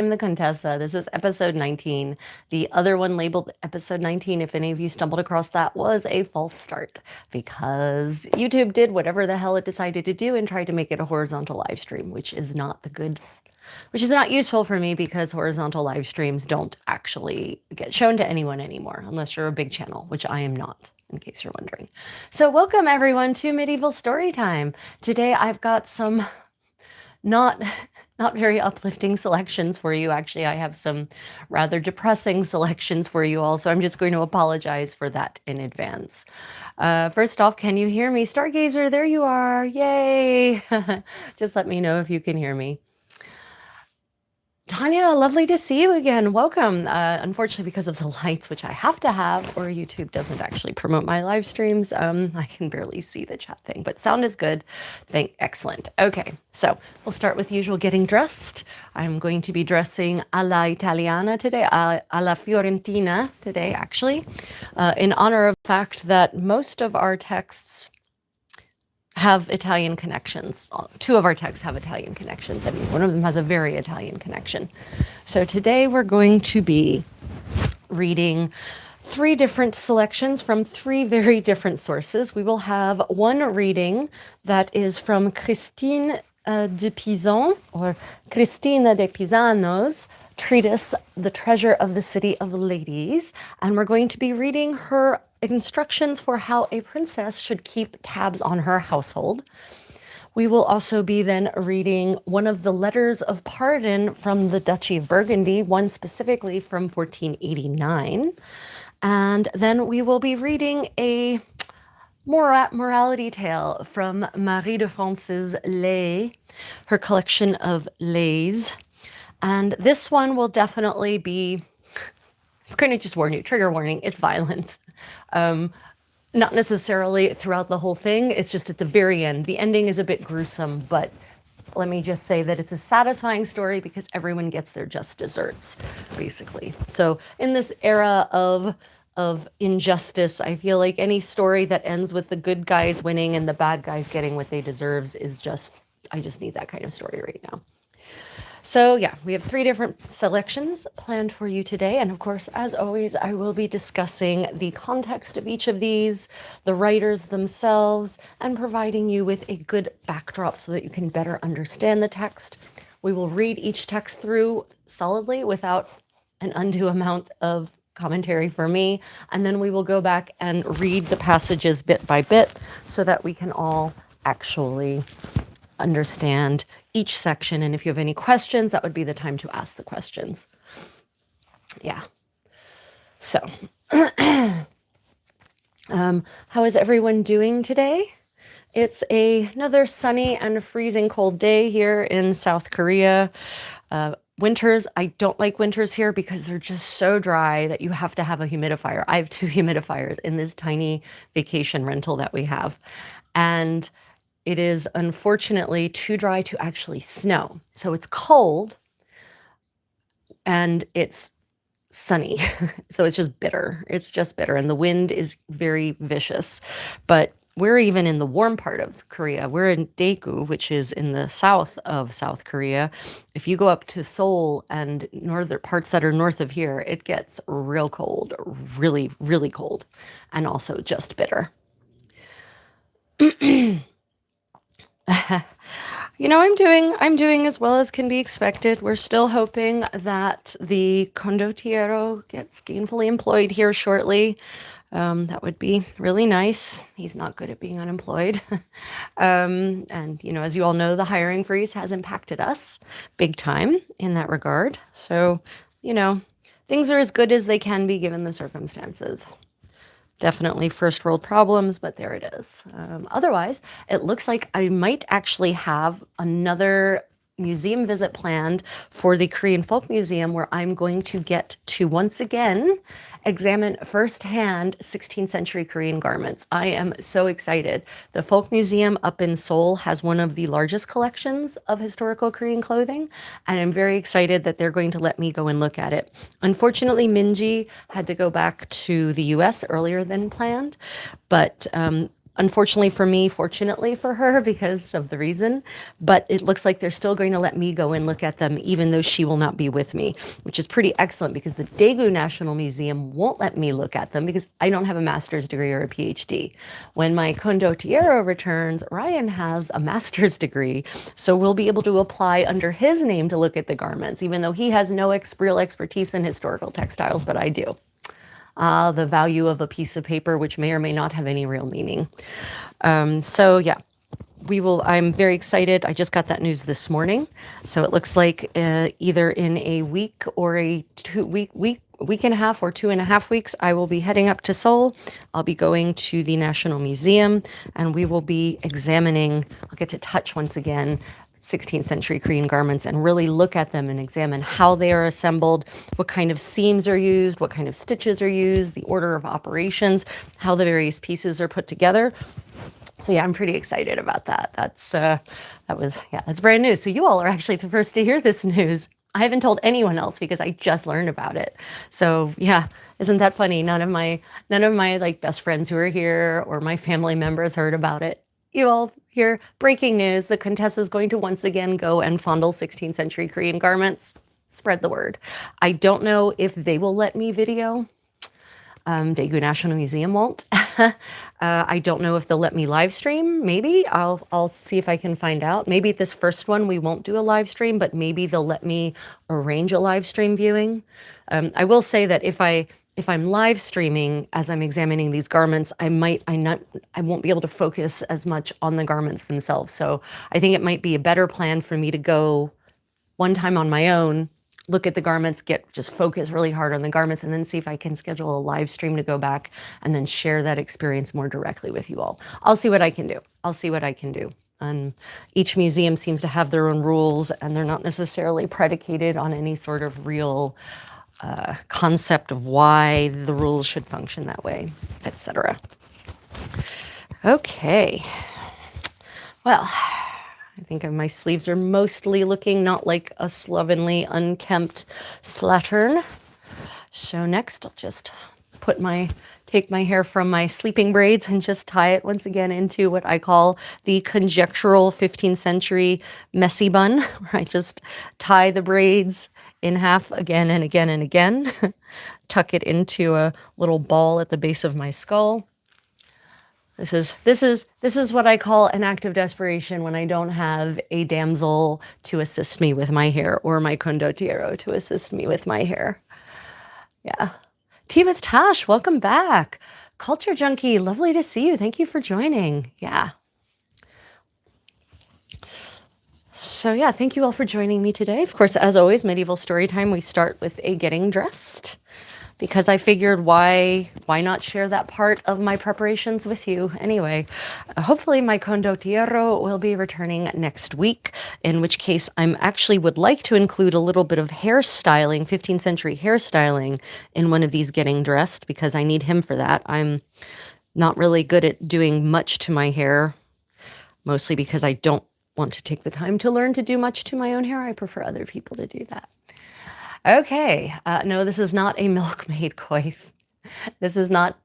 I'm the Contessa. This is episode 19. The other one labeled episode 19, if any of you stumbled across that, was a false start because YouTube did whatever the hell it decided to do and tried to make it a horizontal live stream, which is not useful for me because horizontal live streams don't actually get shown to anyone anymore unless you're a big channel, which I am not, in case you're wondering. So welcome everyone to Medieval Storytime. Today I've got some not very uplifting selections for you. Actually, I have some rather depressing selections for you all, so I'm just going to apologize for that in advance. First off, can you hear me? Stargazer, there you are. Yay! Just let me know if you can hear me. Tanya, lovely to see you again. Welcome. Unfortunately, because of the lights, which I have to have, or YouTube doesn't actually promote my live streams, I can barely see the chat thing, but sound is good. Excellent. Okay, so we'll start with usual getting dressed. I'm going to be dressing alla Italiana today, alla Fiorentina today, actually, in honor of the fact that most of our texts have Italian connections. Two of our texts have Italian connections. I mean, one of them has a very Italian connection. So today we're going to be reading three different selections from three very different sources. We will have one reading that is from Christine de Pizan, or Cristina de Pisano's treatise, The Treasure of the City of Ladies. And we're going to be reading her instructions for how a princess should keep tabs on her household. We will also be then reading one of the letters of pardon from the Duchy of Burgundy, one specifically from 1489. And then we will be reading a morality tale from Marie de France's Lay, her collection of lays. And this one will definitely be, I'm going to just warn you, trigger warning, it's violent. Not necessarily throughout the whole thing, it's just at the very end. The ending is a bit gruesome, but let me just say that it's a satisfying story because everyone gets their just desserts, basically. So in this era of injustice, I feel like any story that ends with the good guys winning and the bad guys getting what they deserves is just, I just need that kind of story right now. So yeah, we have three different selections planned for you today. And of course, as always, I will be discussing the context of each of these, the writers themselves, and providing you with a good backdrop so that you can better understand the text. We will read each text through solidly without an undue amount of commentary for me. And then we will go back and read the passages bit by bit so that we can all actually understand each section. And if you have any questions, that would be the time to ask the questions. Yeah. So, how is everyone doing today? It's another sunny and freezing cold day here in South Korea. Winters, I don't like winters here because they're just so dry that you have to have a humidifier. I have two humidifiers in this tiny vacation rental that we have. And it is unfortunately too dry to actually snow. So it's cold and it's sunny. So it's just bitter. It's just bitter. And the wind is very vicious. But we're even in the warm part of Korea. We're in Daegu, which is in the south of South Korea. If you go up to Seoul and northern parts that are north of here, it gets real cold, really, really cold, and also just bitter. You know, I'm doing as well as can be expected. We're still hoping that the condottiero gets gainfully employed here shortly. That would be really nice. He's not good at being unemployed. And, you know, as you all know, the hiring freeze has impacted us big time in that regard. So, you know, things are as good as they can be given the circumstances. Definitely first world problems, but there it is. Otherwise, it looks like I might actually have another museum visit planned for the Korean Folk Museum where I'm going to get to once again examine firsthand 16th century Korean garments. I am so excited. The Folk Museum up in Seoul has one of the largest collections of historical Korean clothing, and I'm very excited that they're going to let me go and look at it. Unfortunately, Minji had to go back to the US earlier than planned, but unfortunately for me, fortunately for her because of the reason, but it looks like they're still going to let me go and look at them even though she will not be with me, which is pretty excellent because the Daegu National Museum won't let me look at them because I don't have a master's degree or a PhD. When my condottiero returns, Ryan has a master's degree, so we'll be able to apply under his name to look at the garments, even though he has no real expertise in historical textiles, but I do. The value of a piece of paper, which may or may not have any real meaning. So yeah, I'm very excited. I just got that news this morning. So it looks like either in a week or a week and a half or 2.5 weeks, I will be heading up to Seoul. I'll be going to the National Museum and we will be examining, I'll get to touch once again, 16th century Korean garments and really look at them and examine how they are assembled, what kind of seams are used, what kind of stitches are used, the order of operations, how the various pieces are put together. So yeah, I'm pretty excited about that. That's brand new. So you all are actually the first to hear this news. I haven't told anyone else because I just learned about it. So yeah, isn't that funny? None of my like best friends who are here or my family members heard about it. You all hear breaking news. The Contessa is going to once again go and fondle 16th century Korean garments. Spread the word. I don't know if they will let me video. Daegu National Museum won't. I don't know if they'll let me live stream. Maybe I'll see if I can find out. Maybe this first one we won't do a live stream, but maybe they'll let me arrange a live stream viewing. I will say that if I'm live streaming as I'm examining these garments, I won't be able to focus as much on the garments themselves. So I think it might be a better plan for me to go one time on my own, look at the garments, just focus really hard on the garments, and then see if I can schedule a live stream to go back and then share that experience more directly with you all. I'll see what I can do. And each museum seems to have their own rules, and they're not necessarily predicated on any sort of real concept of why the rules should function that way, etc. Okay. Well, I think my sleeves are mostly looking not like a slovenly, unkempt slattern. So next, I'll just take my hair from my sleeping braids and just tie it once again into what I call the conjectural 15th century messy bun, where I just tie the braids in half again and again and again, tuck it into a little ball at the base of my skull. This is what I call an act of desperation when I don't have a damsel to assist me with my hair or my condottiero to assist me with my hair. Yeah. Tea with Tash, welcome back. Culture Junkie, lovely to see you. Thank you for joining. Yeah. So yeah, thank you all for joining me today. Of course, as always, medieval story time, we start with a getting dressed, because I figured why not share that part of my preparations with you anyway. Hopefully my condottiero will be returning next week, in which case I'm actually would like to include a little bit of hairstyling, 15th century hairstyling in one of these getting dressed, because I need him for that. I'm not really good at doing much to my hair, mostly because I don't want to take the time to learn to do much to my own hair. I prefer other people to do that. Okay, no, this is not a milkmaid coif. This is not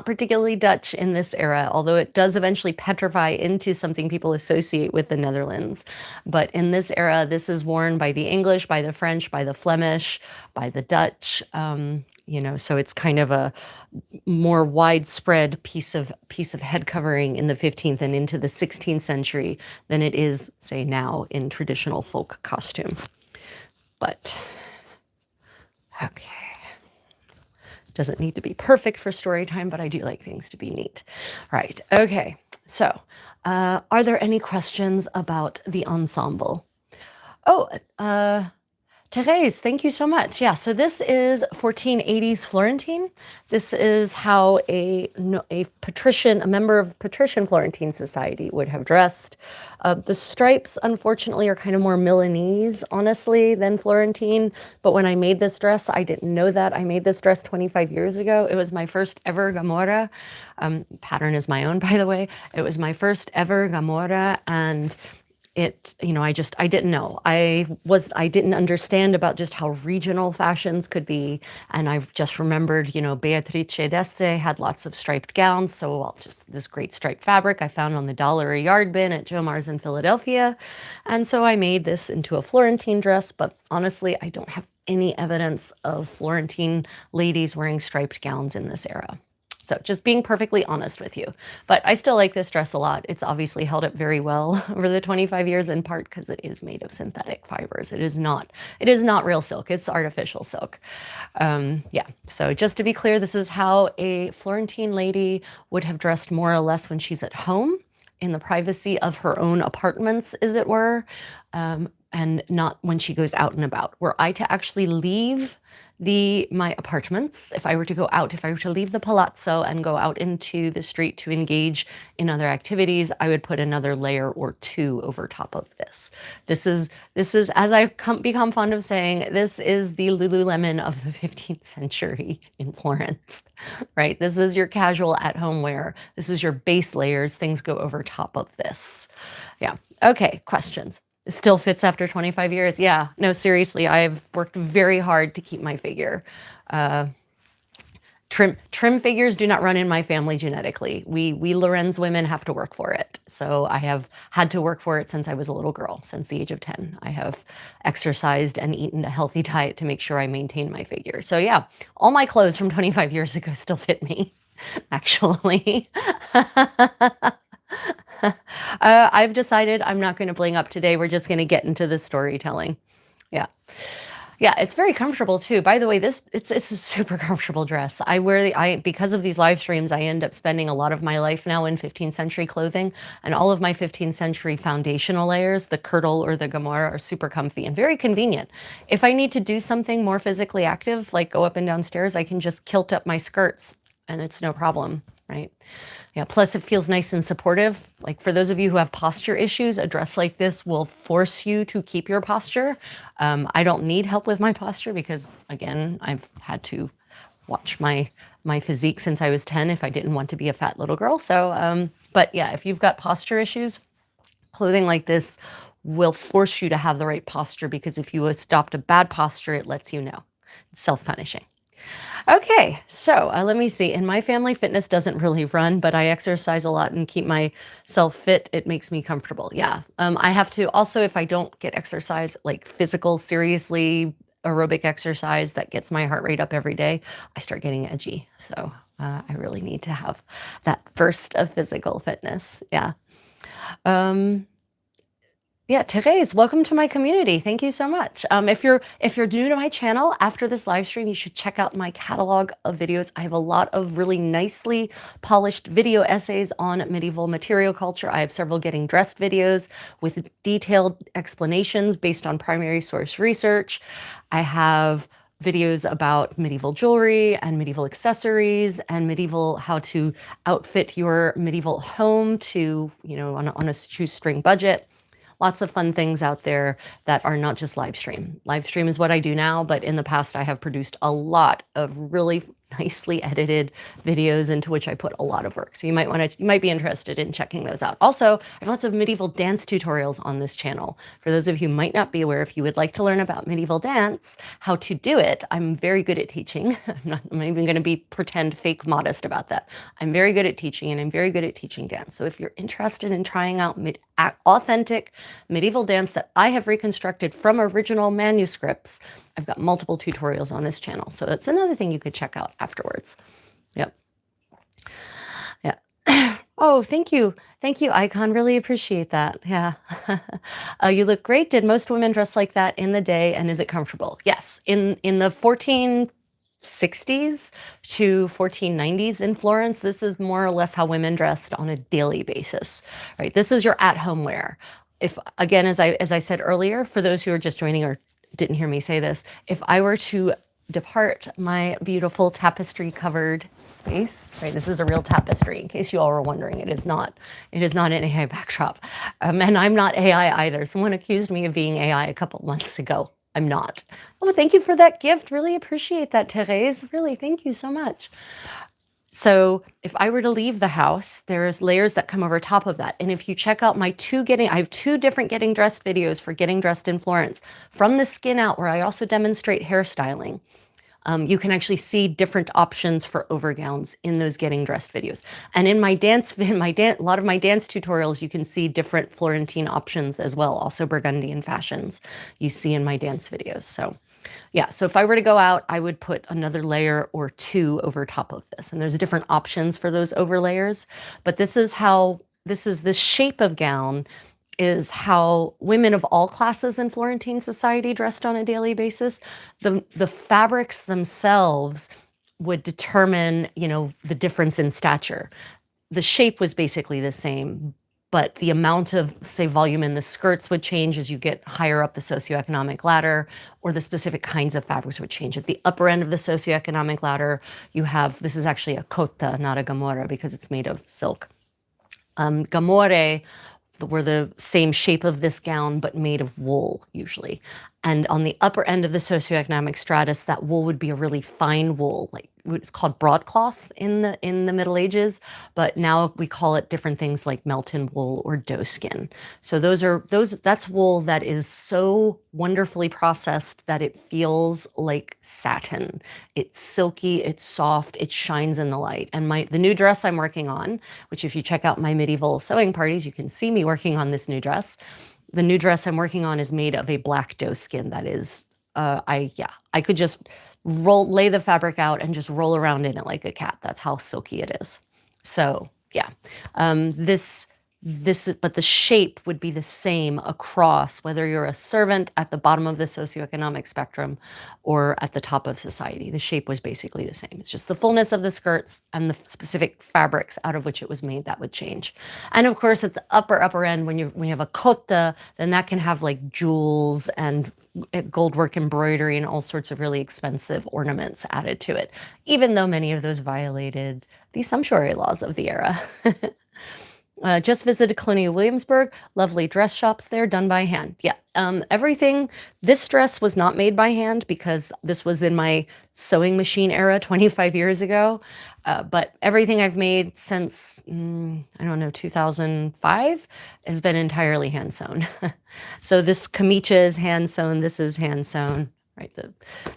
particularly Dutch in this era, although it does eventually petrify into something people associate with the Netherlands. But in this era, this is worn by the English, by the French, by the Flemish, by the Dutch. So it's kind of a more widespread piece of head covering in the 15th and into the 16th century than it is, say, now in traditional folk costume. But okay. Doesn't need to be perfect for story time, but I do like things to be neat. Right, okay. So, are there any questions about the ensemble? Oh, Therese, thank you so much. Yeah, so this is 1480s Florentine. This is how a member of patrician Florentine society would have dressed. The stripes, unfortunately, are kind of more Milanese, honestly, than Florentine. But when I made this dress, I didn't know that. I made this dress 25 years ago. It was my first ever Gamora. Pattern is my own, by the way. It was my first ever Gamora, and I didn't know. I didn't understand about just how regional fashions could be. And I've just remembered, Beatrice d'Este had lots of striped gowns. So just this great striped fabric I found on the dollar a yard bin at Joe Mars in Philadelphia. And so I made this into a Florentine dress, but honestly, I don't have any evidence of Florentine ladies wearing striped gowns in this era. So just being perfectly honest with you. But I still like this dress a lot. It's obviously held up very well over the 25 years, in part because it is made of synthetic fibers. It is not real silk. It's artificial silk. Yeah, so just to be clear, this is how a Florentine lady would have dressed more or less when she's at home in the privacy of her own apartments, as it were, and not when she goes out and about. Were I to actually leave my apartments, if I were to go out, if I were to leave the palazzo and go out into the street to engage in other activities, I would put another layer or two over top of this. This is, as I've become fond of saying, this is the Lululemon of the 15th century in Florence, right? This is your casual at-home wear. This is your base layers. Things go over top of this. Yeah. Okay, questions. It still fits after 25 years. Yeah, no, seriously, I've worked very hard to keep my figure. Trim figures do not run in my family genetically. We Lorenz women have to work for it. So I have had to work for it since I was a little girl, since the age of 10. I have exercised and eaten a healthy diet to make sure I maintain my figure. So yeah, all my clothes from 25 years ago still fit me, actually. I've decided I'm not going to bling up today. We're just going to get into the storytelling. Yeah. Yeah, it's very comfortable too. By the way, it's a super comfortable dress. Because of these live streams, I end up spending a lot of my life now in 15th century clothing, and all of my 15th century foundational layers, the kirtle or the gamara, are super comfy and very convenient. If I need to do something more physically active, like go up and down stairs, I can just kilt up my skirts and it's no problem, right? Yeah, plus it feels nice and supportive. Like for those of you who have posture issues, a dress like this will force you to keep your posture. I don't need help with my posture because, again, I've had to watch my physique since I was 10 if I didn't want to be a fat little girl. So, but yeah, if you've got posture issues, clothing like this will force you to have the right posture, because if you adopt a bad posture, it lets you know. It's self-punishing. Okay, so let me see. In my family, fitness doesn't really run, but I exercise a lot and keep myself fit. It makes me comfortable. Yeah. I have to also, if I don't get exercise, like physical, seriously aerobic exercise that gets my heart rate up every day, I start getting edgy. So I really need to have that burst of physical fitness. Yeah. Yeah, Therese, welcome to my community. Thank you so much. If you're new to my channel, after this live stream, you should check out my catalog of videos. I have a lot of really nicely polished video essays on medieval material culture. I have several getting dressed videos with detailed explanations based on primary source research. I have videos about medieval jewelry and medieval accessories and how to outfit your medieval home to, on a shoestring budget. Lots of fun things out there that are not just live stream. Live stream is what I do now, but in the past I have produced a lot of really nicely edited videos into which I put a lot of work. So you might be interested in checking those out. Also, I have lots of medieval dance tutorials on this channel. For those of you who might not be aware, if you would like to learn about medieval dance, how to do it, I'm very good at teaching. I'm not even going to pretend fake modest about that. I'm very good at teaching, and I'm very good at teaching dance. So if you're interested in trying out authentic medieval dance that I have reconstructed from original manuscripts, I've got multiple tutorials on this channel. So that's another thing you could check out afterwards. Yep. Yeah. Oh, thank you. Thank you, Icon. Really appreciate that. Yeah. You look great. Did most women dress like that in the day, and is it comfortable? Yes. In the 1460s to 1490s in Florence, this is more or less how women dressed on a daily basis, right? This is your at-home wear. If, again, as I said earlier, for those who are just joining or didn't hear me say this, if I were to depart my beautiful tapestry covered space, right? This is a real tapestry, in case you all were wondering. It is not an AI backdrop. And I'm not AI either. Someone accused me of being AI a couple months ago. I'm not. Oh, thank you for that gift. Really appreciate that, Therese. Really, thank you so much. So if I were to leave the house, there's layers that come over top of that. And if you check out my I have two different getting dressed videos for getting dressed in Florence from the skin out, where I also demonstrate hairstyling. You can actually see different options for overgowns in those getting dressed videos. And in my a lot of my dance tutorials, you can see different Florentine options as well, also Burgundian fashions you see in my dance videos. So yeah, so if I were to go out, I would put another layer or two over top of this. And there's different options for those overlayers, but this shape of gown is how women of all classes in Florentine society dressed on a daily basis. The fabrics themselves would determine, the difference in stature. The shape was basically the same, but the amount of, say, volume in the skirts would change as you get higher up the socioeconomic ladder, or the specific kinds of fabrics would change. At the upper end of the socioeconomic ladder, this is actually a cotta, not a gamora, because it's made of silk. Gamore were the same shape of this gown, but made of wool, usually. And on the upper end of the socioeconomic stratus, that wool would be a really fine wool, like it's called broadcloth in the Middle Ages, but now we call it different things like Melton wool or doeskin. So that's wool that is so wonderfully processed that it feels like satin. It's silky, it's soft, it shines in the light. And the new dress I'm working on, which if you check out my medieval sewing parties, you can see me working on this new dress. The new dress I'm working on is made of a black doeskin that is, I could just lay the fabric out and just roll around in it like a cat. That's how silky it is. So yeah, but the shape would be the same across, whether you're a servant at the bottom of the socioeconomic spectrum or at the top of society. The shape was basically the same. It's just the fullness of the skirts and the specific fabrics out of which it was made that would change. And of course, at the upper end, when you have a cotta, then that can have like jewels and goldwork embroidery and all sorts of really expensive ornaments added to it, even though many of those violated the sumptuary laws of the era. Just visited Colonial Williamsburg. Lovely dress shops there, done by hand. Yeah, everything. This dress was not made by hand because this was in my sewing machine era 25 years ago. But everything I've made since, I don't know, 2005 has been entirely hand sewn. So this camicia is hand sewn. This is hand sewn, right?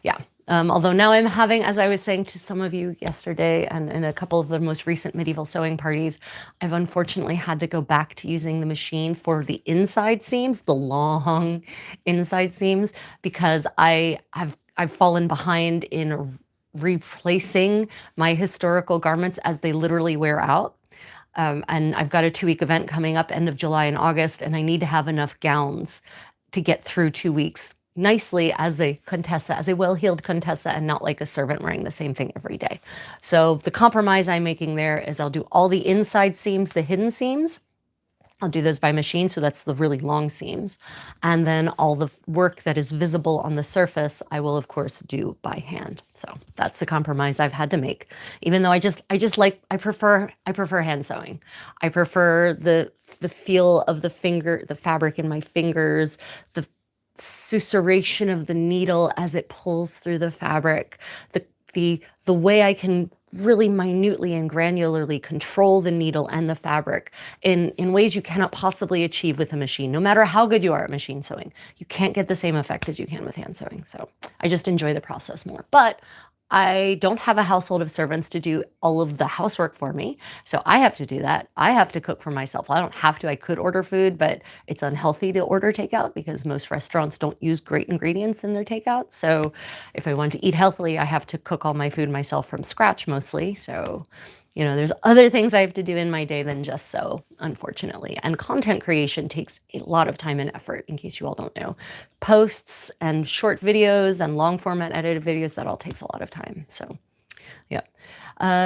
Yeah. Although now I'm having, as I was saying to some of you yesterday and in a couple of the most recent medieval sewing parties, I've unfortunately had to go back to using the machine for the inside seams, the long inside seams, because I've fallen behind in replacing my historical garments as they literally wear out. And I've got a 2-week event coming up end of July and August, and I need to have enough gowns to get through 2 weeks nicely as a Contessa, as a well-heeled Contessa, and not like a servant wearing the same thing every day. So the compromise I'm making there is I'll do all the inside seams, the hidden seams. I'll do those by machine, so that's the really long seams. And then all the work that is visible on the surface, I will of course do by hand. So that's the compromise I've had to make. Even though I prefer hand sewing. I prefer the feel of the fabric in my fingers, the susurration of the needle as it pulls through the fabric, the way I can really minutely and granularly control the needle and the fabric in ways you cannot possibly achieve with a machine. No matter how good you are at machine sewing, you can't get the same effect as you can with hand sewing. So I just enjoy the process more. But I don't have a household of servants to do all of the housework for me, so I have to do that. I have to cook for myself. I don't have to. I could order food, but it's unhealthy to order takeout because most restaurants don't use great ingredients in their takeout. So if I want to eat healthily, I have to cook all my food myself from scratch mostly. So there's other things I have to do in my day than just sew, unfortunately. And content creation takes a lot of time and effort, in case you all don't know. Posts and short videos and long format edited videos, that all takes a lot of time. So, yeah.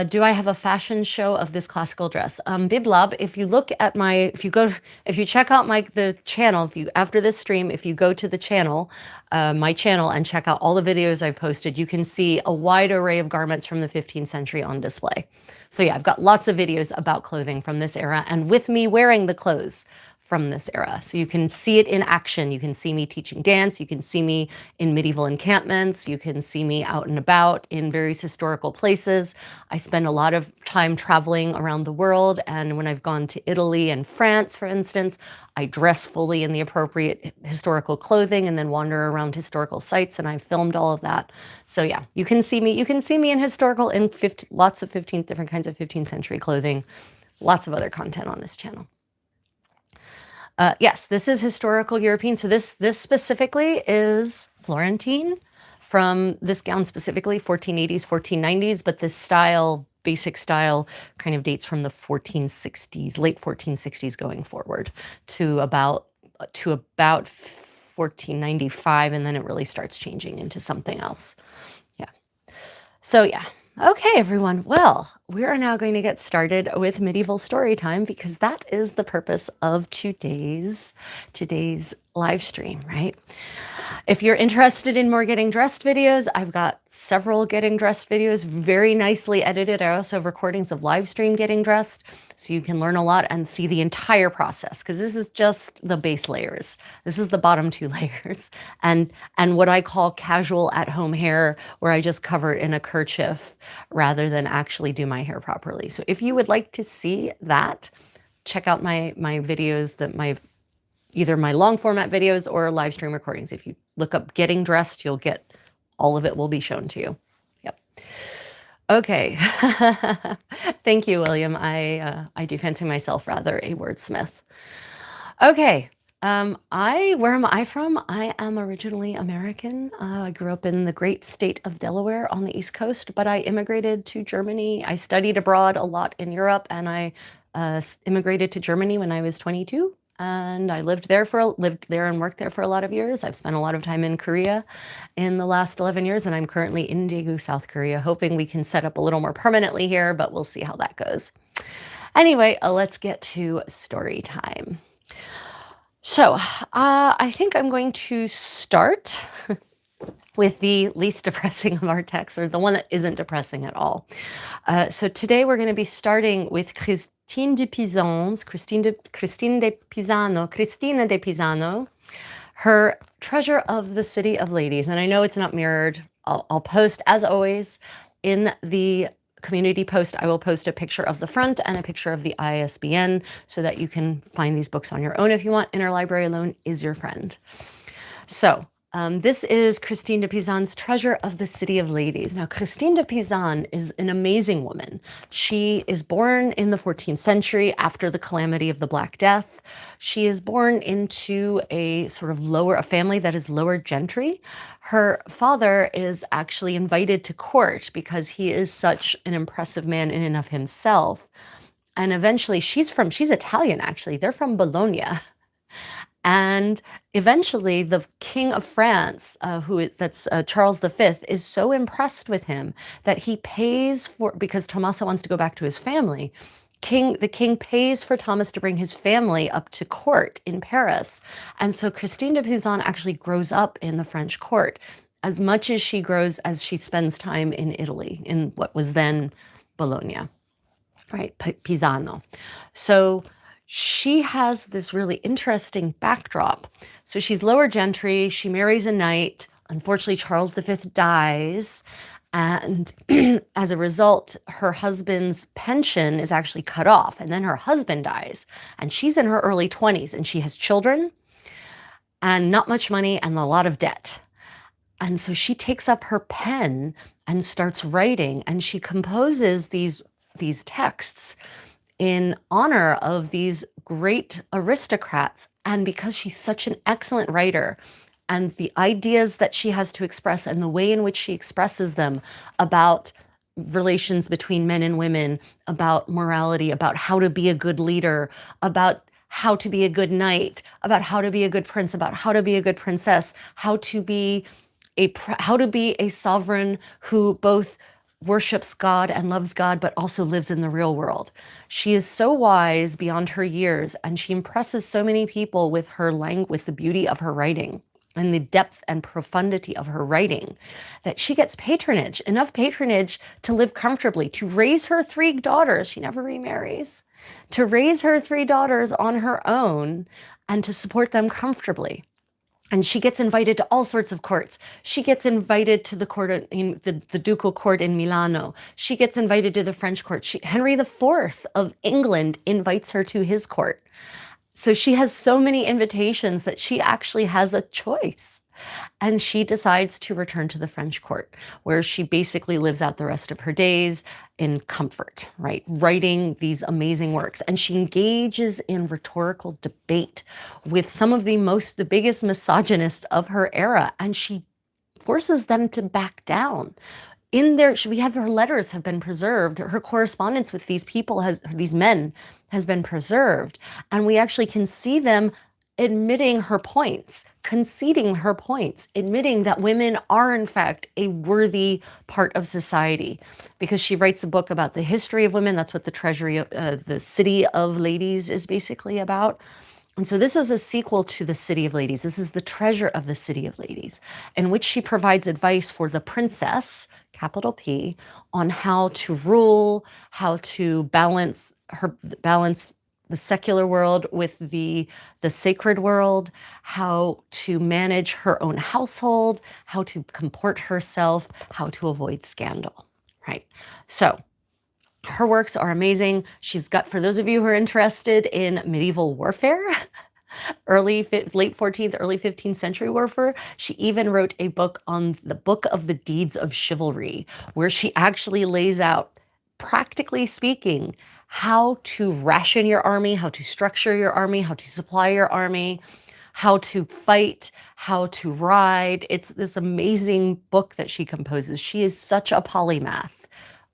Do I have a fashion show of this classical dress? Biblab, if you check out the channel, after this stream, if you go to the channel, my channel, and check out all the videos I've posted, you can see a wide array of garments from the 15th century on display. So yeah, I've got lots of videos about clothing from this era and with me wearing the clothes from this era. So you can see it in action. You can see me teaching dance. You can see me in medieval encampments. You can see me out and about in various historical places. I spend a lot of time traveling around the world. And when I've gone to Italy and France, for instance, I dress fully in the appropriate historical clothing and then wander around historical sites, and I filmed all of that. So yeah, you can see me. You can see me in historical, in lots of 15th, different kinds of 15th century clothing, lots of other content on this channel. Yes, this is historical European. So this specifically is Florentine, from this gown specifically, 1480s, 1490s, but this style, basic style, kind of dates from the 1460s, late 1460s going forward to about 1495, and then it really starts changing into something else. Yeah. So yeah. Okay, everyone. Well, we are now going to get started with medieval story time, because that is the purpose of today's live stream, right? If you're interested in more getting dressed videos, I've got several getting dressed videos, very nicely edited. I also have recordings of live stream getting dressed, so you can learn a lot and see the entire process, because this is just the base layers. This is the bottom 2 layers, and what I call casual at-home hair, where I just cover it in a kerchief rather than actually do my hair properly. So if you would like to see that, check out my videos, either my long format videos or live stream recordings. If you look up getting dressed, you'll get all of it will be shown to you. Yep. Okay. Thank you, William. I do fancy myself rather a wordsmith. Okay. Where am I from? I am originally American. I grew up in the great state of Delaware on the East Coast, but I immigrated to Germany. I studied abroad a lot in Europe, and I immigrated to Germany when I was 22. And I lived there and worked there for a lot of years. I've spent a lot of time in Korea in the last 11 years, and I'm currently in Daegu, South Korea, hoping we can set up a little more permanently here, but we'll see how that goes. Anyway, let's get to story time. So I think I'm going to start with the least depressing of our texts, or the one that isn't depressing at all. So today we're going to be starting with Christine de Pisano, her Treasure of the City of Ladies. And I know it's not mirrored. I'll post, as always, in the community post, I will post a picture of the front and a picture of the ISBN so that you can find these books on your own if you want. Interlibrary Alone is your friend. So this is Christine de Pizan's Treasure of the City of Ladies. Now, Christine de Pizan is an amazing woman. She is born in the 14th century after the calamity of the Black Death. She is born into a sort of a family that is lower gentry. Her father is actually invited to court because he is such an impressive man in and of himself. And eventually, she's Italian, actually. They're from Bologna. And eventually, the King of France, Charles V, is so impressed with him that he pays because Tommaso wants to go back to his family. The king pays for Thomas to bring his family up to court in Paris. And so Christine de Pizan actually grows up in the French court as much as she spends time in Italy, in what was then Bologna, right? Pisano. So she has this really interesting backdrop. So she's lower gentry, she marries a knight. Unfortunately, Charles V dies. And as a result, her husband's pension is actually cut off. And then her husband dies. And she's in her early 20s, and she has children and not much money and a lot of debt. And so she takes up her pen and starts writing, and she composes these texts in honor of these great aristocrats. And because she's such an excellent writer, and the ideas that she has to express and the way in which she expresses them about relations between men and women, about morality, about how to be a good leader, about how to be a good knight, about how to be a good prince, about how to be a good princess, how to be a sovereign who both worships God and loves God, but also lives in the real world. She is so wise beyond her years, and she impresses so many people with the beauty of her writing. and the depth and profundity of her writing, that she gets patronage, enough patronage to live comfortably, to raise her 3 daughters. She never remarries, to raise her 3 daughters on her own and to support them comfortably. And she gets invited to all sorts of courts. She gets invited to the court in the ducal court in Milano. She gets invited to the French court. Henry IV of England invites her to his court. So she has so many invitations that she actually has a choice. And she decides to return to the French court, where she basically lives out the rest of her days in comfort, right? Writing these amazing works. And she engages in rhetorical debate with some of the biggest misogynists of her era. And she forces them to back down. In there, we have her letters have been preserved. Her correspondence with these men has been preserved. And we actually can see them admitting her points, conceding her points, admitting that women are in fact a worthy part of society. Because she writes a book about the history of women. That's what the City of Ladies is basically about. And so this is a sequel to the City of Ladies. This is the Treasure of the City of Ladies, in which she provides advice for the princess, capital P, on how to rule, how to balance the secular world with the sacred world, how to manage her own household, how to comport herself, how to avoid scandal, right? So her works are amazing. For those of you who are interested in medieval warfare, late 14th, early 15th century warfare, she even wrote a book on the Book of the Deeds of Chivalry, where she actually lays out, practically speaking, how to ration your army, how to structure your army, how to supply your army, how to fight, how to ride. It's this amazing book that she composes. She is such a polymath.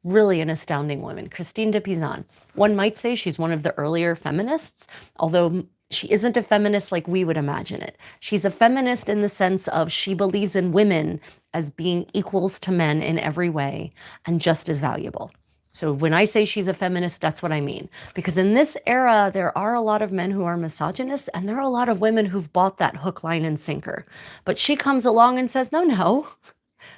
Really an astounding woman. Christine de Pizan. One might say she's one of the earlier feminists, although she isn't a feminist like we would imagine it. She's a feminist in the sense of she believes in women as being equals to men in every way and just as valuable. So when I say she's a feminist, that's what I mean. Because in this era, there are a lot of men who are misogynists, and there are a lot of women who've bought that hook, line, and sinker. But she comes along and says, no.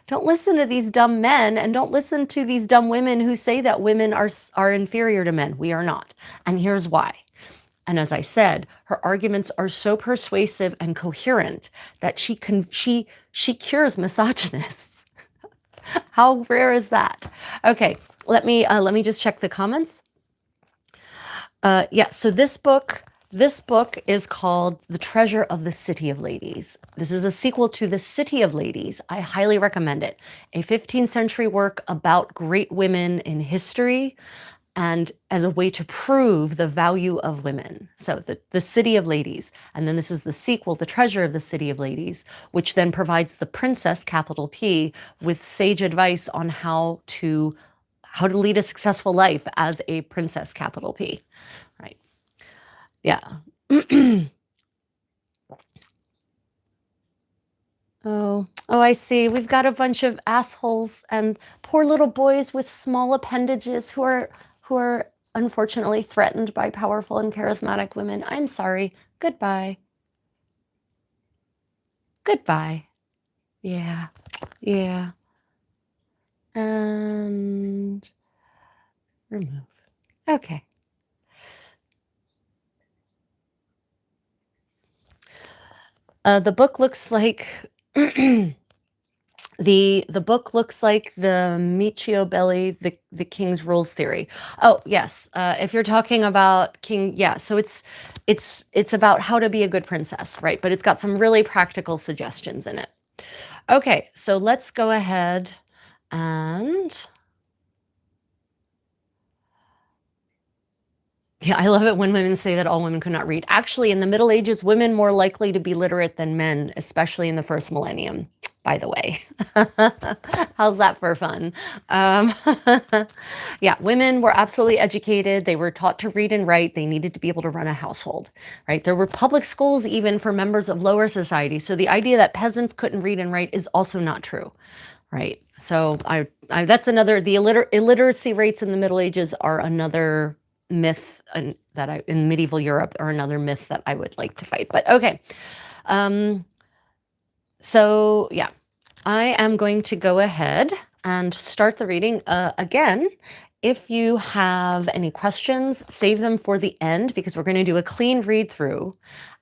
Don't listen to these dumb men, and don't listen to these dumb women who say that women are inferior to men. We are not. And here's why. And as I said, her arguments are so persuasive and coherent that she cures misogynists. How rare is that? Okay, let me just check the comments. Yeah, so this book is called The Treasure of the City of Ladies. This is a sequel to The City of Ladies. I highly recommend it. A 15th century work about great women in history and as a way to prove the value of women. So the City of Ladies. And then this is the sequel, The Treasure of the City of Ladies, which then provides the princess, capital P, with sage advice on how to lead a successful life as a princess, capital P, right? Yeah. Oh, I see. We've got a bunch of assholes and poor little boys with small appendages who are unfortunately threatened by powerful and charismatic women. I'm sorry. Goodbye. Goodbye. Yeah. Yeah. And remove. Okay. The book looks like the book looks like the Michio Belli, the King's Rules Theory. Oh yes, if you're talking about King, yeah. So it's about how to be a good princess, right? But it's got some really practical suggestions in it. Okay, so let's go ahead and. Yeah, I love it when women say that all women could not read. Actually, in the Middle Ages, women more likely to be literate than men, especially in the first millennium, by the way. How's that for fun? Yeah, women were absolutely educated. They were taught to read and write. They needed to be able to run a household, right? There were public schools even for members of lower society. So the idea that peasants couldn't read and write is also not true, right? So that's another, the illiteracy rates in the Middle Ages are another myth in medieval Europe, or another myth that I would like to fight. But okay. So yeah, I am going to go ahead and start the reading. Again, if you have any questions, save them for the end because we're going to do a clean read through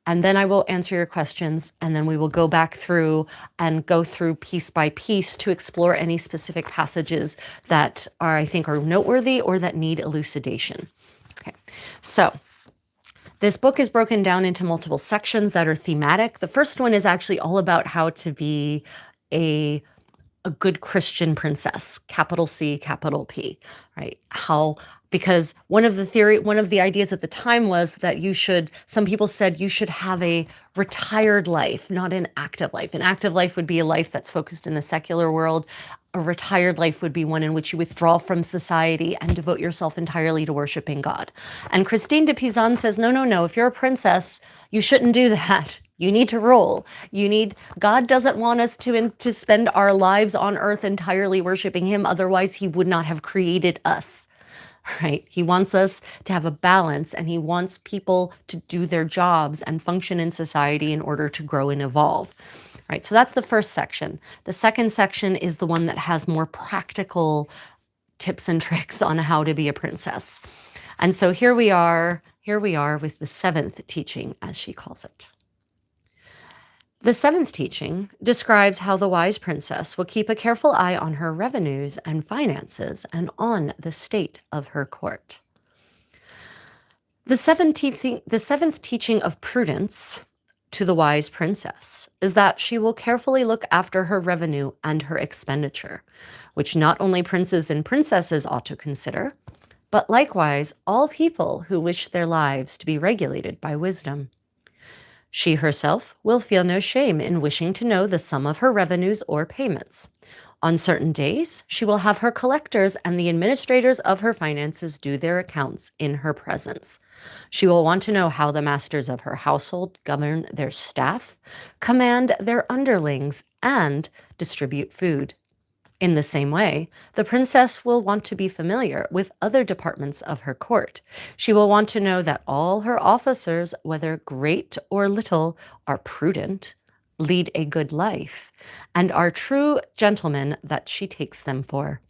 and then I will answer your questions and then we will go back through and go through piece by piece to explore any specific passages that are, I think, are noteworthy or that need elucidation. Okay, so this book is broken down into multiple sections that are thematic. The first one is actually all about how to be a a good Christian princess, capital C, capital P, right? How, because one of the ideas at the time was that some people said you should have a retired life, not an active life. An active life would be a life that's focused in the secular world. A retired life would be one in which you withdraw from society and devote yourself entirely to worshiping God. And Christine de Pizan says, no, no, no, if you're a princess, you shouldn't do that. You need to rule. God doesn't want us to spend our lives on earth entirely worshiping him. Otherwise, he would not have created us, right? He wants us to have a balance and he wants people to do their jobs and function in society in order to grow and evolve, right? So that's the first section. The second section is the one that has more practical tips and tricks on how to be a princess. And so here we are with the seventh teaching, as she calls it. The seventh teaching describes how the wise princess will keep a careful eye on her revenues and finances and on the state of her court. The seventh teaching of prudence to the wise princess is that she will carefully look after her revenue and her expenditure, which not only princes and princesses ought to consider, but likewise all people who wish their lives to be regulated by wisdom. She herself will feel no shame in wishing to know the sum of her revenues or payments. On certain days, she will have her collectors and the administrators of her finances do their accounts in her presence. She will want to know how the masters of her household govern their staff, command their underlings, and distribute food. In the same way, the princess will want to be familiar with other departments of her court. She will want to know that all her officers, whether great or little, are prudent, lead a good life, and are true gentlemen that she takes them for.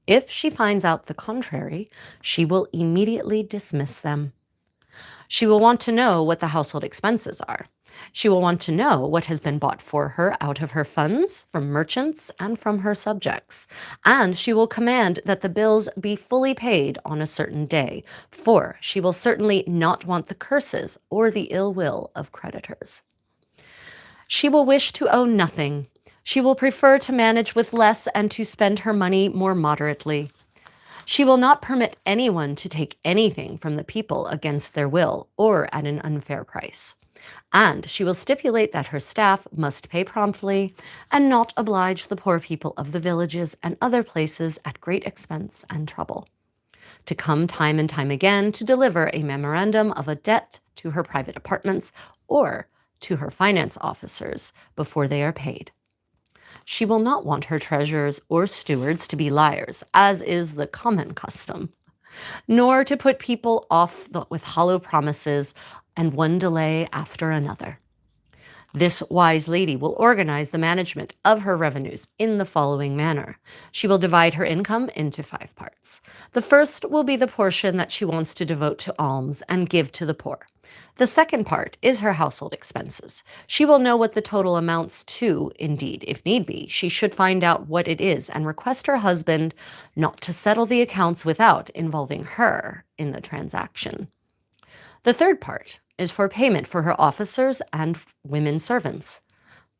If she finds out the contrary, she will immediately dismiss them. She will want to know what the household expenses are. She will want to know what has been bought for her out of her funds, from merchants, and from her subjects. And she will command that the bills be fully paid on a certain day, for she will certainly not want the curses or the ill will of creditors. She will wish to owe nothing. She will prefer to manage with less and to spend her money more moderately. She will not permit anyone to take anything from the people against their will or at an unfair price. And she will stipulate that her staff must pay promptly and not oblige the poor people of the villages and other places at great expense and trouble, to come time and time again to deliver a memorandum of a debt to her private apartments or to her finance officers before they are paid. She will not want her treasurers or stewards to be liars, as is the common custom, nor to put people off with hollow promises and one delay after another. This wise lady will organize the management of her revenues in the following manner. She will divide her income into 5 parts. The first will be the portion that she wants to devote to alms and give to the poor. The second part is her household expenses. She will know what the total amounts to, indeed, if need be. She should find out what it is and request her husband not to settle the accounts without involving her in the transaction. The third part is for payment for her officers and women servants.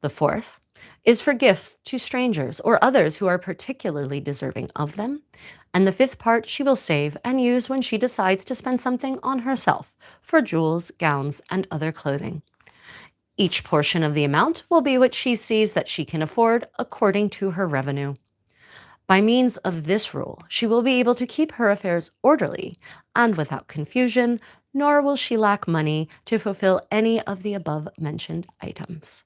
The fourth is for gifts to strangers or others who are particularly deserving of them. And the fifth part she will save and use when she decides to spend something on herself for jewels, gowns, and other clothing. Each portion of the amount will be what she sees that she can afford according to her revenue. By means of this rule, she will be able to keep her affairs orderly and without confusion, nor will she lack money to fulfill any of the above-mentioned items.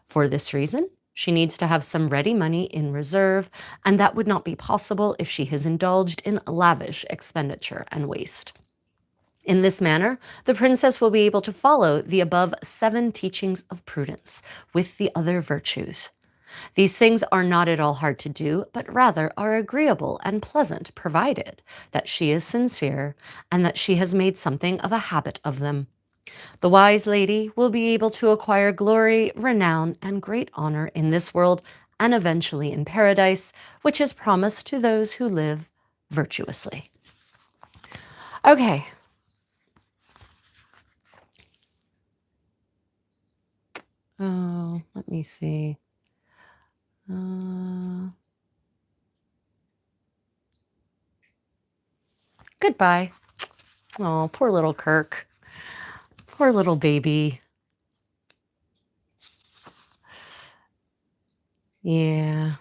For this reason, she needs to have some ready money in reserve, and that would not be possible if she has indulged in lavish expenditure and waste. In this manner, the princess will be able to follow the above 7 teachings of prudence with the other virtues. These things are not at all hard to do, but rather are agreeable and pleasant, provided that she is sincere and that she has made something of a habit of them. The wise lady will be able to acquire glory, renown, and great honor in this world and eventually in paradise, which is promised to those who live virtuously. Okay. Oh, let me see. Goodbye. Oh, poor little Kirk. Poor little baby. Yeah.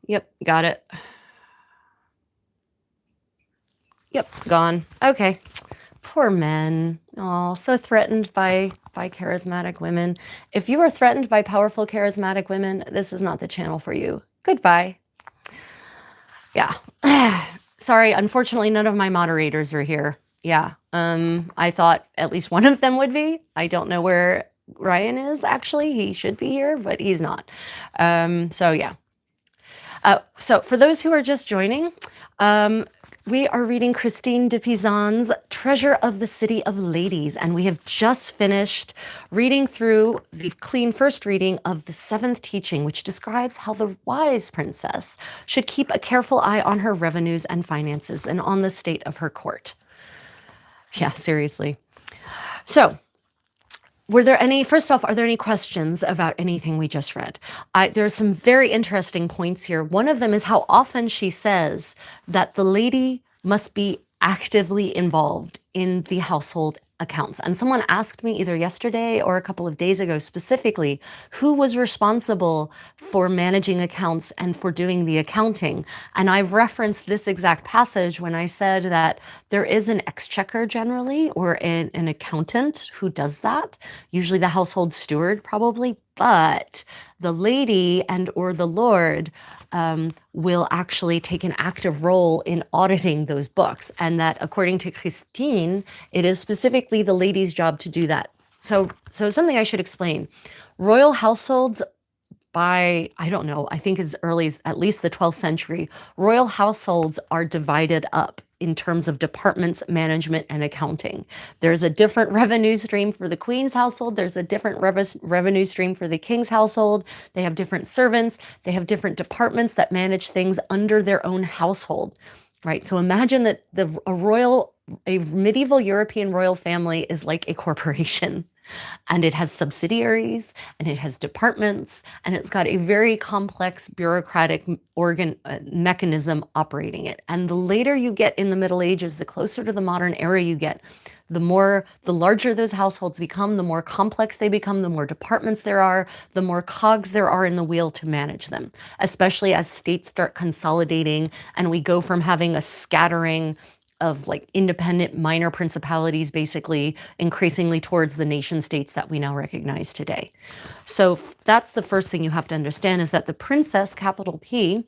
Yep, got it. Yep, gone. Okay. Poor men. Oh, so threatened by charismatic women. If you are threatened by powerful charismatic women, this is not the channel for you. Goodbye. Yeah. Sorry, unfortunately none of my moderators are here. Yeah. I thought at least one of them would be. I don't know where Ryan is actually. He should be here, but he's not. So yeah. So for those who are just joining, we are reading Christine de Pizan's Treasure of the City of Ladies, and we have just finished reading through the clean first reading of the 7th teaching, which describes how the wise princess should keep a careful eye on her revenues and finances and on the state of her court. Yeah, seriously. So, first off, are there any questions about anything we just read? There's some very interesting points here. One of them is how often she says that the lady must be actively involved in the household accounts. And someone asked me either yesterday or a couple of days ago specifically, who was responsible for managing accounts and for doing the accounting? And I've referenced this exact passage when I said that there is an exchequer generally, or an accountant who does that, usually the household steward probably, but the lady and or the lord will actually take an active role in auditing those books. And that according to Christine, it is specifically the lady's job to do that. So something I should explain. Royal households by, I don't know, I think as early as at least the 12th century, royal households are divided up in terms of departments, management, and accounting. There's a different revenue stream for the queen's household. There's a different revenue stream for the king's household. They have different servants. They have different departments that manage things under their own household, right? So imagine that a medieval European royal family is like a corporation. And it has subsidiaries and it has departments and it's got a very complex bureaucratic mechanism operating it. And the later you get in the Middle Ages, the closer to the modern era you get, the larger those households become, the more complex they become, the more departments there are, the more cogs there are in the wheel to manage them, especially as states start consolidating and we go from having a scattering of like independent minor principalities, basically increasingly towards the nation states that we now recognize today. So that's the first thing you have to understand, is that the princess, capital P,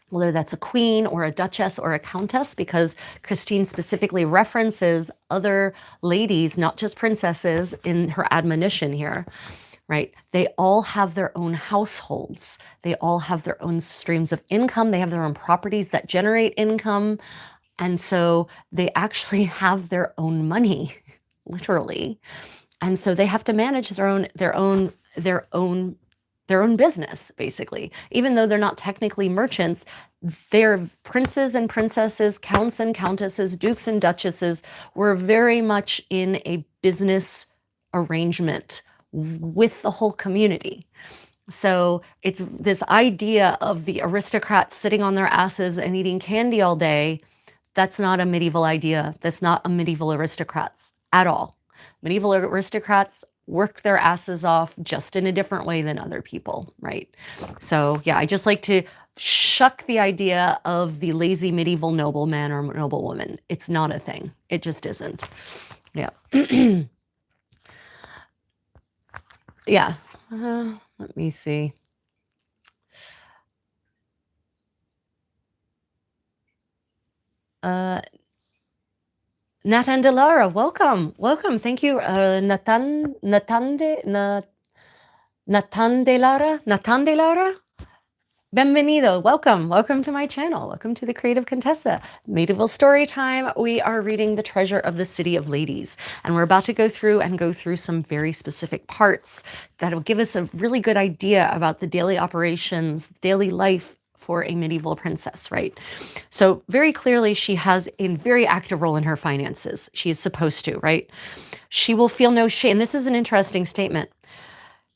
whether that's a queen or a duchess or a countess, because Christine specifically references other ladies, not just princesses, in her admonition here, right? They all have their own households. They all have their own streams of income. They have their own properties that generate income. And so they actually have their own money, literally. And so they have to manage their own business, basically. Even though they're not technically merchants, they're princes and princesses, counts and countesses, dukes and duchesses were very much in a business arrangement with the whole community. So it's this idea of the aristocrats sitting on their asses and eating candy all day. That's not a medieval idea. That's not a medieval aristocrats at all. Medieval aristocrats worked their asses off just in a different way than other people, right? So yeah, I just like to shuck the idea of the lazy medieval nobleman or noblewoman. It's not a thing. It just isn't. Yeah. Yeah. Let me see. Uh, Nathan Delara, welcome, welcome. Thank you, Nathan Delara. Bienvenido, welcome, welcome to my channel. Welcome to the Creative Contessa. Medieval story time. We are reading The Treasure of the City of Ladies, and we're about to go through some very specific parts that will give us a really good idea about the daily operations, daily life for a medieval princess, right? So very clearly, she has a very active role in her finances. She is supposed to, right? She will feel no shame. This is an interesting statement.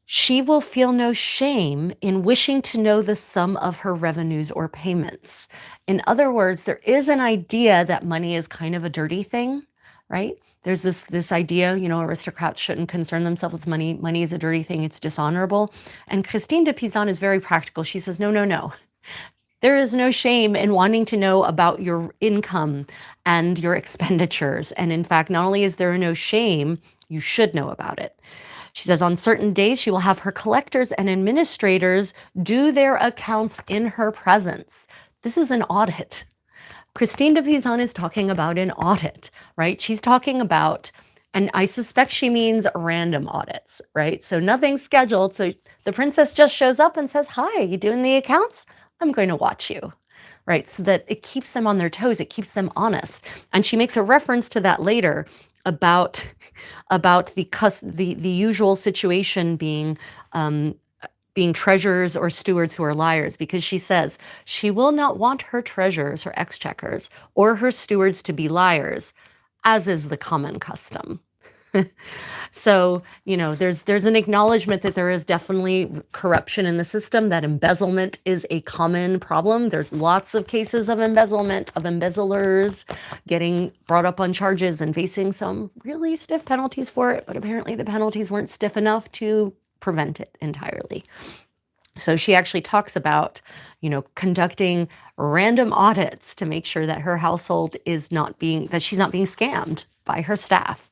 She will feel no shame in wishing to know the sum of her revenues or payments. In other words, there is an idea that money is kind of a dirty thing, right? There's this idea, you know, aristocrats shouldn't concern themselves with money. Money is a dirty thing. It's dishonorable. And Christine de Pizan is very practical. She says, no, no, no. There is no shame in wanting to know about your income and your expenditures. And in fact, not only is there no shame, you should know about it. She says on certain days, she will have her collectors and administrators do their accounts in her presence. This is an audit. Christine de Pizan is talking about an audit, right? She's talking about, and I suspect she means random audits, right? So nothing's scheduled. So the princess just shows up and says, hi, you doing the accounts? I'm going to watch you, right? So that it keeps them on their toes. It keeps them honest. And she makes a reference to that later about the usual situation being treasurers or stewards who are liars, because she says she will not want her treasurers, her exchequers, or her stewards to be liars, as is the common custom. So, you know, there's an acknowledgement that there is definitely corruption in the system, that embezzlement is a common problem. There's lots of cases of embezzlement, of embezzlers getting brought up on charges and facing some really stiff penalties for it, but apparently the penalties weren't stiff enough to prevent it entirely. So she actually talks about, you know, conducting random audits to make sure that her household is not being, that she's not being scammed by her staff,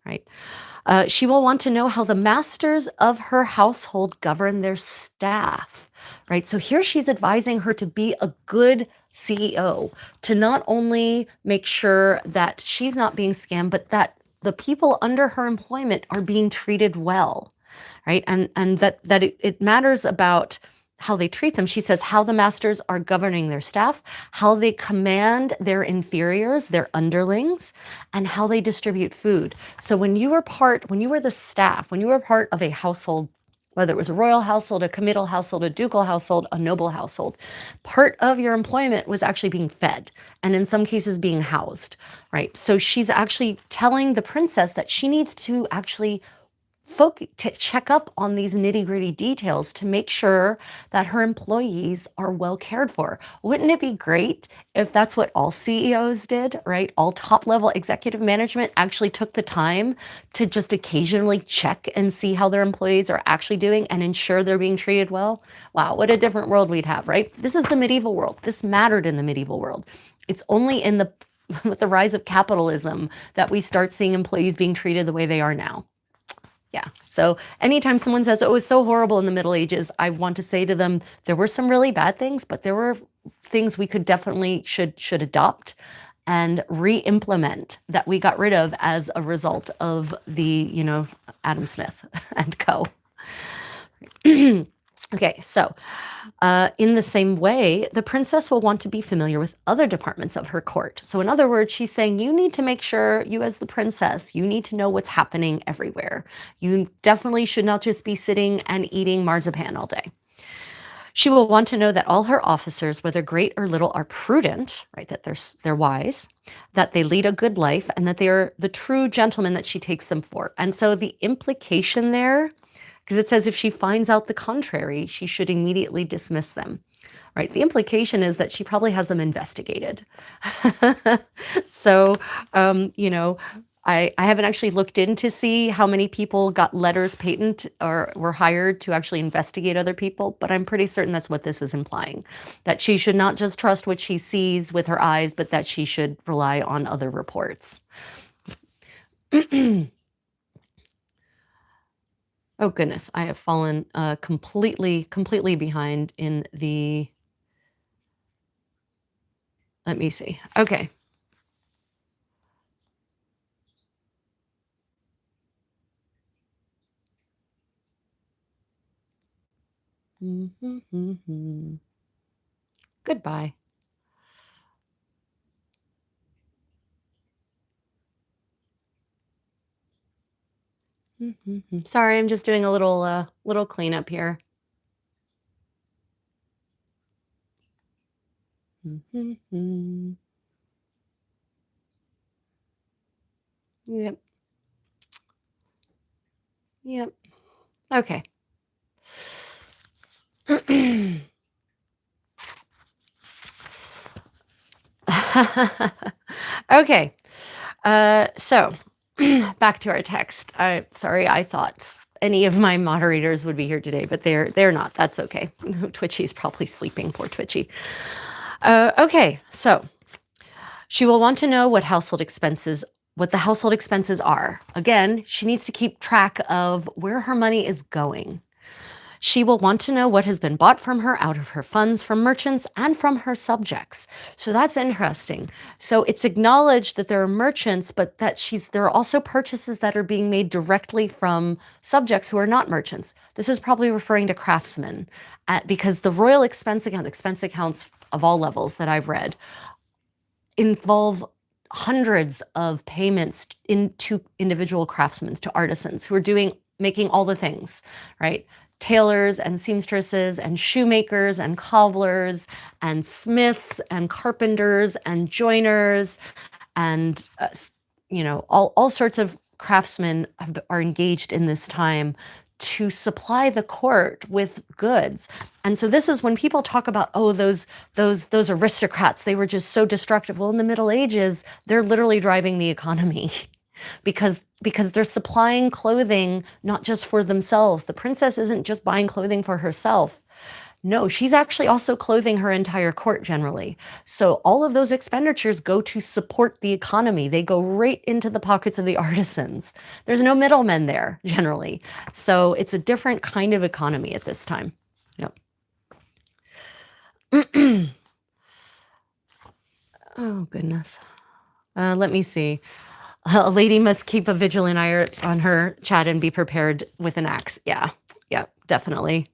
right? She will want to know how the masters of her household govern their staff, right? So here she's advising her to be a good CEO, to not only make sure that she's not being scammed, but that the people under her employment are being treated well, right? And that it matters about how they treat them. She says how the masters are governing their staff, how they command their inferiors, their underlings, and how they distribute food. So when you were the staff, when you were part of a household, whether it was a royal household, a committal household, a ducal household, a noble household, part of your employment was actually being fed, and in some cases being housed, right? So she's actually telling the princess that she needs to actually to check up on these nitty-gritty details to make sure that her employees are well cared for. Wouldn't it be great if that's what all CEOs did, right? All top-level executive management actually took the time to just occasionally check and see how their employees are actually doing and ensure they're being treated well? Wow, what a different world we'd have, right? This is the medieval world. This mattered in the medieval world. It's only in the with the rise of capitalism that we start seeing employees being treated the way they are now. Yeah. So anytime someone says, oh, it was so horrible in the Middle Ages, I want to say to them, there were some really bad things, but there were things we could definitely should adopt and re-implement that we got rid of as a result of the, you know, Adam Smith and co. Okay, so in the same way, the princess will want to be familiar with other departments of her court. So in other words, she's saying you need to make sure, you as the princess, you need to know what's happening everywhere. You definitely should not just be sitting and eating marzipan all day. She will want to know that all her officers, whether great or little, are prudent, right? That they're wise, that they lead a good life, and that they are the true gentlemen that she takes them for. And so the implication there, because it says if she finds out the contrary, she should immediately dismiss them, right? The implication is that she probably has them investigated. So, you know, I haven't actually looked in to see how many people got letters patent or were hired to actually investigate other people, but I'm pretty certain that's what this is implying, that she should not just trust what she sees with her eyes, but that she should rely on other reports. Oh goodness, I have fallen completely behind in the, let me see. Okay. Goodbye. Sorry, I'm just doing a little cleanup here. Yep. Yep. Okay. Okay. So back to our text. Sorry, I thought any of my moderators would be here today, but they're not. That's okay. Twitchy's probably sleeping. Poor Twitchy. Okay, so she will want to know what the household expenses are. Again, she needs to keep track of where her money is going. She will want to know what has been bought from her out of her funds from merchants and from her subjects. So that's interesting. So it's acknowledged that there are merchants, but that there are also purchases that are being made directly from subjects who are not merchants. This is probably referring to craftsmen, because the royal expense accounts of all levels that I've read involve hundreds of payments into individual craftsmen, to artisans who are making all the things, right? Tailors and seamstresses and shoemakers and cobblers and smiths and carpenters and joiners and all sorts of craftsmen are engaged in this time to supply the court with goods. And so this is when people talk about, oh, those aristocrats, they were just so destructive. Well, in the Middle Ages, they're literally driving the economy because they're supplying clothing not just for themselves. The princess isn't just buying clothing for herself. No, she's actually also clothing her entire court generally. So all of those expenditures go to support the economy. They go right into the pockets of the artisans. There's no middlemen there generally. So it's a different kind of economy at this time. Yep. Oh, goodness. Let me see. A lady must keep a vigilant eye on her chat and be prepared with an axe. Yeah, definitely.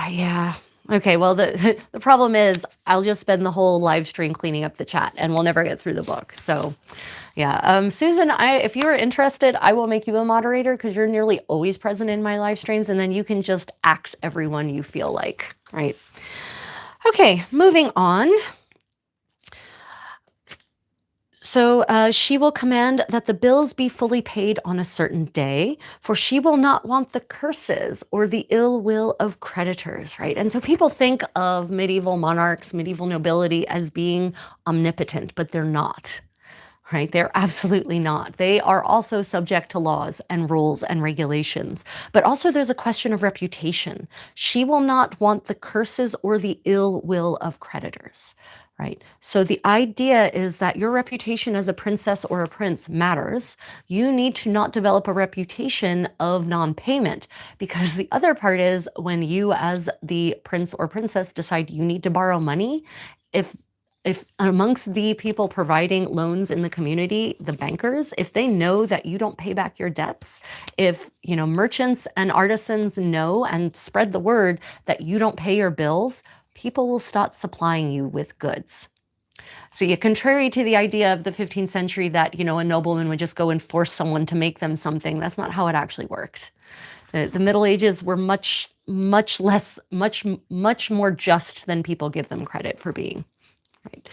Yeah. Okay, well, the problem is I'll just spend the whole live stream cleaning up the chat and we'll never get through the book. So yeah, Susan, if you are interested, I will make you a moderator because you're nearly always present in my live streams, and then you can just axe everyone you feel like, right? Okay, moving on. So she will command that the bills be fully paid on a certain day, for she will not want the curses or the ill will of creditors, right? And so people think of medieval monarchs, medieval nobility as being omnipotent, but they're not, right? They're absolutely not. They are also subject to laws and rules and regulations. But also there's a question of reputation. She will not want the curses or the ill will of creditors, right? So the idea is that your reputation as a princess or a prince matters. You need to not develop a reputation of non-payment, because the other part is when you as the prince or princess decide you need to borrow money, if amongst the people providing loans in the community, the bankers, if they know that you don't pay back your debts, if merchants and artisans know and spread the word that you don't pay your bills, people will start supplying you with goods. See, contrary to the idea of the 15th century that a nobleman would just go and force someone to make them something, that's not how it actually worked. The Middle Ages were much more just than people give them credit for being. Right.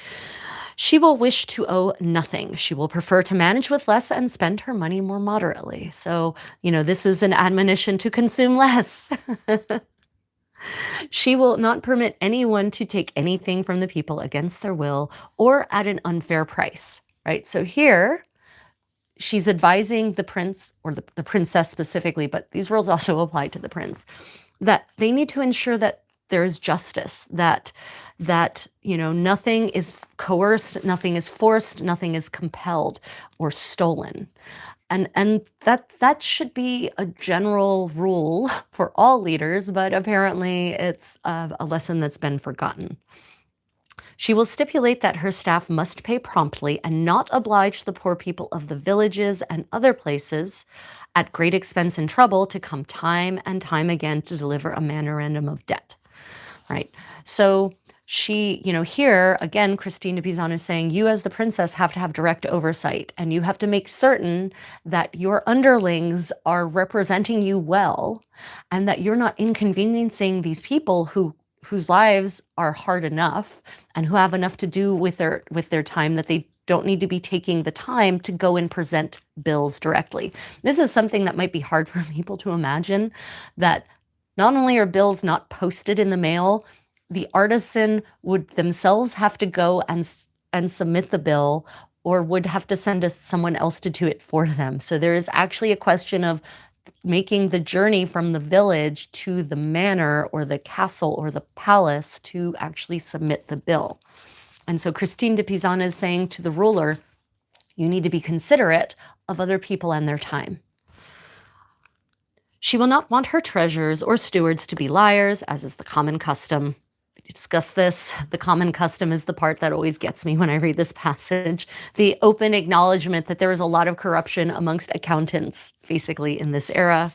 She will wish to owe nothing. She will prefer to manage with less and spend her money more moderately. So, this is an admonition to consume less. She will not permit anyone to take anything from the people against their will or at an unfair price, right? So here, she's advising the prince, or the princess specifically, but these rules also apply to the prince, that they need to ensure that there is justice, that nothing is coerced, nothing is forced, nothing is compelled or stolen. And that should be a general rule for all leaders, but apparently it's a lesson that's been forgotten. She will stipulate that her staff must pay promptly and not oblige the poor people of the villages and other places at great expense and trouble to come time and time again to deliver a memorandum of debt. Right. So she, here again, Christine de Pizan is saying, you as the princess have to have direct oversight, and you have to make certain that your underlings are representing you well, and that you're not inconveniencing these people whose lives are hard enough and who have enough to do with their time that they don't need to be taking the time to go and present bills directly. This is something that might be hard for people to imagine, that not only are bills not posted in the mail, the artisan would themselves have to go and submit the bill, or would have to send someone else to do it for them. So there is actually a question of making the journey from the village to the manor or the castle or the palace to actually submit the bill. And so Christine de Pizan is saying to the ruler, you need to be considerate of other people and their time. She will not want her treasurers or stewards to be liars, as is the common custom. We discussed this. The common custom is the part that always gets me when I read this passage. The open acknowledgement that there is a lot of corruption amongst accountants, basically, in this era.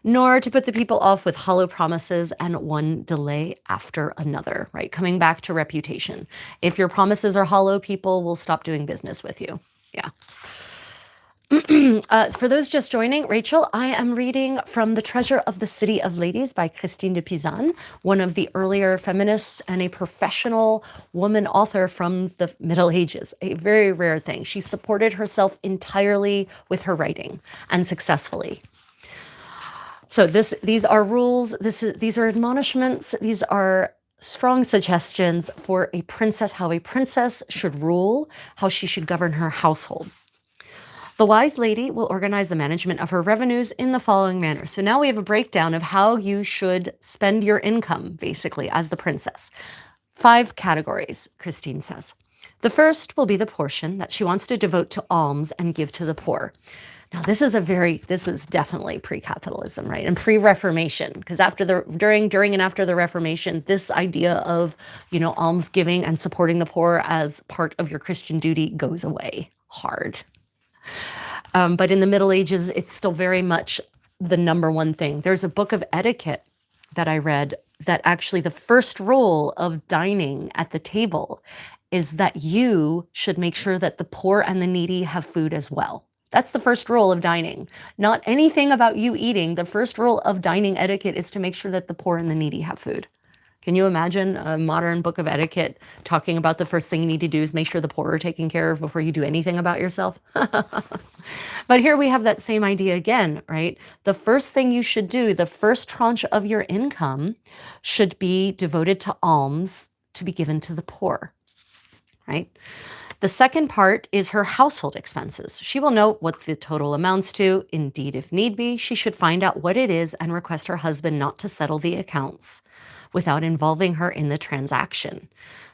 Nor to put the people off with hollow promises and one delay after another, right? Coming back to reputation. If your promises are hollow, people will stop doing business with you. Yeah. For those just joining, Rachel, I am reading from The Treasure of the City of Ladies by Christine de Pizan, one of the earlier feminists and a professional woman author from the Middle Ages, a very rare thing. She supported herself entirely with her writing, and successfully. So these are rules, these are admonishments, these are strong suggestions for a princess, how a princess should rule, how she should govern her household. The wise lady will organize the management of her revenues in the following manner. So now we have a breakdown of how you should spend your income, basically, as the princess. 5 categories, Christine says. The first will be the portion that she wants to devote to alms and give to the poor. Now, this is definitely pre-capitalism, right? And pre-Reformation, because during and after the Reformation, this idea of, almsgiving and supporting the poor as part of your Christian duty goes away hard. But in the Middle Ages, it's still very much the number one thing. There's a book of etiquette that I read that actually the first rule of dining at the table is that you should make sure that the poor and the needy have food as well. That's the first rule of dining. Not anything about you eating. The first rule of dining etiquette is to make sure that the poor and the needy have food. Can you imagine a modern book of etiquette talking about the first thing you need to do is make sure the poor are taken care of before you do anything about yourself? But here we have that same idea again, right? The first thing you should do, the first tranche of your income should be devoted to alms to be given to the poor, right? The second part is her household expenses. She will note what the total amounts to. Indeed, if need be, she should find out what it is and request her husband not to settle the accounts without involving her in the transaction,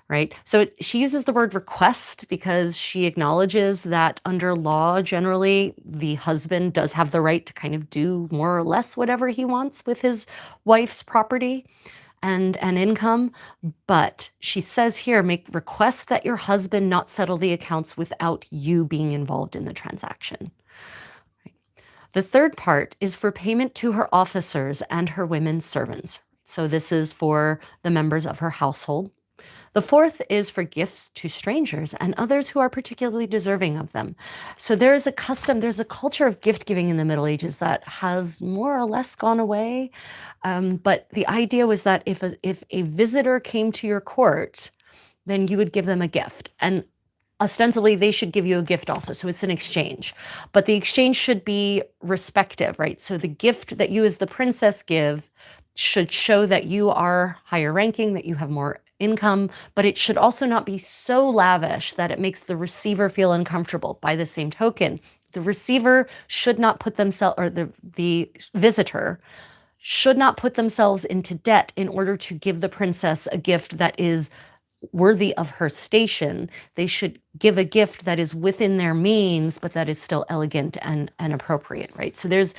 right? So she uses the word request because she acknowledges that under law, generally, the husband does have the right to kind of do more or less whatever he wants with his wife's property and income. But she says here, make request that your husband not settle the accounts without you being involved in the transaction. The third part is for payment to her officers and her women servants. So this is for the members of her household. The fourth is for gifts to strangers and others who are particularly deserving of them. So there's a culture of gift giving in the Middle Ages that has more or less gone away. But the idea was that if a visitor came to your court, then you would give them a gift. And ostensibly, they should give you a gift also. So it's an exchange. But the exchange should be respective, right? So the gift that you as the princess give should show that you are higher ranking, that you have more income, but it should also not be so lavish that it makes the receiver feel uncomfortable. By the same token, the receiver should not put themselves, or the visitor should not put themselves into debt in order to give the princess a gift that is worthy of her station. They should give a gift that is within their means, but that is still elegant and appropriate, right? So there's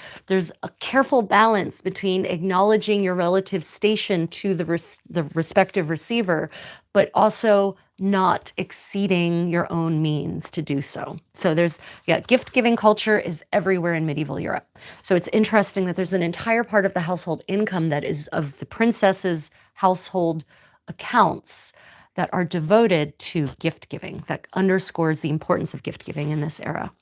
a careful balance between acknowledging your relative station to the respective receiver, but also not exceeding your own means to do so. So there's, yeah, gift-giving culture is everywhere in medieval Europe. So it's interesting that there's an entire part of the household income that is of the princess's household accounts that are devoted to gift giving. That underscores the importance of gift giving in this era.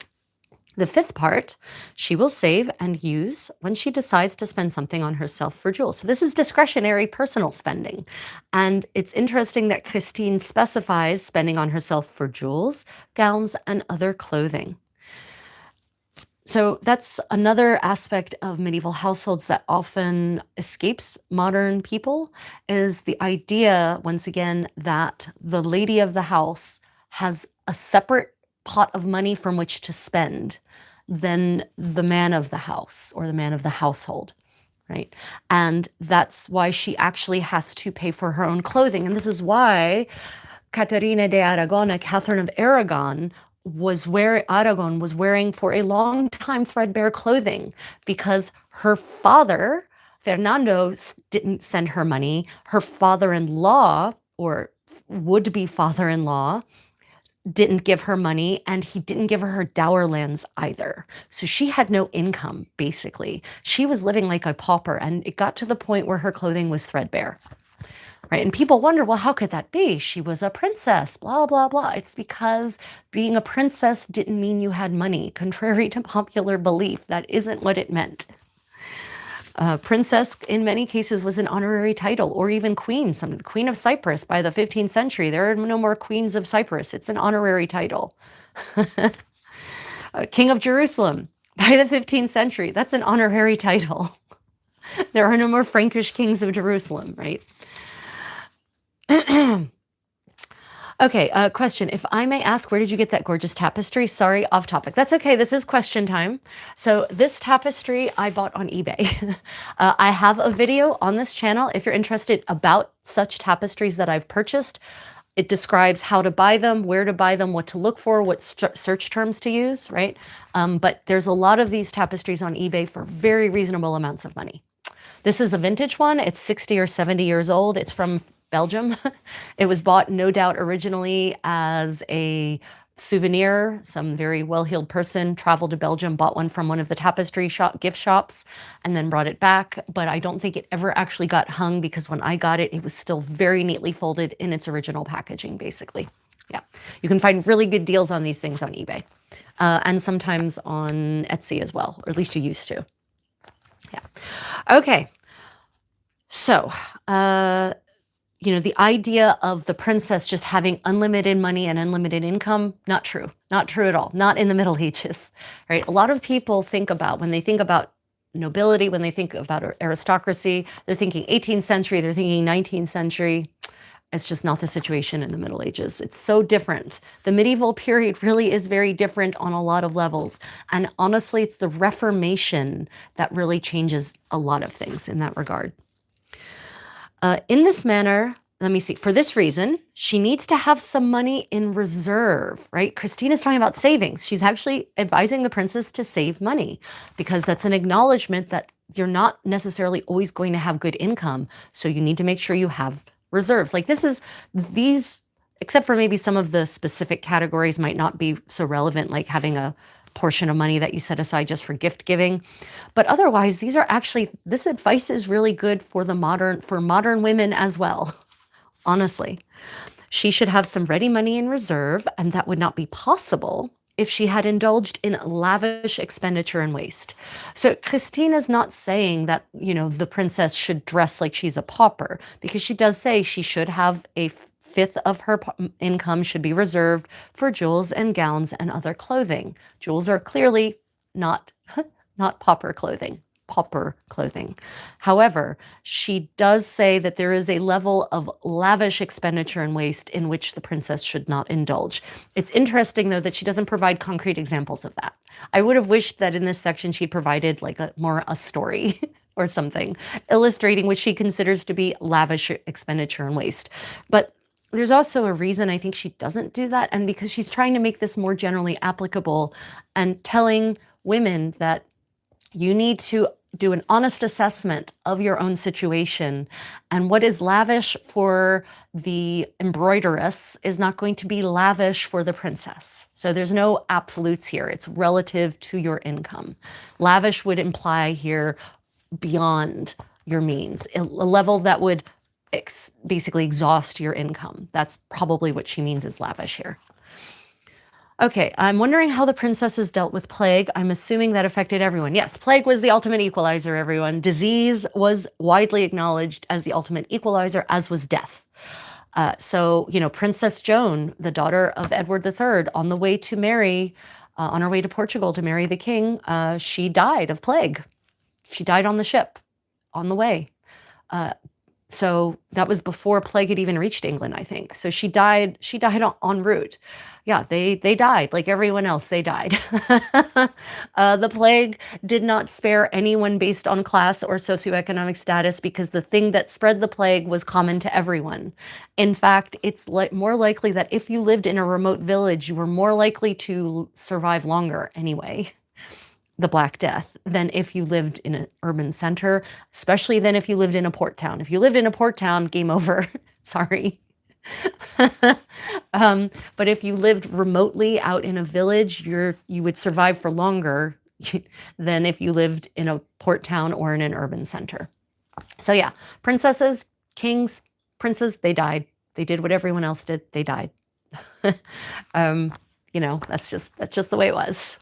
The fifth part, she will save and use when she decides to spend something on herself for jewels. So this is discretionary personal spending. And it's interesting that Christine specifies spending on herself for jewels, gowns, and other clothing. So that's another aspect of medieval households that often escapes modern people, is the idea, once again, that the lady of the house has a separate pot of money from which to spend than the man of the house or the man of the household, right? And that's why she actually has to pay for her own clothing. And this is why Caterina de Aragon, Catherine of Aragon, was wearing for a long time threadbare clothing because her father, Fernando, didn't send her money. Her father-in-law, or would-be father-in-law, didn't give her money, and he didn't give her dower lands either. So she had no income, basically. She was living like a pauper, and it got to the point where her clothing was threadbare. Right? And people wonder, well, how could that be? She was a princess, blah, blah, blah. It's because being a princess didn't mean you had money. Contrary to popular belief, that isn't what it meant. Princess, in many cases, was an honorary title, or even queen. Queen of Cyprus by the 15th century. There are no more queens of Cyprus. It's an honorary title. King of Jerusalem by the 15th century. That's an honorary title. There are no more Frankish kings of Jerusalem, right? Okay, question. If I may ask, where did you get that gorgeous tapestry? Sorry, off topic. That's okay. This is question time. So this tapestry I bought on eBay. I have a video on this channel if you're interested about such tapestries that I've purchased. It describes how to buy them, where to buy them, what to look for, what search terms to use, right? But there's a lot of these tapestries on eBay for very reasonable amounts of money. This is a vintage one. It's 60 or 70 years old. It's from Belgium. It was bought, no doubt, originally as a souvenir. Some very well-heeled person traveled to Belgium, bought one from one of the tapestry gift shops, and then brought it back. But I don't think it ever actually got hung, because when I got it, it was still very neatly folded in its original packaging, basically. Yeah, you can find really good deals on these things on eBay, and sometimes on Etsy as well, or at least you used to. Yeah. Okay. So, you know, the idea of the princess just having unlimited money and unlimited income, not true. Not true at all. Not in the Middle Ages, right? A lot of people think about, when they think about nobility, when they think about aristocracy, they're thinking 18th century, they're thinking 19th century. It's just not the situation in the Middle Ages. It's so different. The medieval period really is very different on a lot of levels. And honestly, it's the Reformation that really changes a lot of things in that regard. In this manner, let me see, for this reason, she needs to have some money in reserve, right? Christina's talking about savings. She's actually advising the princess to save money, because that's an acknowledgement that you're not necessarily always going to have good income. So you need to make sure you have reserves. Like these, except for maybe some of the specific categories might not be so relevant, like having a portion of money that you set aside just for gift giving. But otherwise, these are actually, this advice is really good for modern women as well. Honestly, she should have some ready money in reserve, and that would not be possible if she had indulged in lavish expenditure and waste. So Christina's not saying that, you know, the princess should dress like she's a pauper, because she does say she should have a fifth of her income should be reserved for jewels and gowns and other clothing. Jewels are clearly not pauper clothing. However, she does say that there is a level of lavish expenditure and waste in which the princess should not indulge. It's interesting, though, that she doesn't provide concrete examples of that. I would have wished that in this section she provided like a story or something illustrating what she considers to be lavish expenditure and waste. But there's also a reason I think she doesn't do that, and because she's trying to make this more generally applicable and telling women that you need to do an honest assessment of your own situation. And what is lavish for the embroideress is not going to be lavish for the princess. So there's no absolutes here. It's relative to your income. Lavish would imply here beyond your means, a level that would basically exhaust your income. That's probably what she means is lavish here. Okay, I'm wondering how the princesses dealt with plague. I'm assuming that affected everyone. Yes, plague was the ultimate equalizer, everyone. Disease was widely acknowledged as the ultimate equalizer, as was death. So, Princess Joan, the daughter of Edward III, on the way to marry, on her way to Portugal to marry the king, she died of plague. She died on the ship on the way. So that was before plague had even reached England, I think. So she died en route. Yeah, they died like everyone else. They died. The plague did not spare anyone based on class or socioeconomic status because the thing that spread the plague was common to everyone. In fact, it's more likely that if you lived in a remote village, you were more likely to survive longer anyway, the Black Death, than if you lived in an urban center, especially than if you lived in a port town. If you lived in a port town, game over. Sorry. But if you lived remotely out in a village, you would survive for longer than if you lived in a port town or in an urban center. So yeah, princesses, kings, princes, they died. They did what everyone else did. They died. That's just the way it was.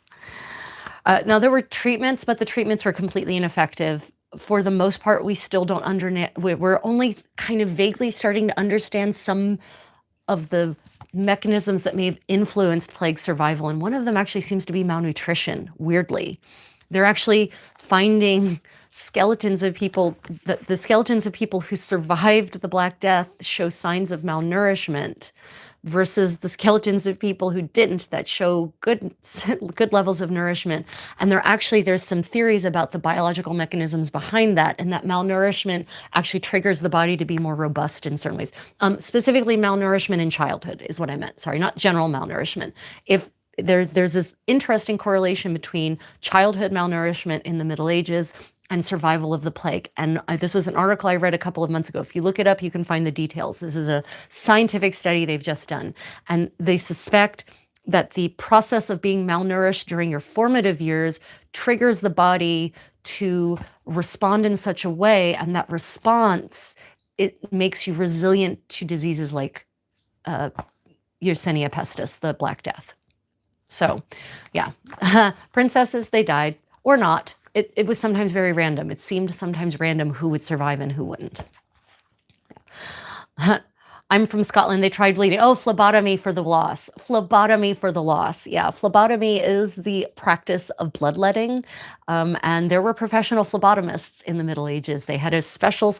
Now there were treatments, but the treatments were completely ineffective. For the most part, we still don't understand. We're only kind of vaguely starting to understand some of the mechanisms that may have influenced plague survival. And one of them actually seems to be malnutrition, weirdly. They're actually finding skeletons of people, the skeletons of people who survived the Black Death show signs of malnourishment, versus the skeletons of people who didn't that show good levels of nourishment. And there's some theories about the biological mechanisms behind that, and that malnourishment actually triggers the body to be more robust in certain ways. Specifically malnourishment in childhood is what I meant. Sorry, not general malnourishment. If there's this interesting correlation between childhood malnourishment in the Middle Ages and survival of the plague. And this was an article I read a couple of months ago. If you look it up, you can find the details. This is a scientific study they've just done. And they suspect that the process of being malnourished during your formative years triggers the body to respond in such a way, and that response, it makes you resilient to diseases like Yersinia pestis, the Black Death. So yeah, princesses, they died, or not. It was sometimes very random. It seemed sometimes random who would survive and who wouldn't. I'm from Scotland. They tried bleeding. Oh, phlebotomy for the loss. Phlebotomy for the loss. Yeah, phlebotomy is the practice of bloodletting. And there were professional phlebotomists in the Middle Ages. They had a special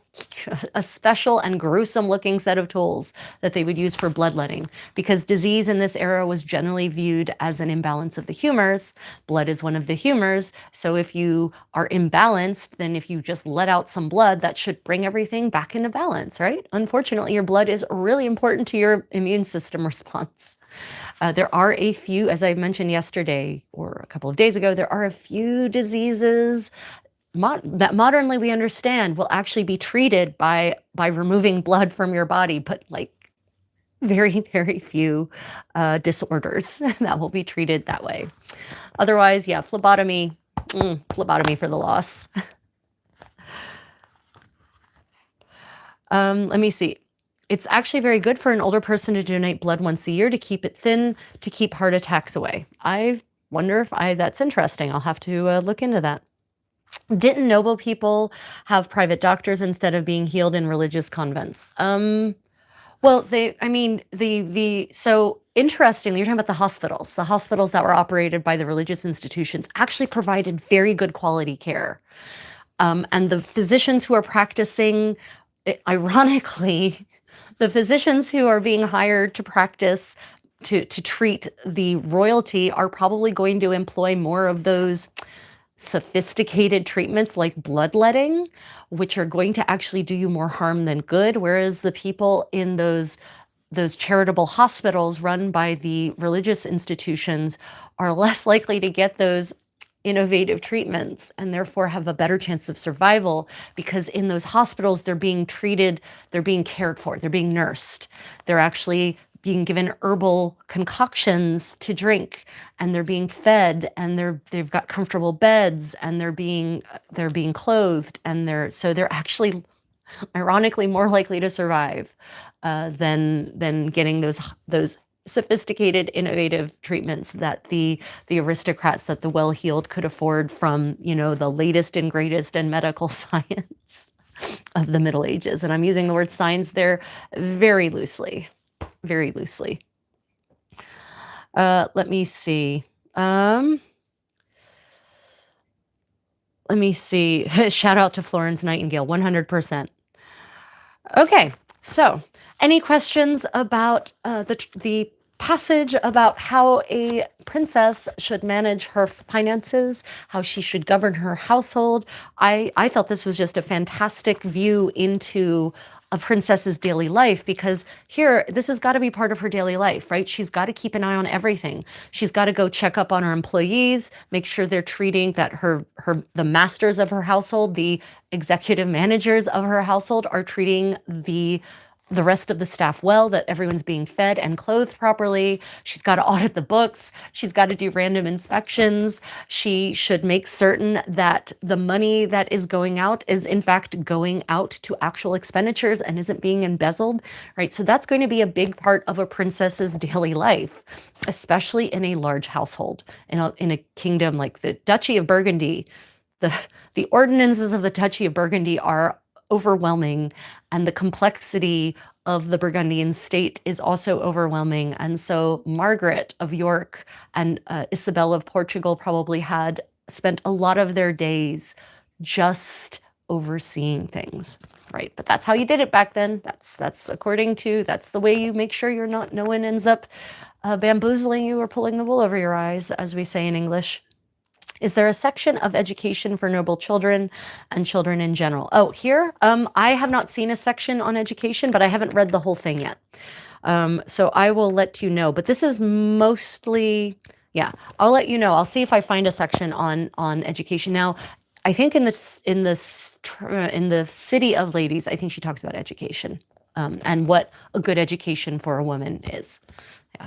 and gruesome looking set of tools that they would use for bloodletting, because disease in this era was generally viewed as an imbalance of the humors. Blood is one of the humors. So if you are imbalanced, then if you just let out some blood, that should bring everything back into balance, right? Unfortunately, your blood is really important to your immune system response. There are a few, as I mentioned yesterday or a couple of days ago, there are a few diseases that modernly we understand will actually be treated by removing blood from your body, but like very, very few disorders that will be treated that way. Otherwise, yeah, phlebotomy for the loss. Let me see. It's actually very good for an older person to donate blood once a year to keep it thin, to keep heart attacks away. I wonder if that's interesting. I'll have to look into that. Didn't noble people have private doctors instead of being healed in religious convents? So interestingly, you're talking about the hospitals. The hospitals that were operated by the religious institutions actually provided very good quality care. And the physicians who are practicing, ironically, the physicians who are being hired to practice, to treat the royalty, are probably going to employ more of those sophisticated treatments like bloodletting, which are going to actually do you more harm than good. Whereas the people in those charitable hospitals run by the religious institutions are less likely to get those innovative treatments and therefore have a better chance of survival, because in those hospitals they're being treated, they're being cared for, they're being nursed, they're actually being given herbal concoctions to drink, and they're being fed, and they've got comfortable beds, and they're being clothed, and they're actually ironically more likely to survive than getting those sophisticated, innovative treatments that the aristocrats, that the well-heeled could afford from, the latest and greatest in medical science of the Middle Ages. And I'm using the word science there very loosely, very loosely. Let me see. Let me see. Shout out to Florence Nightingale, 100%. Okay, so any questions about the passage about how a princess should manage her finances, how she should govern her household? I thought this was just a fantastic view into a princess's daily life, because here, this has got to be part of her daily life, right? She's got to keep an eye on everything. She's got to go check up on her employees, make sure they're treating that the masters of her household, the executive managers of her household are treating the rest of the staff well, that everyone's being fed and clothed properly. She's got to audit the books. She's got to do random inspections. She should make certain that the money that is going out is in fact going out to actual expenditures and isn't being embezzled, right? So that's going to be a big part of a princess's daily life, especially in a large household, in a kingdom like the Duchy of Burgundy. The ordinances of the Duchy of Burgundy are overwhelming, and the complexity of the Burgundian state is also overwhelming. And so Margaret of York and Isabel of Portugal probably had spent a lot of their days just overseeing things, right? But that's how you did it back then. That's the way you make sure no one ends up bamboozling you or pulling the wool over your eyes, as we say in English. Is there a section of education for noble children and children in general? Oh, here, I have not seen a section on education, but I haven't read the whole thing yet. So I will let you know, but this is mostly, yeah, I'll let you know. I'll see if I find a section on education. Now, I think in the City of Ladies, I think she talks about education, and what a good education for a woman is. Yeah.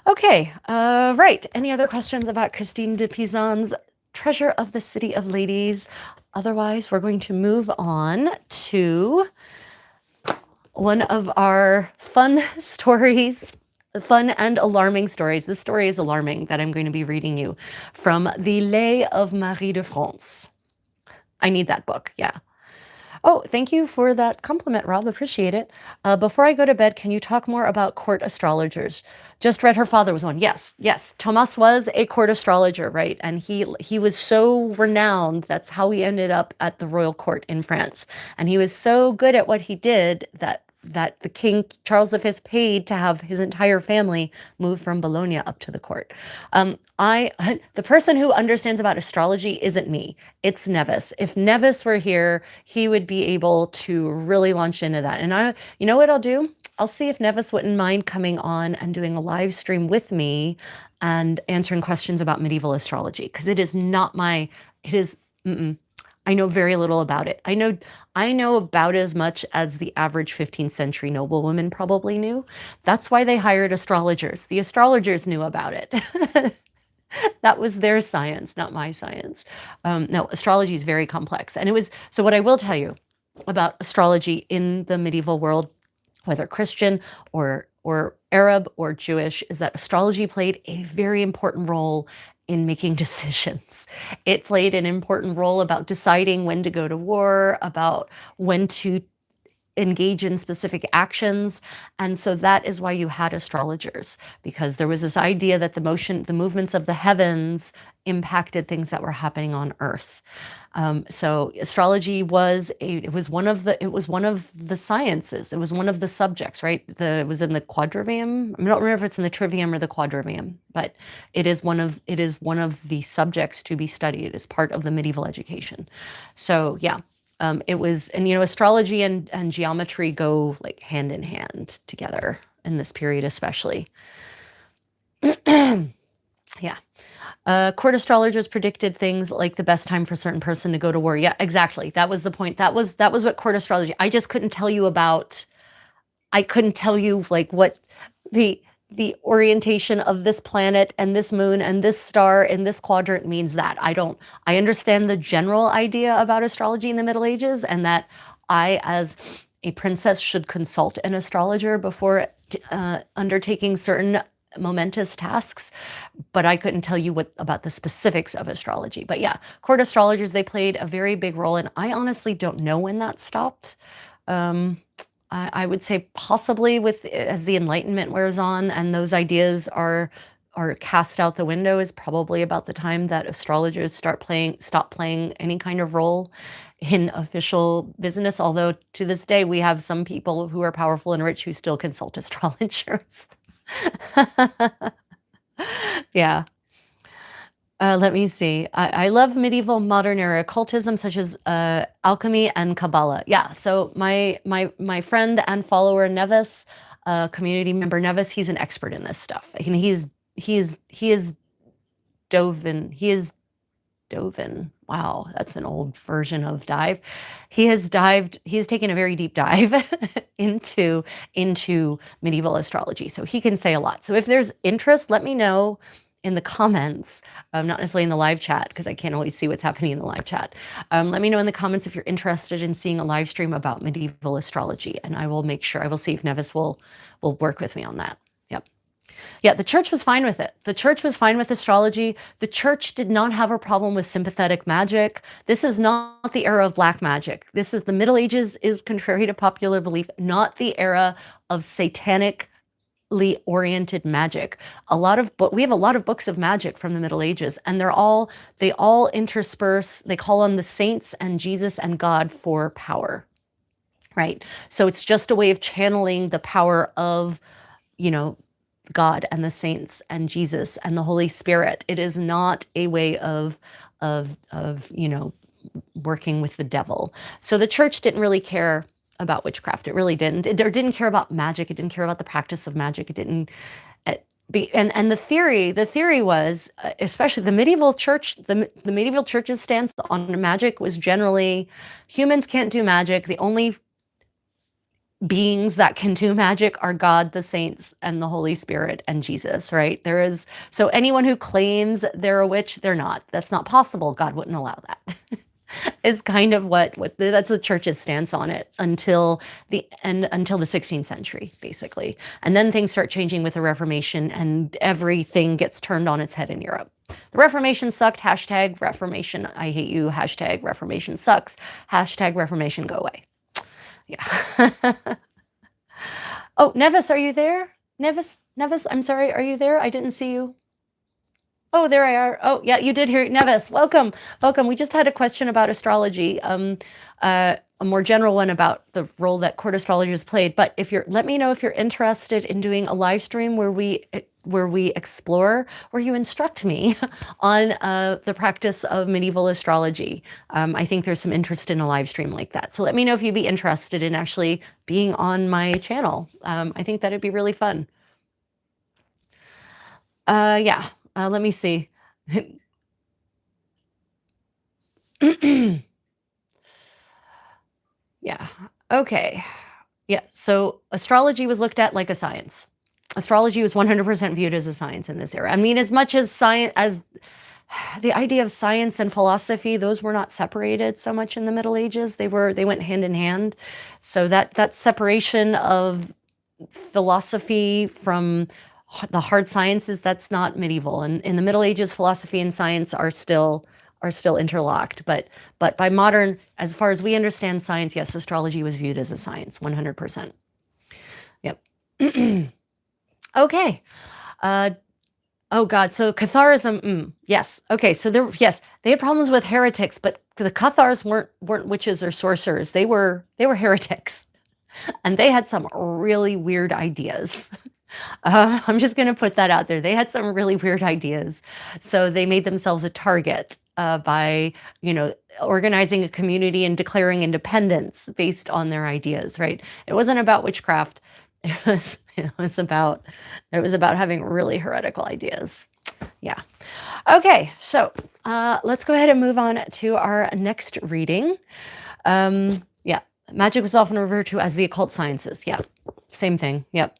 Okay, right. Any other questions about Christine de Pizan's Treasure of the City of Ladies? Otherwise, we're going to move on to one of our fun stories, fun and alarming stories. This story is alarming that I'm going to be reading you from the Lay of Marie de France. I need that book, yeah. Oh, thank you for that compliment, Rob. Appreciate it. Before I go to bed, can you talk more about court astrologers? Just read her father was one. Yes, yes. Thomas was a court astrologer, right? And he was so renowned. That's how he ended up at the royal court in France. And he was so good at what he did that the King Charles V paid to have his entire family move from Bologna up to the court. The person who understands about astrology isn't me. It's Nevis. If Nevis were here, he would be able to really launch into that. And you know what I'll do? I'll see if Nevis wouldn't mind coming on and doing a live stream with me and answering questions about medieval astrology, because it is not my, it is, I know very little about it. I know about as much as the average 15th century noblewoman probably knew. That's why they hired astrologers. The astrologers knew about it. That was their science, not my science. No, astrology is very complex. And so what I will tell you about astrology in the medieval world, whether Christian or Arab or Jewish, is that astrology played a very important role in making decisions. It played an important role about deciding when to go to war, about when to engage in specific actions. And so that is why you had astrologers, because there was this idea that the movements of the heavens impacted things that were happening on Earth. So astrology was one of the sciences. It was one of the subjects, right? It was in the quadrivium. I don't remember if it's in the trivium or the quadrivium, but it is one of the subjects to be studied. It is part of the medieval education. So yeah. It was, and astrology and geometry go like hand in hand together in this period, especially. Yeah. Court astrologers predicted things like the best time for a certain person to go to war. Yeah, exactly. That was the point. That was what court astrology. I just couldn't tell you about. I couldn't tell you like what the the orientation of this planet and this moon and this star in this quadrant means. That I don't. I understand the general idea about astrology in the Middle Ages, and that I, as a princess, should consult an astrologer before undertaking certain momentous tasks, but I couldn't tell you what about the specifics of astrology. But yeah, court astrologers, they played a very big role, and I honestly don't know when that stopped. Um, I would say possibly with as the Enlightenment wears on and those ideas are cast out the window is probably about the time that astrologers stop playing any kind of role in official business. Although to this day we have some people who are powerful and rich who still consult astrologers. Yeah. Let me see. I love medieval modern era occultism such as alchemy and Kabbalah. Yeah. So my friend and follower Nevis, community member Nevis, he's an expert in this stuff. And he is Dovin. He is Dovin. Wow, that's an old version of dive. He has taken a very deep dive into medieval astrology. So he can say a lot. So if there's interest, let me know in the comments, not necessarily in the live chat, because I can't always see what's happening in the live chat. Let me know in the comments if you're interested in seeing a live stream about medieval astrology, and I will make sure, I will see if Nevis will work with me on that. Yep. Yeah, the church was fine with it. The church was fine with astrology. The church did not have a problem with sympathetic magic. This is not the era of black magic. This is the Middle Ages, is contrary to popular belief, not the era of satanically oriented magic. We have a lot of books of magic from the Middle Ages, and they all intersperse. They call on the saints and Jesus and God for power, right? So it's just a way of channeling the power of, you know, God and the saints and Jesus and the Holy Spirit. It is not a way of working with the devil. So the church didn't really care about witchcraft. It really didn't. It didn't care about magic. It didn't care about the practice of magic. It didn't and the theory was, especially the medieval church, the medieval church's stance on magic was generally humans can't do magic. The only beings that can do magic are God, the saints, and the Holy Spirit and Jesus, right? So anyone who claims they're a witch, they're not. That's not possible. God wouldn't allow that. Is kind of what that's the church's stance on it until the 16th century, basically. And then things start changing with the Reformation, and everything gets turned on its head in Europe. The Reformation sucked. Hashtag Reformation, I hate you. Hashtag Reformation sucks. Hashtag Reformation go away. Yeah. Oh, Nevis, are you there? Nevis, I'm sorry, are you there? I didn't see you. Oh, there I are. Oh, yeah, you did hear Nevis. Welcome. We just had a question about astrology, a more general one about the role that court astrologers played. But let me know if you're interested in doing a live stream where we explore, where you instruct me on the practice of medieval astrology. I think there's some interest in a live stream like that. So let me know if you'd be interested in actually being on my channel. I think that'd be really fun. Yeah. Let me see. Yeah. Okay. Yeah. So astrology was looked at like a science. Astrology was 100% viewed as a science in this era. I mean, as much as science, as the idea of science and philosophy, those were not separated so much in the Middle Ages. They went hand in hand. So that separation of philosophy from the hard sciences, that's not medieval. And in the Middle Ages, philosophy and science are still interlocked. But by modern, as far as we understand science, yes, astrology was viewed as a science, 100%. Yep. Okay. Oh God. So Catharism. Yes. Okay. So they had problems with heretics, but the Cathars weren't witches or sorcerers. They were heretics, and they had some really weird ideas. I'm just going to put that out there. They had some really weird ideas. So they made themselves a target by, organizing a community and declaring independence based on their ideas, right? It wasn't about witchcraft. It was about having really heretical ideas. Yeah. Okay, so let's go ahead and move on to our next reading. Yeah, magic was often referred to as the occult sciences. Yeah, same thing. Yep.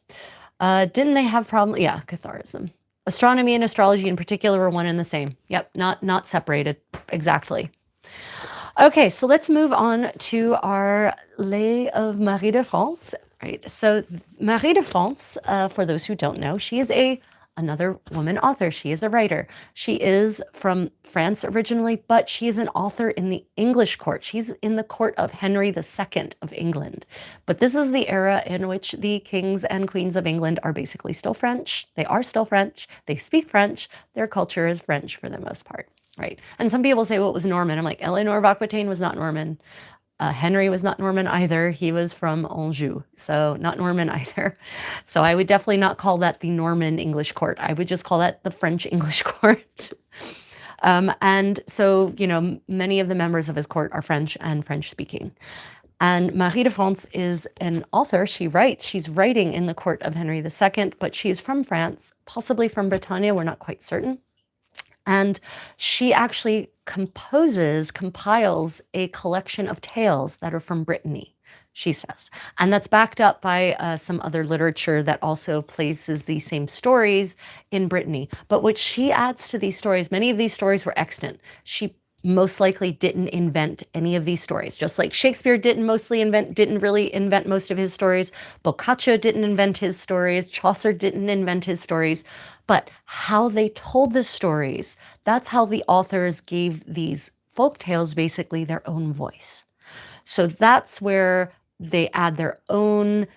Didn't they have problem? Yeah, Catharism. Astronomy and astrology in particular were one and the same. Yep, not separated. Exactly. Okay, so let's move on to our Lay of Marie de France. Right. So Marie de France, for those who don't know, she is another woman author. She is a writer. She is from France originally, but she is an author in the English court. She's in the court of Henry II of England. But this is the era in which the kings and queens of England are basically still French. They are still French. They speak French. Their culture is French for the most part. Right. And some people say, well, it was Norman. I'm like, Eleanor of Aquitaine was not Norman. Henry was not Norman either. He was from Anjou, so not Norman either. So I would definitely not call that the Norman English court. I would just call that the French English court. And so, you know, many of the members of his court are French and French speaking. And Marie de France is an author. She writes. She's writing in the court of Henry II, but she's from France, possibly from Bretagne. We're not quite certain. And she actually compiles a collection of tales that are from Brittany, she says. And that's backed up by some other literature that also places these same stories in Brittany. But what she adds to these stories, many of these stories were extant. She most likely didn't invent any of these stories. Just like Shakespeare didn't really invent most of his stories. Boccaccio didn't invent his stories. Chaucer didn't invent his stories. But how they told the stories, that's how the authors gave these folk tales basically their own voice. So that's where they add their own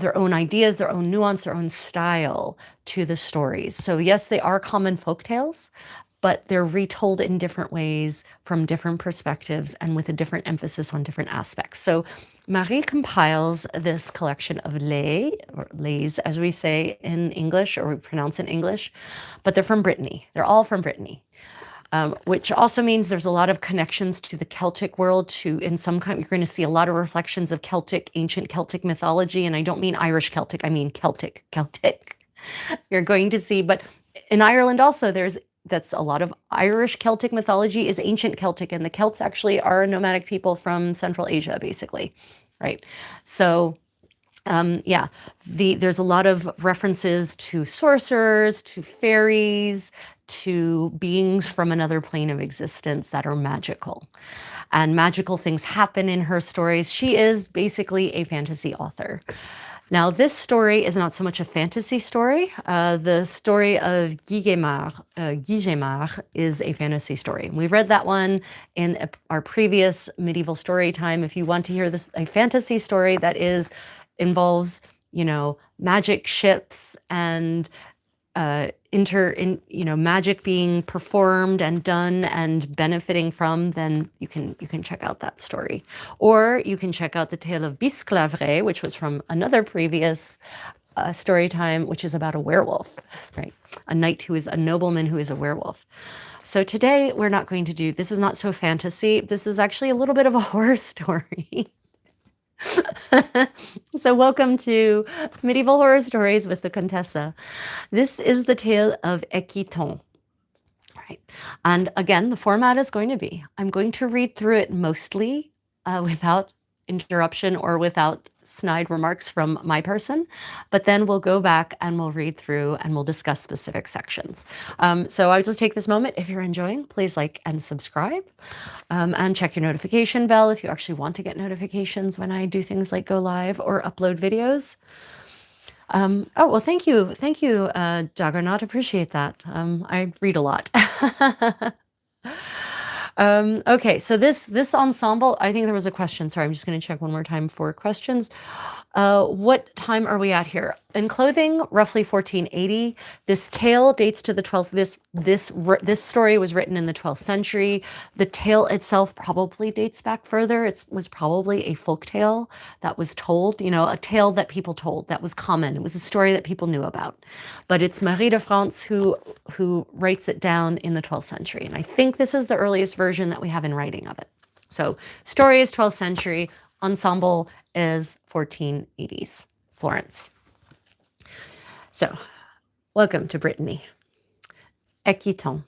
ideas, their own nuance, their own style to the stories. So yes, they are common folk tales, but they're retold in different ways from different perspectives and with a different emphasis on different aspects. So Marie compiles this collection of lais, or lays as we say in English, or we pronounce in English, but they're from Brittany. They're all from Brittany. Which also means there's a lot of connections to the Celtic world. In some kind, you're going to see a lot of reflections of ancient Celtic mythology, and I don't mean Irish Celtic, I mean Celtic. You're going to see, but in Ireland also, that's a lot of Irish Celtic mythology is ancient Celtic, and the Celts actually are nomadic people from Central Asia, basically, right? So yeah, there's a lot of references to sorcerers, to fairies, to beings from another plane of existence that are magical. And magical things happen in her stories. She is basically a fantasy author. Now, this story is not so much a fantasy story. The story of Guy is a fantasy story. We read that one in our previous medieval story time. If you want to hear a fantasy story that involves, you know, magic ships and magic being performed and done and benefiting from, then you can check out that story. Or you can check out the tale of Bisclavre, which was from another previous story time, which is about a werewolf, right? A knight who is a nobleman who is a werewolf. So today we're not going to do, this is not so fantasy. This is actually a little bit of a horror story. So welcome to Medieval Horror Stories with the Contessa. This is the tale of Ekiton. Right. And again, the format is going to be, I'm going to read through it mostly without interruption or without snide remarks from my person, but then we'll go back and we'll read through and we'll discuss specific sections. So I'll just take this moment. If you're enjoying, please like and subscribe, and check your notification bell if you actually want to get notifications when I do things like go live or upload videos. Oh, well, thank you, Juggernaut. Appreciate that. I read a lot. Okay, so this ensemble, I think there was a question. Sorry, I'm just going to check one more time for questions. What time are we at here? In clothing, roughly 1480. This tale dates to the 12th. This story was written in the 12th century. The tale itself probably dates back further. It was probably a folk tale that was told, you know, a tale that people told that was common. It was a story that people knew about. But it's Marie de France who writes it down in the 12th century. And I think this is the earliest version that we have in writing of it. So story is 12th century, ensemble is 1480s, Florence. So welcome to Brittany. Ekiton.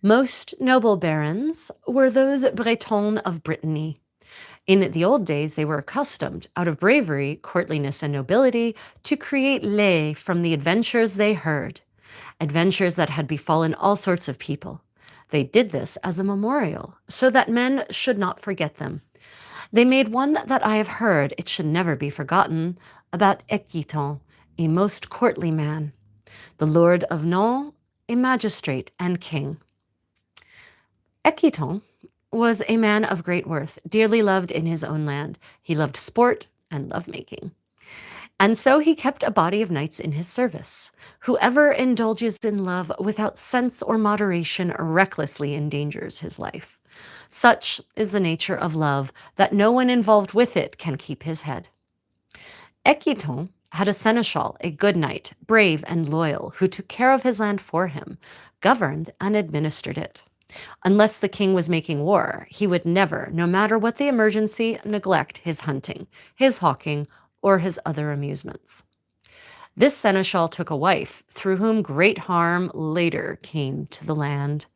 Most noble barons were those Bretons of Brittany. In the old days, they were accustomed, out of bravery, courtliness, and nobility, to create lay from the adventures they heard, adventures that had befallen all sorts of people. They did this as a memorial, so that men should not forget them. They made one that I have heard, it should never be forgotten, about Ekiton, a most courtly man, the lord of Nantes, a magistrate and king. Ekiton was a man of great worth, dearly loved in his own land. He loved sport and lovemaking. And so he kept a body of knights in his service. Whoever indulges in love without sense or moderation recklessly endangers his life. Such is the nature of love that no one involved with it can keep his head. Ekiton had a seneschal, a good knight, brave and loyal, who took care of his land for him, governed and administered it. Unless the king was making war, he would never, no matter what the emergency, neglect his hunting, his hawking, or his other amusements. This seneschal took a wife, through whom great harm later came to the land.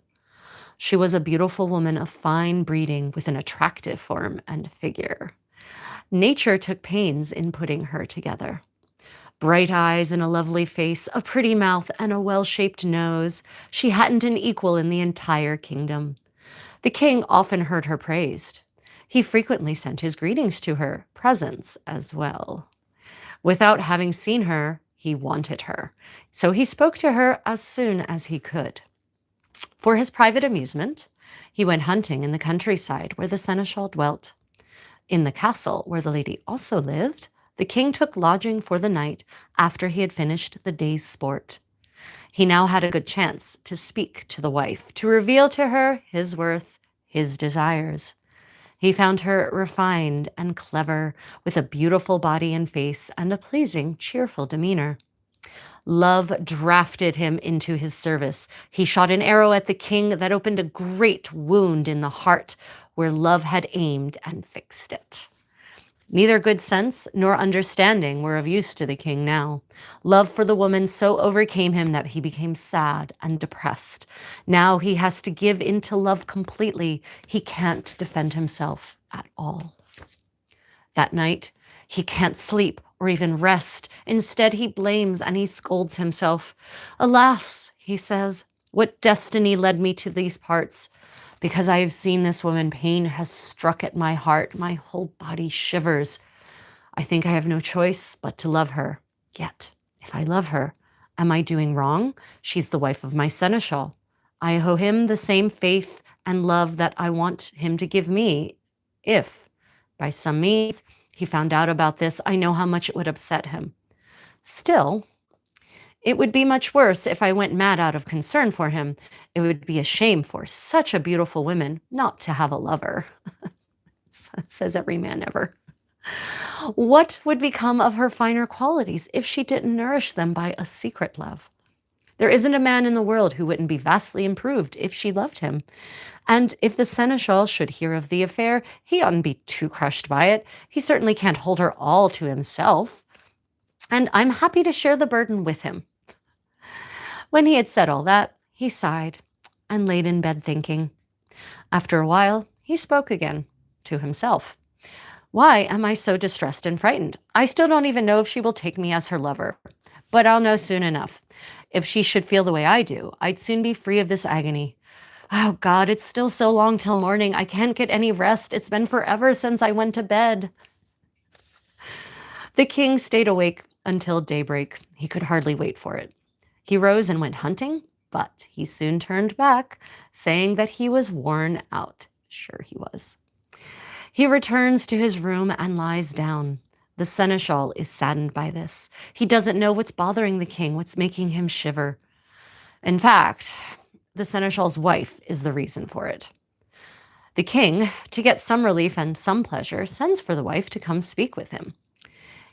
She was a beautiful woman of fine breeding with an attractive form and figure. Nature took pains in putting her together. Bright eyes and a lovely face, a pretty mouth and a well-shaped nose. She hadn't an equal in the entire kingdom. The king often heard her praised. He frequently sent his greetings to her, presents as well. Without having seen her, he wanted her, so he spoke to her as soon as he could. For his private amusement, he went hunting in the countryside where the seneschal dwelt. In the castle where the lady also lived, the king took lodging for the night after he had finished the day's sport. He now had a good chance to speak to the wife, to reveal to her his worth, his desires. He found her refined and clever, with a beautiful body and face and a pleasing, cheerful demeanor. Love drafted him into his service. He shot an arrow at the king that opened a great wound in the heart where love had aimed and fixed it. Neither good sense nor understanding were of use to the king now. Love for the woman so overcame him that he became sad and depressed. Now he has to give in to love completely. He can't defend himself at all. That night, he can't sleep or even rest. Instead, he blames and he scolds himself. Alas, he says, what destiny led me to these parts? Because I have seen this woman, pain has struck at my heart. My whole body shivers. I think I have no choice but to love her. Yet, if I love her, am I doing wrong? She's the wife of my seneschal. I owe him the same faith and love that I want him to give me. If, by some means, he found out about this, I know how much it would upset him. Still, it would be much worse if I went mad out of concern for him. It would be a shame for such a beautiful woman not to have a lover, says every man ever. What would become of her finer qualities if she didn't nourish them by a secret love? There isn't a man in the world who wouldn't be vastly improved if she loved him. And if the seneschal should hear of the affair, he oughtn't be too crushed by it. He certainly can't hold her all to himself. And I'm happy to share the burden with him. When he had said all that, he sighed and laid in bed thinking. After a while, he spoke again to himself. Why am I so distressed and frightened? I still don't even know if she will take me as her lover, but I'll know soon enough. If she should feel the way I do, I'd soon be free of this agony. Oh God, it's still so long till morning. I can't get any rest. It's been forever since I went to bed. The king stayed awake until daybreak. He could hardly wait for it. He rose and went hunting, but he soon turned back, saying that he was worn out. Sure he was. He returns to his room and lies down. The seneschal is saddened by this. He doesn't know what's bothering the king, what's making him shiver. In fact, the seneschal's wife is the reason for it. The king, to get some relief and some pleasure, sends for the wife to come speak with him.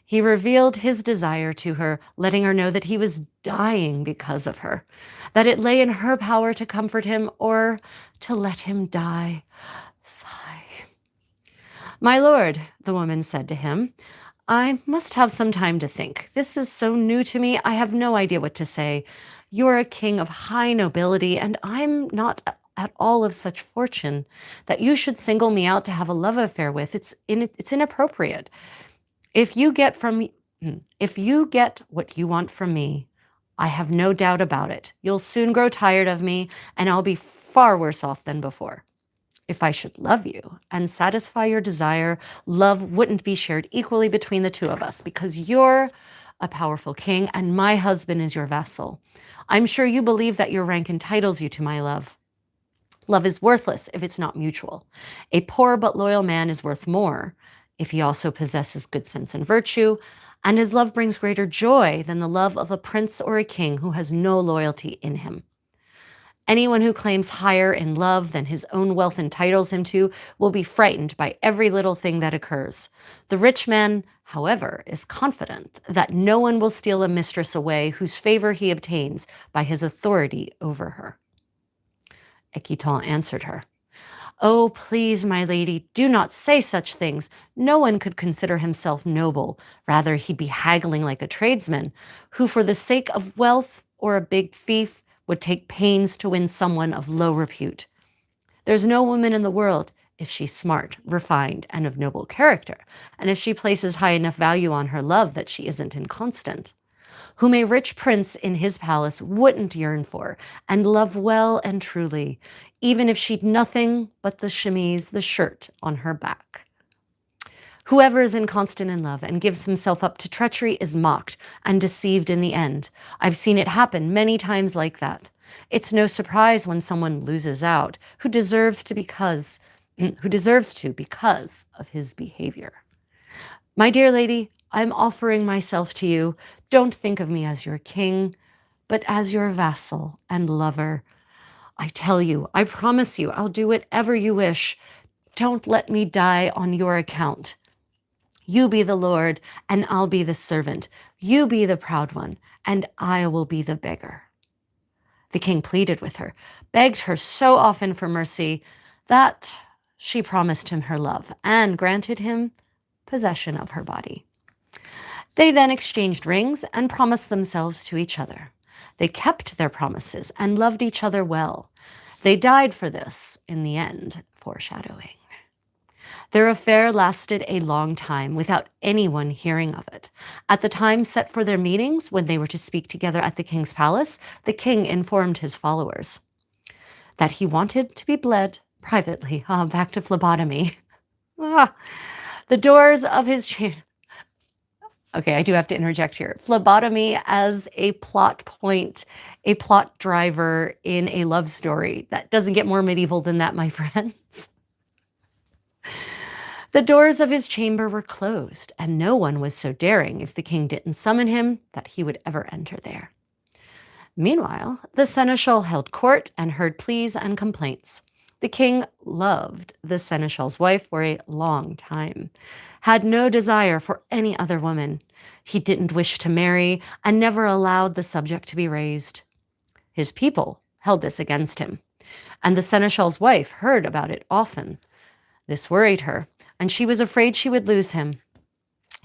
He revealed his desire to her, letting her know that he was dying because of her, that it lay in her power to comfort him or to let him die. Sigh. My lord, the woman said to him, I must have some time to think. This is so new to me, I have no idea what to say. You're a king of high nobility, and I'm not at all of such fortune that you should single me out to have a love affair with. It's inappropriate. If you get from if you get what you want from me, I have no doubt about it. You'll soon grow tired of me, and I'll be far worse off than before. If I should love you and satisfy your desire, love wouldn't be shared equally between the two of us because you're a powerful king and my husband is your vassal. I'm sure you believe that your rank entitles you to my love. Love is worthless if it's not mutual. A poor but loyal man is worth more if he also possesses good sense and virtue, and his love brings greater joy than the love of a prince or a king who has no loyalty in him. Anyone who claims higher in love than his own wealth entitles him to will be frightened by every little thing that occurs. The rich man, however, is confident that no one will steal a mistress away whose favor he obtains by his authority over her. Ekiton answered her, "Oh, please, my lady, do not say such things. No one could consider himself noble. Rather, he'd be haggling like a tradesman, who for the sake of wealth or a big fief would take pains to win someone of low repute. There's no woman in the world, if she's smart, refined, and of noble character, and if she places high enough value on her love that she isn't inconstant, whom a rich prince in his palace wouldn't yearn for and love well and truly, even if she'd nothing but the chemise, the shirt on her back. Whoever is inconstant in love and gives himself up to treachery is mocked and deceived in the end. I've seen it happen many times like that. It's no surprise when someone loses out who deserves to because of his behavior. My dear lady, I'm offering myself to you. Don't think of me as your king, but as your vassal and lover. I tell you, I promise you, I'll do whatever you wish. Don't let me die on your account. You be the lord, and I'll be the servant. You be the proud one, and I will be the beggar." The king pleaded with her, begged her so often for mercy, that she promised him her love and granted him possession of her body. They then exchanged rings and promised themselves to each other. They kept their promises and loved each other well. They died for this in the end, foreshadowing. Their affair lasted a long time without anyone hearing of it. At the time set for their meetings, when they were to speak together at the king's palace, the king informed his followers that he wanted to be bled privately. Back to phlebotomy. The doors of his chamber. Okay, I do have to interject here. Phlebotomy as a plot point, a plot driver in a love story. That doesn't get more medieval than that, my friends. The doors of his chamber were closed, and no one was so daring, if the king didn't summon him, that he would ever enter there. Meanwhile, the seneschal held court and heard pleas and complaints. The king loved the seneschal's wife for a long time, had no desire for any other woman. He didn't wish to marry and never allowed the subject to be raised. His people held this against him, and the seneschal's wife heard about it often. This worried her, and she was afraid she would lose him.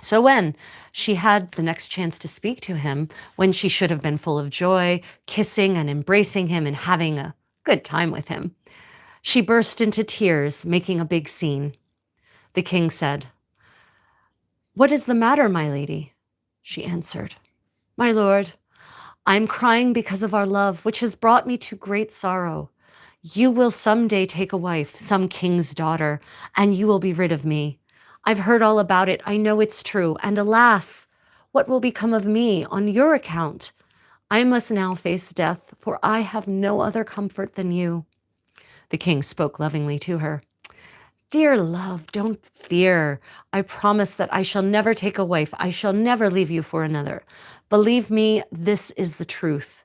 So when she had the next chance to speak to him, when she should have been full of joy, kissing and embracing him and having a good time with him, she burst into tears, making a big scene. The king said, "What is the matter, my lady?" She answered, "My lord, I'm crying because of our love, which has brought me to great sorrow. You will someday take a wife, some king's daughter, and you will be rid of me. I've heard all about it. I know it's true. And alas, what will become of me on your account? I must now face death, for I have no other comfort than you." The king spoke lovingly to her. "Dear love, don't fear. I promise that I shall never take a wife. I shall never leave you for another. Believe me, this is the truth.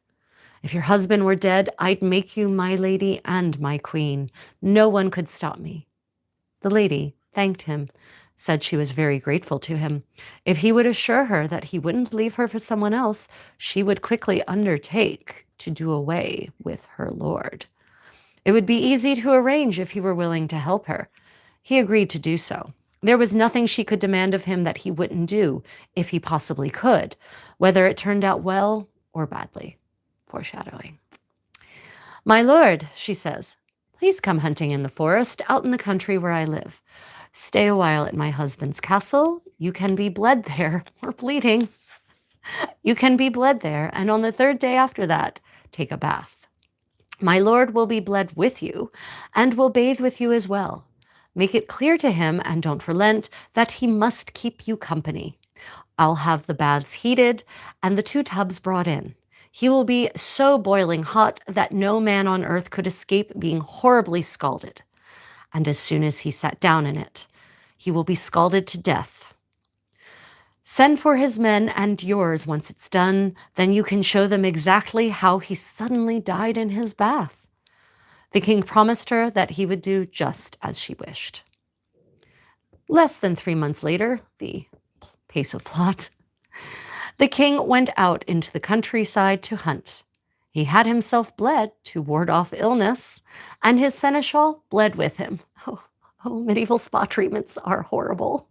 If your husband were dead, I'd make you my lady and my queen. No one could stop me." The lady thanked him, said she was very grateful to him. If he would assure her that he wouldn't leave her for someone else, she would quickly undertake to do away with her lord. It would be easy to arrange if he were willing to help her. He agreed to do so. There was nothing she could demand of him that he wouldn't do if he possibly could, whether it turned out well or badly. Foreshadowing. My lord, she says, please come hunting in the forest out in the country where I live. Stay a while at my husband's castle. You can be bled there, or bleeding. You can be bled there, and on the third day after that, take a bath. My lord will be bled with you, and will bathe with you as well. Make it clear to him, and don't relent, that he must keep you company. I'll have the baths heated, and the 2 tubs brought in. He will be so boiling hot that no man on earth could escape being horribly scalded. And as soon as he sat down in it, he will be scalded to death. Send for his men and yours once it's done, then you can show them exactly how he suddenly died in his bath. The king promised her that he would do just as she wished. Less than 3 months later, the pace of plot, the king went out into the countryside to hunt. He had himself bled to ward off illness, and his seneschal bled with him. Oh, medieval spa treatments are horrible.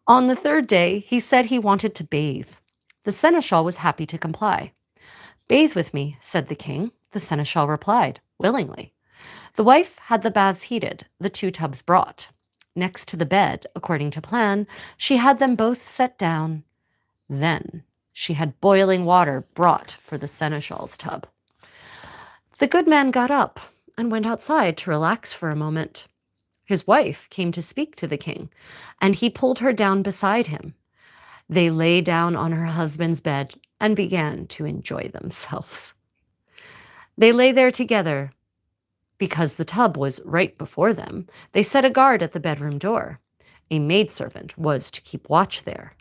On the 3rd day, he said he wanted to bathe. The seneschal was happy to comply. Bathe with me, said the king. The seneschal replied, willingly. The wife had the baths heated, the 2 tubs brought. Next to the bed, according to plan, she had them both set down. Then she had boiling water brought for the seneschal's tub. The good man got up and went outside to relax for a moment. His wife came to speak to the king, and he pulled her down beside him. They lay down on her husband's bed and began to enjoy themselves. They lay there together. Because the tub was right before them, they set a guard at the bedroom door. A maidservant was to keep watch there.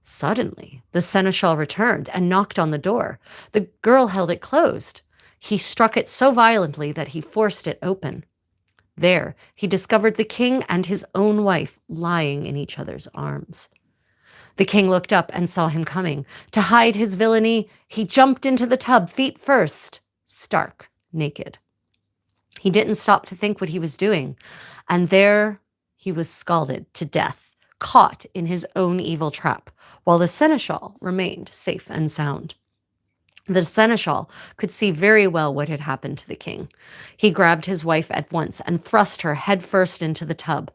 Suddenly, the seneschal returned and knocked on the door. The girl held it closed. He struck it so violently that he forced it open. There, he discovered the king and his own wife lying in each other's arms. The king looked up and saw him coming. To hide his villainy, he jumped into the tub feet first, stark naked. He didn't stop to think what he was doing, and there he was scalded to death, caught in his own evil trap, while the seneschal remained safe and sound. The seneschal could see very well what had happened to the king. He grabbed his wife at once and thrust her headfirst into the tub.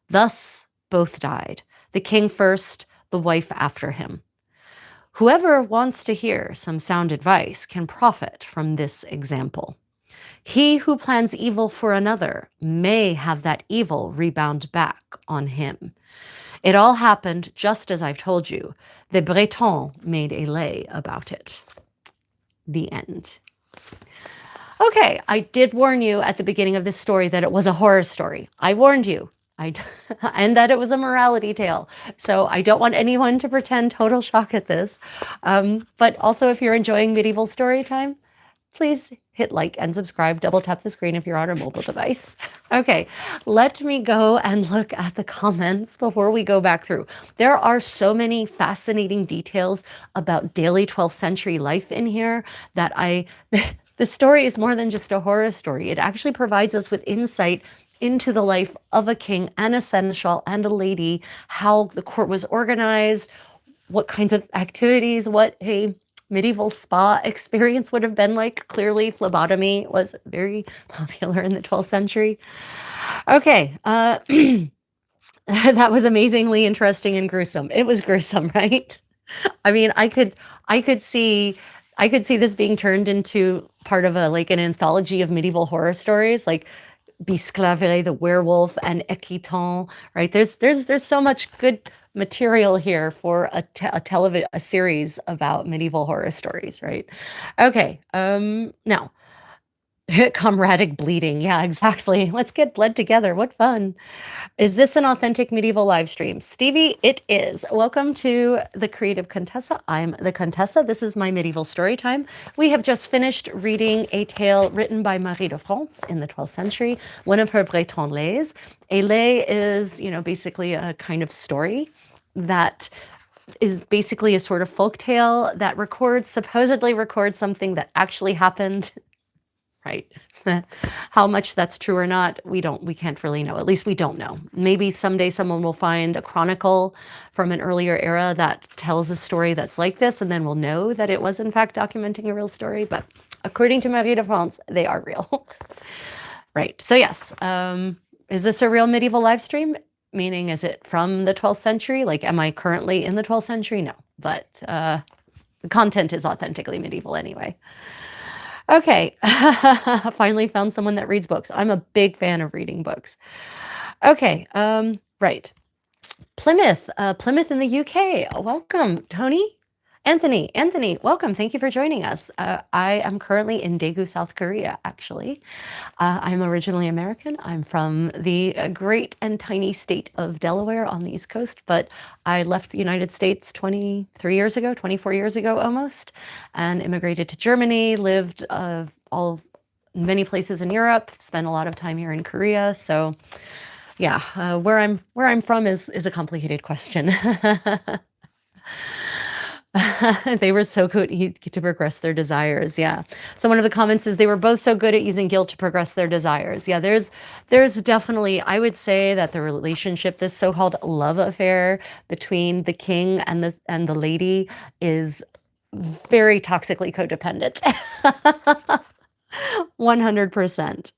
Thus, both died, the king first, the wife after him. Whoever wants to hear some sound advice can profit from this example. He who plans evil for another may have that evil rebound back on him. It all happened just as I've told you. The Bretons made a lay about it. The end. Okay, I did warn you at the beginning of this story that it was a horror story. I warned you. And that it was a morality tale. So I don't want anyone to pretend total shock at this. But also, if you're enjoying medieval story time, please hit like and subscribe. Double tap the screen if you're on a mobile device. Okay, let me go and look at the comments before we go back through. There are so many fascinating details about daily 12th century life in here that the story is more than just a horror story. It actually provides us with insight into the life of a king and a seneschal and a lady, how the court was organized, what kinds of activities, what a medieval spa experience would have been like. Clearly, phlebotomy was very popular in the 12th century. Okay, that was amazingly interesting and gruesome. It was gruesome, right? I mean, I could see this being turned into part of an anthology of medieval horror stories, like Bisclaveret, the werewolf, and Ekiton, right? There's so much good material here for a series about medieval horror stories, right? Okay, now, comradic bleeding. Yeah, exactly. Let's get bled together. What fun. Is this an authentic medieval live stream? Stevie, it is. Welcome to the Creative Contessa. I'm the Contessa. This is my medieval story time. We have just finished reading a tale written by Marie de France in the 12th century, one of her Breton lays. A lay is, basically a kind of story that is basically a sort of folk tale that supposedly records something that actually happened. right? How much that's true or not, we can't really know. At least we don't know. Maybe someday someone will find a chronicle from an earlier era that tells a story that's like this, and then we'll know that it was in fact documenting a real story. But according to Marie de France, they are real. Right. So yes, is this a real medieval live stream? Meaning, is it from the 12th century? Like, am I currently in the 12th century? No, but the content is authentically medieval anyway. Okay, finally found someone that reads books. I'm a big fan of reading books. Okay, right. Plymouth, Plymouth in the UK. Welcome, Tony. Anthony, welcome. Thank you for joining us. I am currently in Daegu, South Korea, actually. I'm originally American. I'm from the great and tiny state of Delaware on the East Coast, but I left the United States 23 years ago, 24 years ago almost, and immigrated to Germany, lived many places in Europe, spent a lot of time here in Korea. So yeah, where I'm from is a complicated question. They were so good to progress their desires. Yeah. So one of the comments is they were both so good at using guilt to progress their desires. Yeah, there's definitely, I would say that the relationship, this so-called love affair between the king and the lady is very toxically codependent. 100%.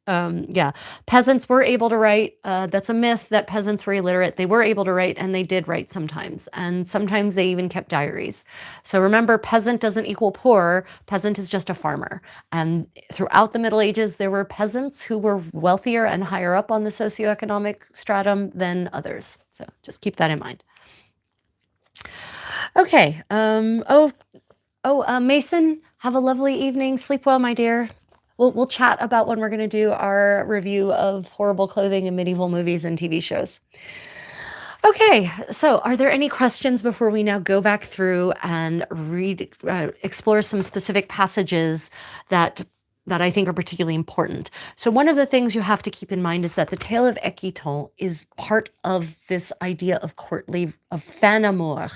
Yeah. Peasants were able to write. That's a myth that peasants were illiterate. They were able to write, and they did write sometimes. And sometimes they even kept diaries. So remember, peasant doesn't equal poor. Peasant is just a farmer. And throughout the Middle Ages, there were peasants who were wealthier and higher up on the socioeconomic stratum than others. So just keep that in mind. Okay. Mason, have a lovely evening. Sleep well, my dear. We'll chat about when we're going to do our review of horrible clothing in medieval movies and TV shows. Okay, so are there any questions before we now go back through and explore some specific passages that I think are particularly important? So one of the things you have to keep in mind is that the tale of Ekiton is part of this idea of fin amour.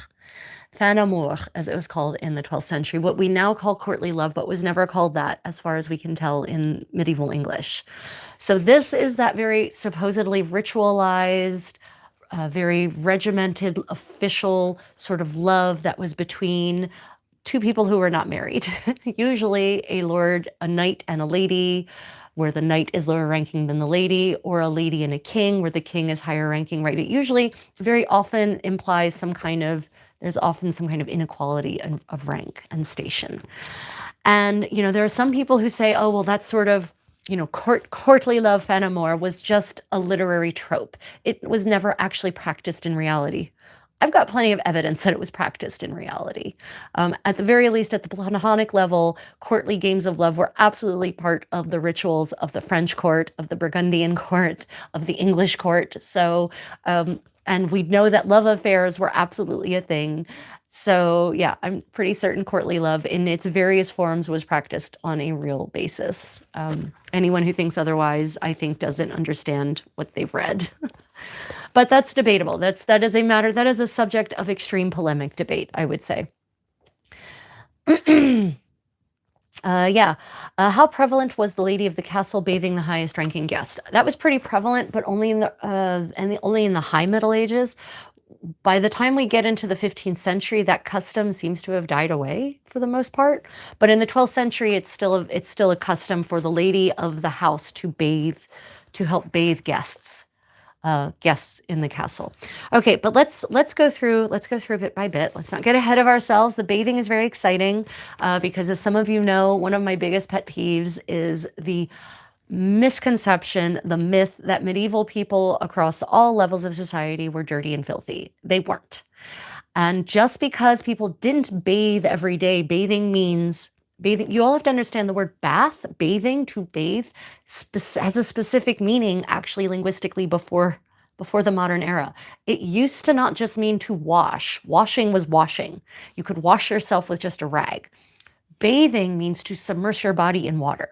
Fin amour, as it was called in the 12th century, what we now call courtly love, but was never called that as far as we can tell in medieval English. So this is that very supposedly ritualized, very regimented, official sort of love that was between two people who were not married. Usually a knight and a lady, where the knight is lower ranking than the lady, or a lady and a king, where the king is higher ranking, right? It usually very often implies there's often some kind of inequality of rank and station. And, there are some people who say, oh, well, that's sort of, courtly love, fin amour, was just a literary trope. It was never actually practiced in reality. I've got plenty of evidence that it was practiced in reality. At the very least, at the Platonic level, courtly games of love were absolutely part of the rituals of the French court, of the Burgundian court, of the English court. So, and we know that love affairs were absolutely a thing. So yeah, I'm pretty certain courtly love in its various forms was practiced on a real basis. Anyone who thinks otherwise, I think, doesn't understand what they've read. But that's debatable. That is a subject of extreme polemic debate, I would say. How prevalent was the lady of the castle bathing the highest ranking guest? That was pretty prevalent, but only in the High Middle Ages. By the time we get into the 15th century, that custom seems to have died away for the most part. But in the 12th century, it's still a custom for the lady of the house to help bathe guests in the castle. Okay, but let's go through bit by bit. Let's not get ahead of ourselves. The bathing is very exciting because, as some of you know, one of my biggest pet peeves is the misconception, the myth that medieval people across all levels of society were dirty and filthy. They weren't. And just because people didn't bathe every day, bathing means bathing. You all have to understand the word bath, bathing, to bathe, has a specific meaning actually linguistically before the modern era. It used to not just mean to wash. Washing was washing. You could wash yourself with just a rag. Bathing means to submerge your body in water.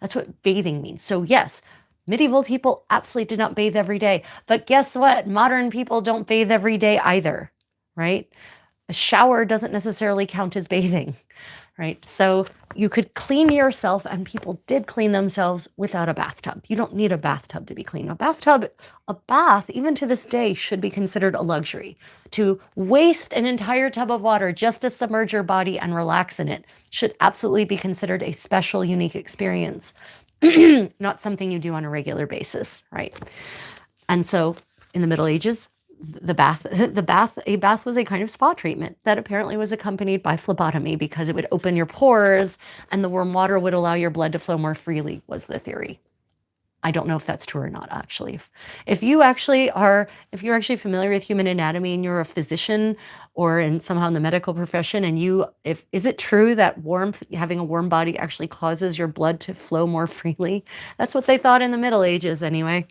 That's what bathing means. So yes, medieval people absolutely did not bathe every day. But guess what? Modern people don't bathe every day either, right? A shower doesn't necessarily count as bathing. right? So you could clean yourself, and people did clean themselves without a bathtub. You don't need a bathtub to be clean. A bath, even to this day, should be considered a luxury. To waste an entire tub of water just to submerge your body and relax in it should absolutely be considered a special, unique experience, not something you do on a regular basis, right? And so in the Middle Ages, a bath was a kind of spa treatment that apparently was accompanied by phlebotomy because it would open your pores and the warm water would allow your blood to flow more freely, was the theory. I don't know if that's true or not, actually. If you're actually familiar with human anatomy and you're a physician or somehow in the medical profession, and is it true that having a warm body actually causes your blood to flow more freely? That's what they thought in the Middle Ages, anyway.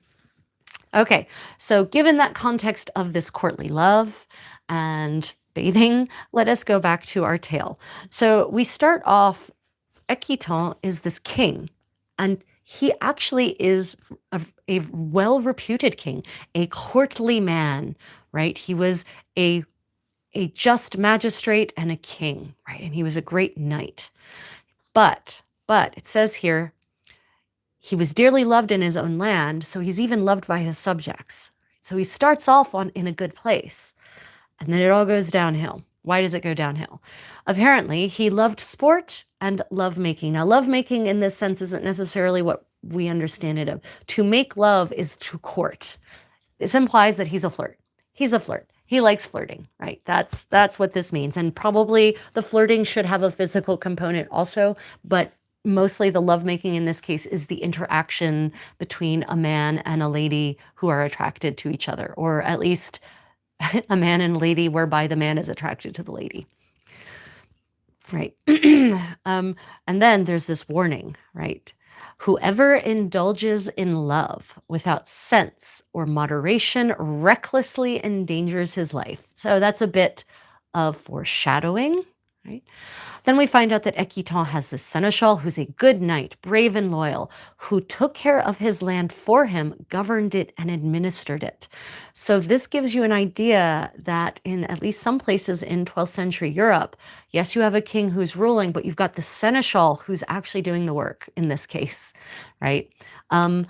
Okay, so given that context of this courtly love and bathing, let us go back to our tale. So we start off, Ekiton is this king, and he actually is a well-reputed king, a courtly man, right? He was a just magistrate and a king, right? And he was a great knight. But it says here, he was dearly loved in his own land, so he's even loved by his subjects. So he starts off in a good place, and then it all goes downhill. Why does it go downhill? Apparently, he loved sport and lovemaking. Now, lovemaking in this sense isn't necessarily what we understand it of. To make love is to court. This implies that he's a flirt. He's a flirt. He likes flirting, right? That's what this means. And probably the flirting should have a physical component also, but mostly the lovemaking in this case is the interaction between a man and a lady who are attracted to each other, or at least a man and lady whereby the man is attracted to the lady. Right. And then there's this warning, right? Whoever indulges in love without sense or moderation recklessly endangers his life. So that's a bit of foreshadowing, right? Then we find out that Ekiton has this seneschal who's a good knight, brave and loyal, who took care of his land for him, governed it, and administered it. So this gives you an idea that in at least some places in 12th century Europe, yes, you have a king who's ruling, but you've got the seneschal who's actually doing the work in this case, right? And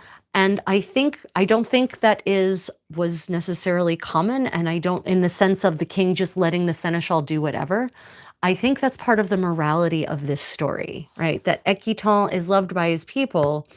I don't think that was necessarily common, and I don't, in the sense of the king just letting the seneschal do whatever. I think that's part of the morality of this story, right? That Ekiton is loved by his people,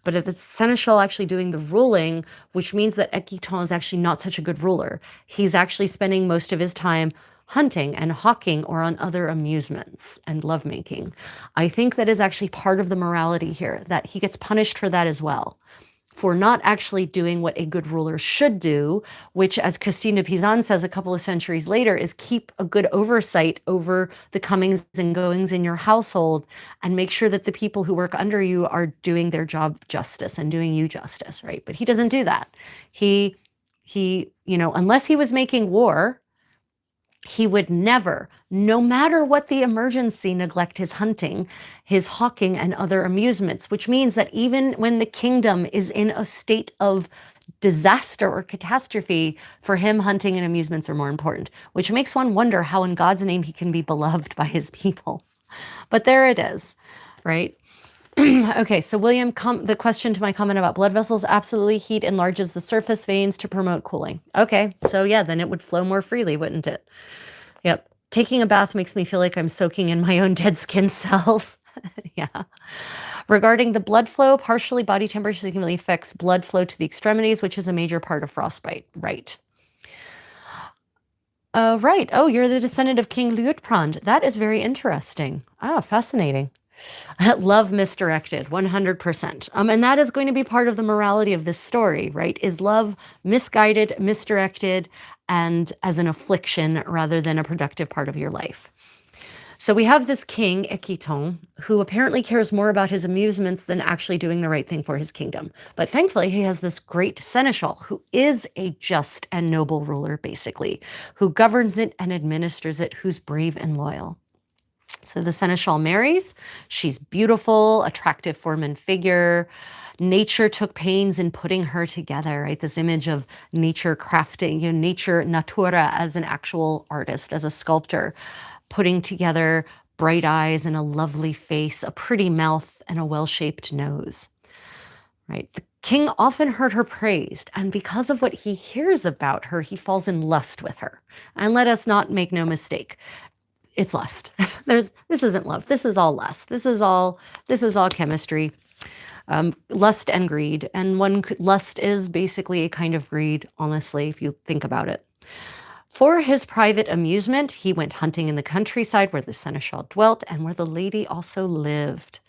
but it's the seneschal actually doing the ruling, which means that Ekiton is actually not such a good ruler. He's actually spending most of his time hunting and hawking or on other amusements and lovemaking. I think that is actually part of the morality here, that he gets punished for that as well, for not actually doing what a good ruler should do, which, as Christine de Pizan says a couple of centuries later, is keep a good oversight over the comings and goings in your household and make sure that the people who work under you are doing their job justice and doing you justice, right? But he doesn't do that. He, unless he was making war, he would never, no matter what the emergency, neglect his hunting, his hawking, and other amusements, which means that even when the kingdom is in a state of disaster or catastrophe, for him, hunting and amusements are more important, which makes one wonder how in God's name he can be beloved by his people. But there it is, right? Okay, so William, the question to my comment about blood vessels, absolutely, heat enlarges the surface veins to promote cooling. Okay, so yeah, then it would flow more freely, wouldn't it? Yep. Taking a bath makes me feel like I'm soaking in my own dead skin cells. Yeah. Regarding the blood flow, partially body temperature significantly affects blood flow to the extremities, which is a major part of frostbite. Right. Right. Oh, you're the descendant of King Liutprand. That is very interesting. Ah, fascinating. Love misdirected, 100%. And that is going to be part of the morality of this story, right? Is love misguided, misdirected, and as an affliction rather than a productive part of your life. So we have this king, Ekiton, who apparently cares more about his amusements than actually doing the right thing for his kingdom. But thankfully, he has this great seneschal who is a just and noble ruler, basically, who governs it and administers it, who's brave and loyal. So the seneschal marries. She's beautiful, attractive form and figure. Nature took pains in putting her together, right? This image of nature crafting, nature, natura, as an actual artist, as a sculptor, putting together bright eyes and a lovely face, a pretty mouth and a well-shaped nose, right? The king often heard her praised, and because of what he hears about her, he falls in lust with her. And let us not make no mistake, it's lust. This isn't love. This is all lust. This is all chemistry, lust and greed. And lust is basically a kind of greed, honestly, if you think about it. For his private amusement, he went hunting in the countryside where the seneschal dwelt and where the lady also lived.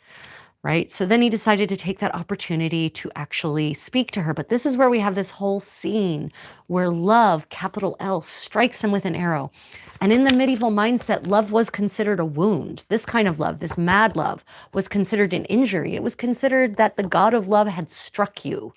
Right? So then he decided to take that opportunity to actually speak to her. But this is where we have this whole scene where love, capital L, strikes him with an arrow. And in the medieval mindset, love was considered a wound. This kind of love, this mad love, was considered an injury. It was considered that the god of love had struck you,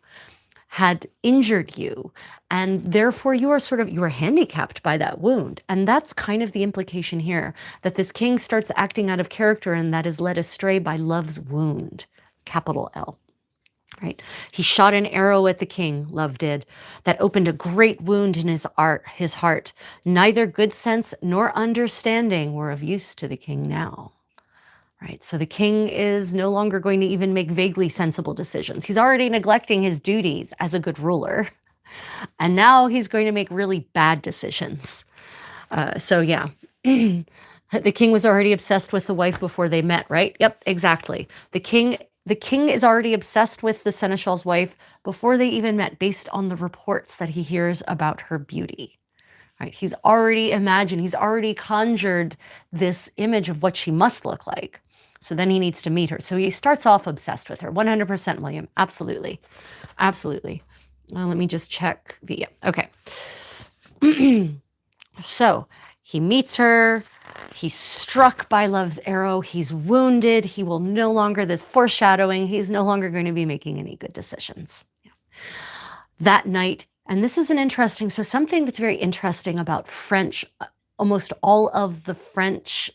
had injured you, and therefore you are handicapped by that wound. And that's kind of the implication here, that this king starts acting out of character and that is led astray by love's wound, capital L. Right? He shot an arrow at the king, love did, that opened a great wound in his heart. Neither good sense nor understanding were of use to the king now. Right? So the king is no longer going to even make vaguely sensible decisions. He's already neglecting his duties as a good ruler. And now he's going to make really bad decisions. So yeah, the king was already obsessed with the wife before they met, right? Yep, exactly. The king is already obsessed with the seneschal's wife before they even met, based on the reports that he hears about her beauty. Right? He's already conjured this image of what she must look like. So then he needs to meet her. So he starts off obsessed with her. 100%, William. Absolutely. Absolutely. Let me just check the, yeah, okay. So he meets her. He's struck by love's arrow. He's wounded. He will no longer, this foreshadowing, he's no longer going to be making any good decisions. Yeah. That night, and this is so something that's very interesting about French, almost all of the French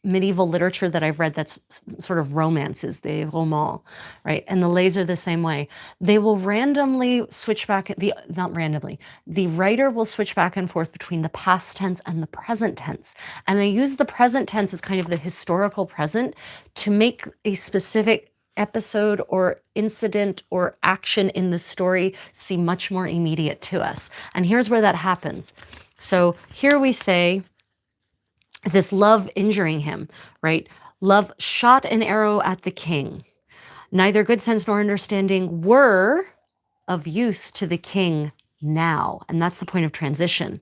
medieval literature that I've read that's sort of romances, the romans, right? And the lays are the same way. They will randomly switch back, not randomly, the writer will switch back and forth between the past tense and the present tense. And they use the present tense as kind of the historical present to make a specific episode or incident or action in the story seem much more immediate to us. And here's where that happens. So here we say, this love injuring him, right? Love shot an arrow at the king. Neither good sense nor understanding were of use to the king now. And that's the point of transition.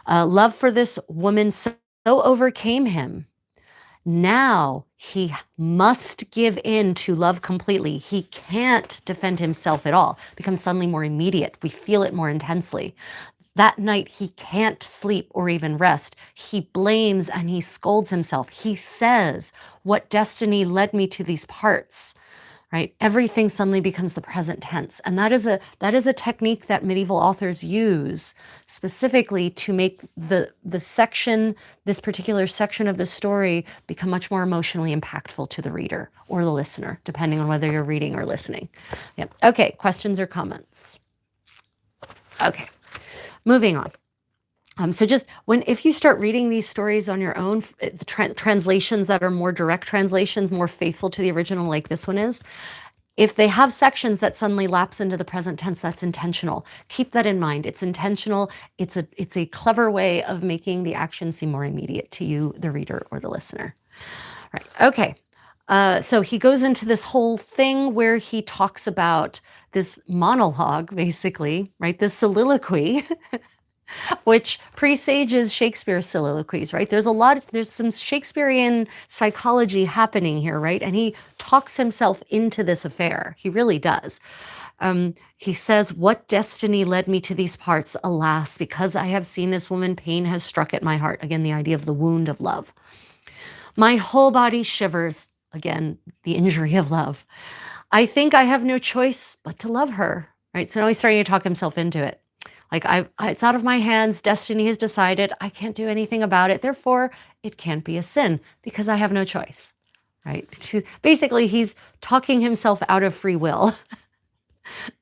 Love for this woman so overcame him. Now he must give in to love completely. He can't defend himself at all. It becomes suddenly more immediate. We feel it more intensely. That night, he can't sleep or even rest. He blames and he scolds himself. He says, what destiny led me to these parts, right? Everything suddenly becomes the present tense. And that is a technique that medieval authors use specifically to make this particular section of the story become much more emotionally impactful to the reader or the listener, depending on whether you're reading or listening. Yeah. Okay, questions or comments? Okay. Moving on. So just if you start reading these stories on your own, the translations that are more direct translations, more faithful to the original, like this one is, if they have sections that suddenly lapse into the present tense, that's intentional. Keep that in mind. It's intentional. It's a clever way of making the action seem more immediate to you, the reader or the listener. Right. Okay. So he goes into this whole thing where he talks about this monologue, basically, right? This soliloquy, which presages Shakespeare's soliloquies, right? There's some Shakespearean psychology happening here, right? And he talks himself into this affair. He really does. He says, what destiny led me to these parts? Alas, because I have seen this woman, pain has struck at my heart. Again, the idea of the wound of love. My whole body shivers. Again, the injury of love. I think I have no choice but to love her, right? So now he's starting to talk himself into it. Like, it's out of my hands. Destiny has decided. I can't do anything about it. Therefore, it can't be a sin because I have no choice, right? Basically, he's talking himself out of free will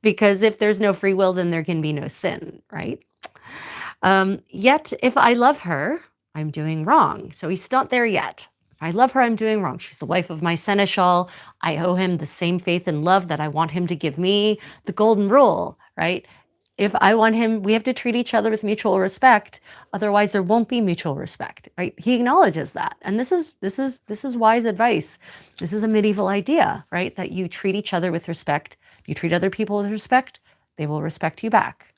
because if there's no free will, then there can be no sin, right? Yet, if I love her, I'm doing wrong. So he's not there yet. If I love her, I'm doing wrong. She's the wife of my seneschal. I owe him the same faith and love that I want him to give me. The golden rule, right? If I want him, we have to treat each other with mutual respect. Otherwise, there won't be mutual respect, right? He acknowledges that, and this is wise advice. This is a medieval idea, right? That you treat each other with respect. If you treat other people with respect, they will respect you back.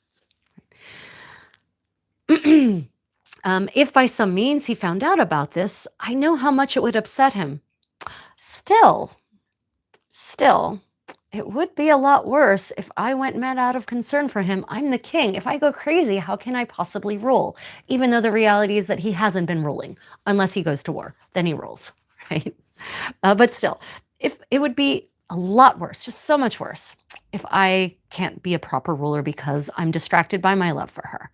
If by some means he found out about this, I know how much it would upset him. Still, it would be a lot worse if I went mad out of concern for him. I'm the king. If I go crazy, how can I possibly rule? Even though the reality is that he hasn't been ruling, unless he goes to war, then he rules, right? But still, if it would be a lot worse, just so much worse, if I can't be a proper ruler because I'm distracted by my love for her.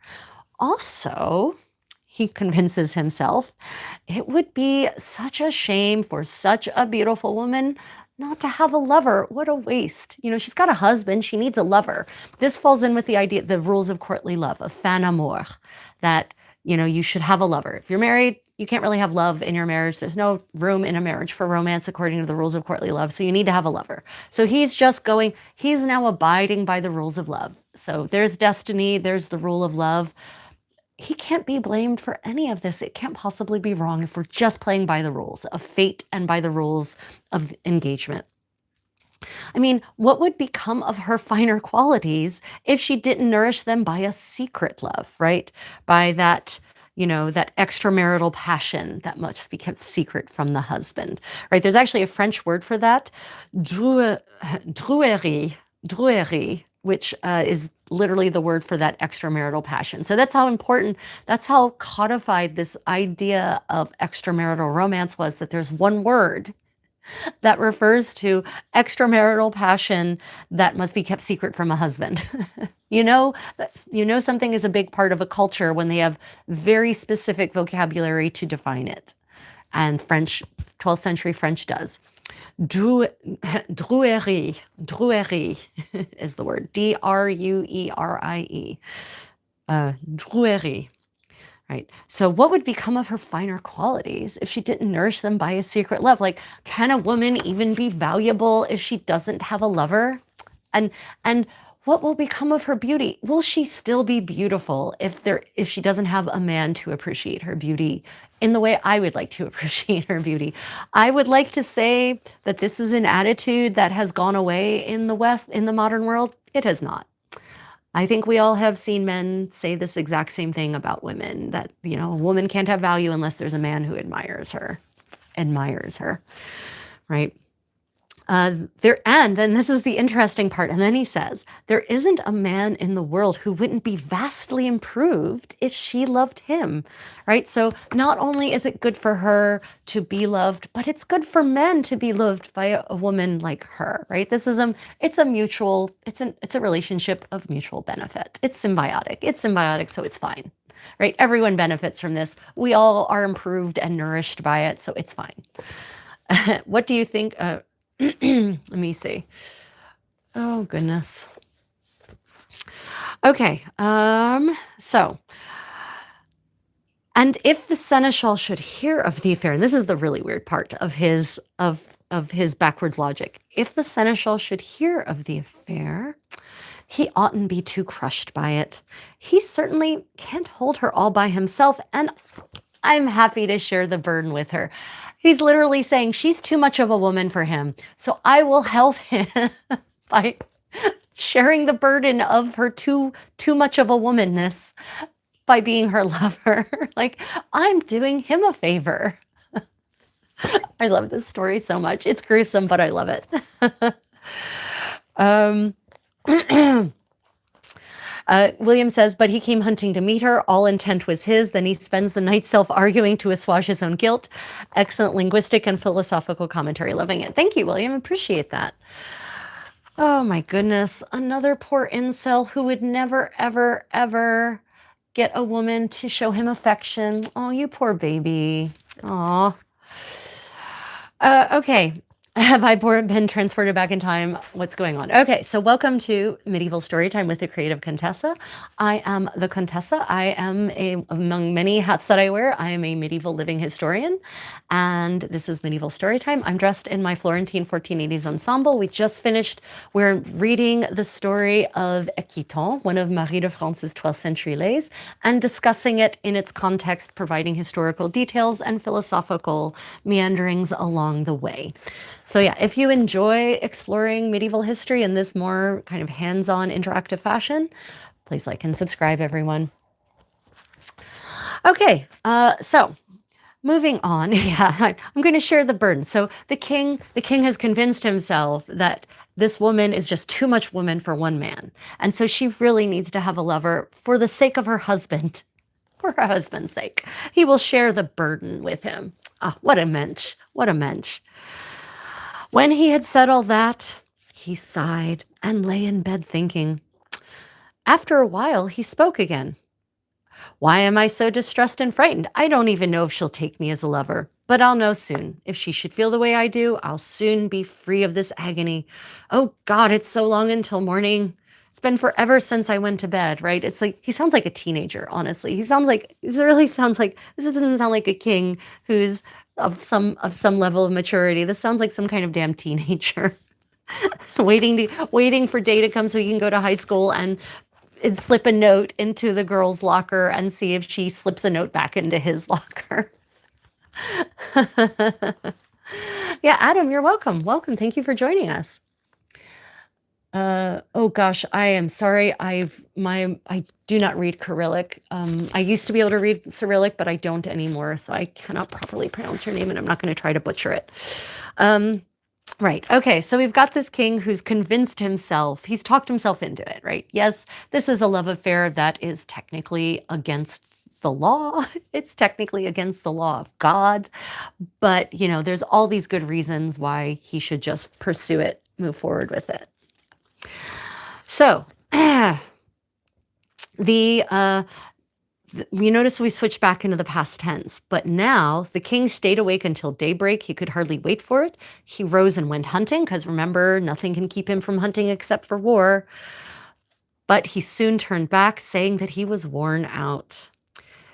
Also, he convinces himself, it would be such a shame for such a beautiful woman not to have a lover. What a waste. You know, she's got a husband, she needs a lover. This falls in with the idea, the rules of courtly love, of fin amour, that, you know, you should have a lover. If you're married, you can't really have love in your marriage. There's no room in a marriage for romance according to the rules of courtly love. So you need to have a lover. So he's now abiding by the rules of love. So there's destiny, there's the rule of love. He can't be blamed for any of this. It can't possibly be wrong if we're just playing by the rules of fate and by the rules of engagement. I mean, what would become of her finer qualities if she didn't nourish them by a secret love, right? By that, you know, that extramarital passion that must be kept secret from the husband, right? There's actually a French word for that, drouerie, which is literally the word for that extramarital passion. So that's how important, that's how codified this idea of extramarital romance was, that there's one word that refers to extramarital passion that must be kept secret from a husband. You know something is a big part of a culture when they have very specific vocabulary to define it. And 12th century French does. Drouerie is the word. Druerie. Drouerie. Right. So what would become of her finer qualities if she didn't nourish them by a secret love? Like, can a woman even be valuable if she doesn't have a lover? And what will become of her beauty? Will she still be beautiful if she doesn't have a man to appreciate her beauty in the way I would like to appreciate her beauty? I would like to say that this is an attitude that has gone away in the West, in the modern world. It has not. I think we all have seen men say this exact same thing about women, that, you know, a woman can't have value unless there's a man who admires her, right? And then this is the interesting part. And then he says, there isn't a man in the world who wouldn't be vastly improved if she loved him, right? So not only is it good for her to be loved, but it's good for men to be loved by a woman like her, right? It's a relationship of mutual benefit. It's symbiotic, so it's fine, right? Everyone benefits from this. We all are improved and nourished by it, so it's fine. What do you think? Let me see. Oh, goodness. Okay. So, and if the seneschal should hear of the affair, and this is the really weird part of his backwards logic. If the seneschal should hear of the affair, he oughtn't be too crushed by it. He certainly can't hold her all by himself, and I'm happy to share the burden with her. He's literally saying she's too much of a woman for him. So I will help him by sharing the burden of her too much of a womanness by being her lover. Like, I'm doing him a favor. I love this story so much. It's gruesome, but I love it. William says, but he came hunting to meet her. All intent was his. Then he spends the night self-arguing to assuage his own guilt. Excellent linguistic and philosophical commentary. Loving it. Thank you, William. Appreciate that. Oh, my goodness. Another poor incel who would never, ever, ever get a woman to show him affection. Oh, you poor baby. Aw. Okay. Have I been transported back in time? What's going on? Okay, so welcome to Medieval Storytime with the creative Contessa. I am the Contessa. I am among many hats that I wear, I am a medieval living historian, and this is Medieval Storytime. I'm dressed in my Florentine 1480s ensemble. We just finished, we're reading the story of Ekiton, one of Marie de France's 12th century lays, and discussing it in its context, providing historical details and philosophical meanderings along the way. So yeah, if you enjoy exploring medieval history in this more kind of hands-on interactive fashion, please like and subscribe, everyone. Okay, so moving on, yeah, I'm going to share the burden. So the king has convinced himself that this woman is just too much woman for one man. And so she really needs to have a lover for the sake of her husband, for her husband's sake. He will share the burden with him. Ah, what a mensch, what a mensch. When he had said all that, he sighed and lay in bed thinking. After a while, he spoke again. Why am I so distressed and frightened? I don't even know if she'll take me as a lover, but I'll know soon. If she should feel the way I do, I'll soon be free of this agony. Oh God, it's so long until morning. It's been forever since I went to bed, right? It's like, he sounds like a teenager, honestly. He really sounds like, this doesn't sound like a king who's of some level of maturity. This sounds like some kind of damn teenager waiting for day to come so he can go to high school and slip a note into the girl's locker and see if she slips a note back into his locker. Yeah, Adam, you're welcome. Welcome. Thank you for joining us. Oh gosh, I am sorry. I do not read Cyrillic. I used to be able to read Cyrillic, but I don't anymore, so I cannot properly pronounce your name, and I'm not going to try to butcher it. Right. Okay. So we've got this king who's convinced himself, he's talked himself into it, right? Yes, this is a love affair that is technically against the law. It's technically against the law of God. But, you know, there's all these good reasons why he should just pursue it, move forward with it. So, you notice we switched back into the past tense, but now the king stayed awake until daybreak. He could hardly wait for it. He rose and went hunting, because remember, nothing can keep him from hunting except for war. But he soon turned back, saying that he was worn out.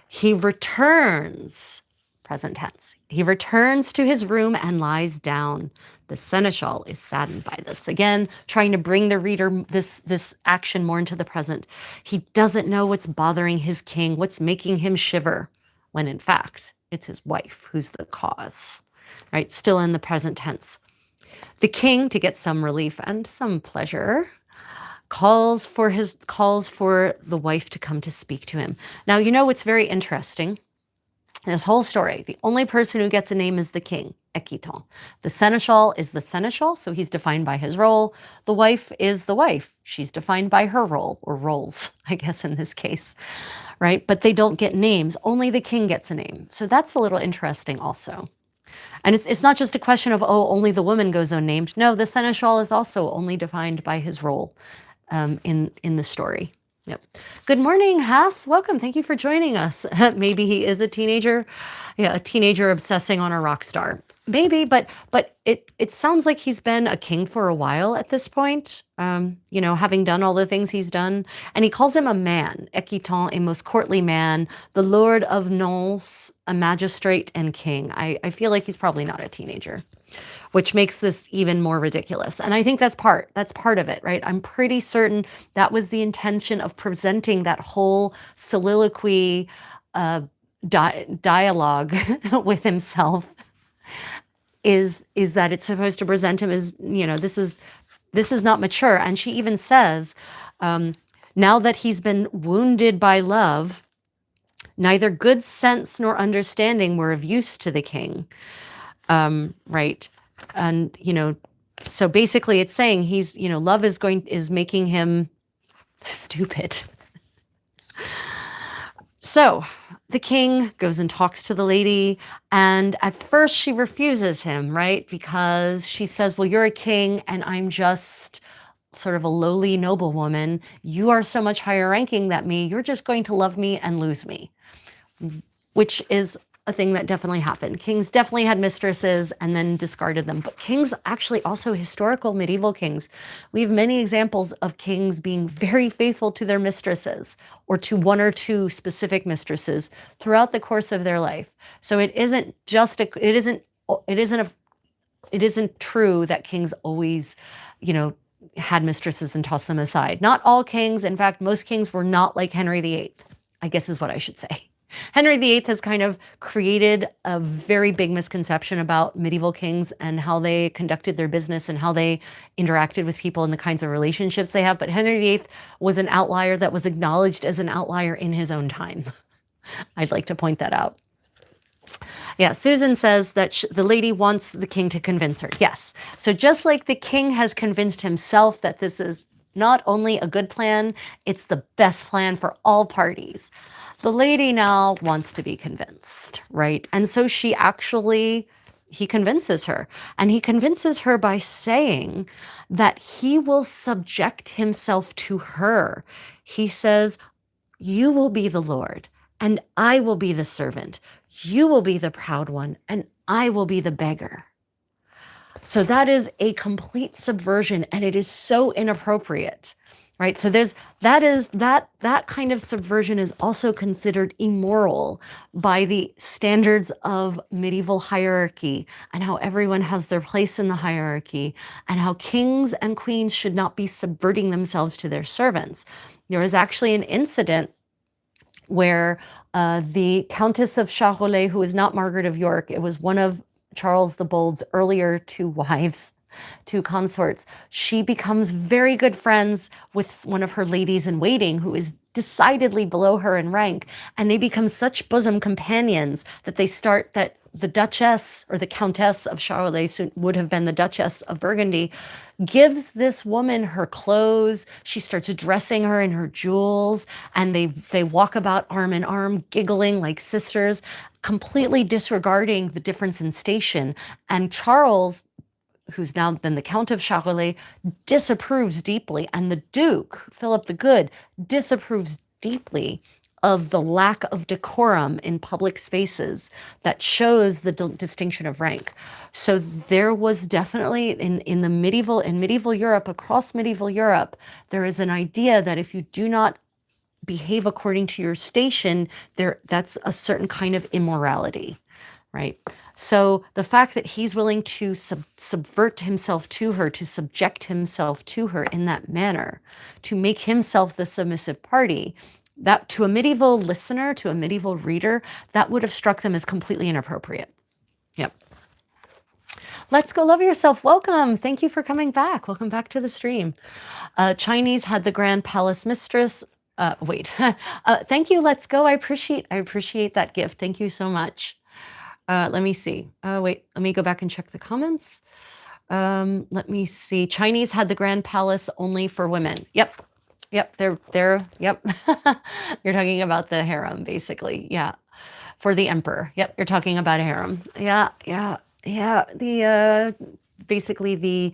He returns, present tense, he returns to his room and lies down. The seneschal is saddened by this. Again, trying to bring the reader this action more into the present. He doesn't know what's bothering his king, what's making him shiver, when in fact, it's his wife who's the cause, right? Still in the present tense. The king, to get some relief and some pleasure, calls for the wife to come to speak to him. Now, you know what's very interesting? This whole story, the only person who gets a name is the king, Ekiton. The seneschal is the seneschal, so he's defined by his role. The wife is the wife. She's defined by her role, or roles, I guess in this case, right? But they don't get names. Only the king gets a name. So that's a little interesting also. And it's not just a question of, oh, only the woman goes unnamed. No, the seneschal is also only defined by his role in the story. Yep. Good morning, Haas. Welcome. Thank you for joining us. Maybe he is a teenager. Yeah, a teenager obsessing on a rock star. Maybe, but it sounds like he's been a king for a while at this point, you know, having done all the things he's done. And he calls him a man, Ekiton, a most courtly man, the lord of Nantes, a magistrate and king. I feel like he's probably not a teenager, which makes this even more ridiculous. And I think that's part of it, right? I'm pretty certain that was the intention of presenting that whole soliloquy dialogue with himself, is that it's supposed to present him as, you know, this is not mature. And she even says, now that he's been wounded by love, neither good sense nor understanding were of use to the king. Right. And, you know, so basically it's saying he's, you know, love is making him stupid. So the king goes and talks to the lady, and at first she refuses him, right? Because she says, well, you're a king and I'm just sort of a lowly noblewoman. You are so much higher ranking than me. You're just going to love me and lose me, which is a thing that definitely happened. Kings definitely had mistresses and then discarded them. But kings, actually also historical medieval kings, we have many examples of kings being very faithful to their mistresses or to one or two specific mistresses throughout the course of their life. So it isn't just it isn't true that kings always, had mistresses and tossed them aside. Not all kings. In fact, most kings were not like Henry VIII, I guess is what I should say. Henry VIII has kind of created a very big misconception about medieval kings and how they conducted their business and how they interacted with people and the kinds of relationships they have. But Henry VIII was an outlier that was acknowledged as an outlier in his own time. I'd like to point that out. Yeah, Susan says that the lady wants the king to convince her. Yes. So just like the king has convinced himself that this is not only a good plan, it's the best plan for all parties. The lady now wants to be convinced, right? And so he convinces her. And he convinces her by saying that he will subject himself to her. He says, "You will be the Lord, and I will be the servant. You will be the proud one, and I will be the beggar." So that is a complete subversion, and it is so inappropriate, right? So that kind of subversion is also considered immoral by the standards of medieval hierarchy and how everyone has their place in the hierarchy and how kings and queens should not be subverting themselves to their servants. There was actually an incident where the Countess of Charolais, who is not Margaret of York, it was one of Charles the Bold's earlier two wives, two consorts. She becomes very good friends with one of her ladies in waiting who is decidedly below her in rank. And they become such bosom companions that the Duchess or the Countess of Charolais, would have been the Duchess of Burgundy, gives this woman her clothes. She starts dressing her in her jewels, and they walk about arm in arm, giggling like sisters, completely disregarding the difference in station. And Charles, who's now then the Count of Charolais, disapproves deeply, and the Duke, Philip the Good, disapproves deeply of the lack of decorum in public spaces that shows the distinction of rank. So there was definitely in medieval Europe, across medieval Europe, there is an idea that if you do not behave according to your station, that's a certain kind of immorality, right? So the fact that he's willing to subvert himself to her, to subject himself to her in that manner, to make himself the submissive party, that to a medieval listener, to a medieval reader, that would have struck them as completely inappropriate. Yep. Let's Go Love Yourself. Welcome. Thank you for coming back. Welcome back to the stream. Chinese had the Grand Palace Mistress. Thank you. Let's Go. I appreciate that gift. Thank you so much. Let me see. Let me go back and check the comments. Let me see. Chinese had the Grand Palace only for women. Yep. Yep, yep. You're talking about the harem, basically. Yeah, for the emperor. Yep, you're talking about a harem. Yeah. Basically the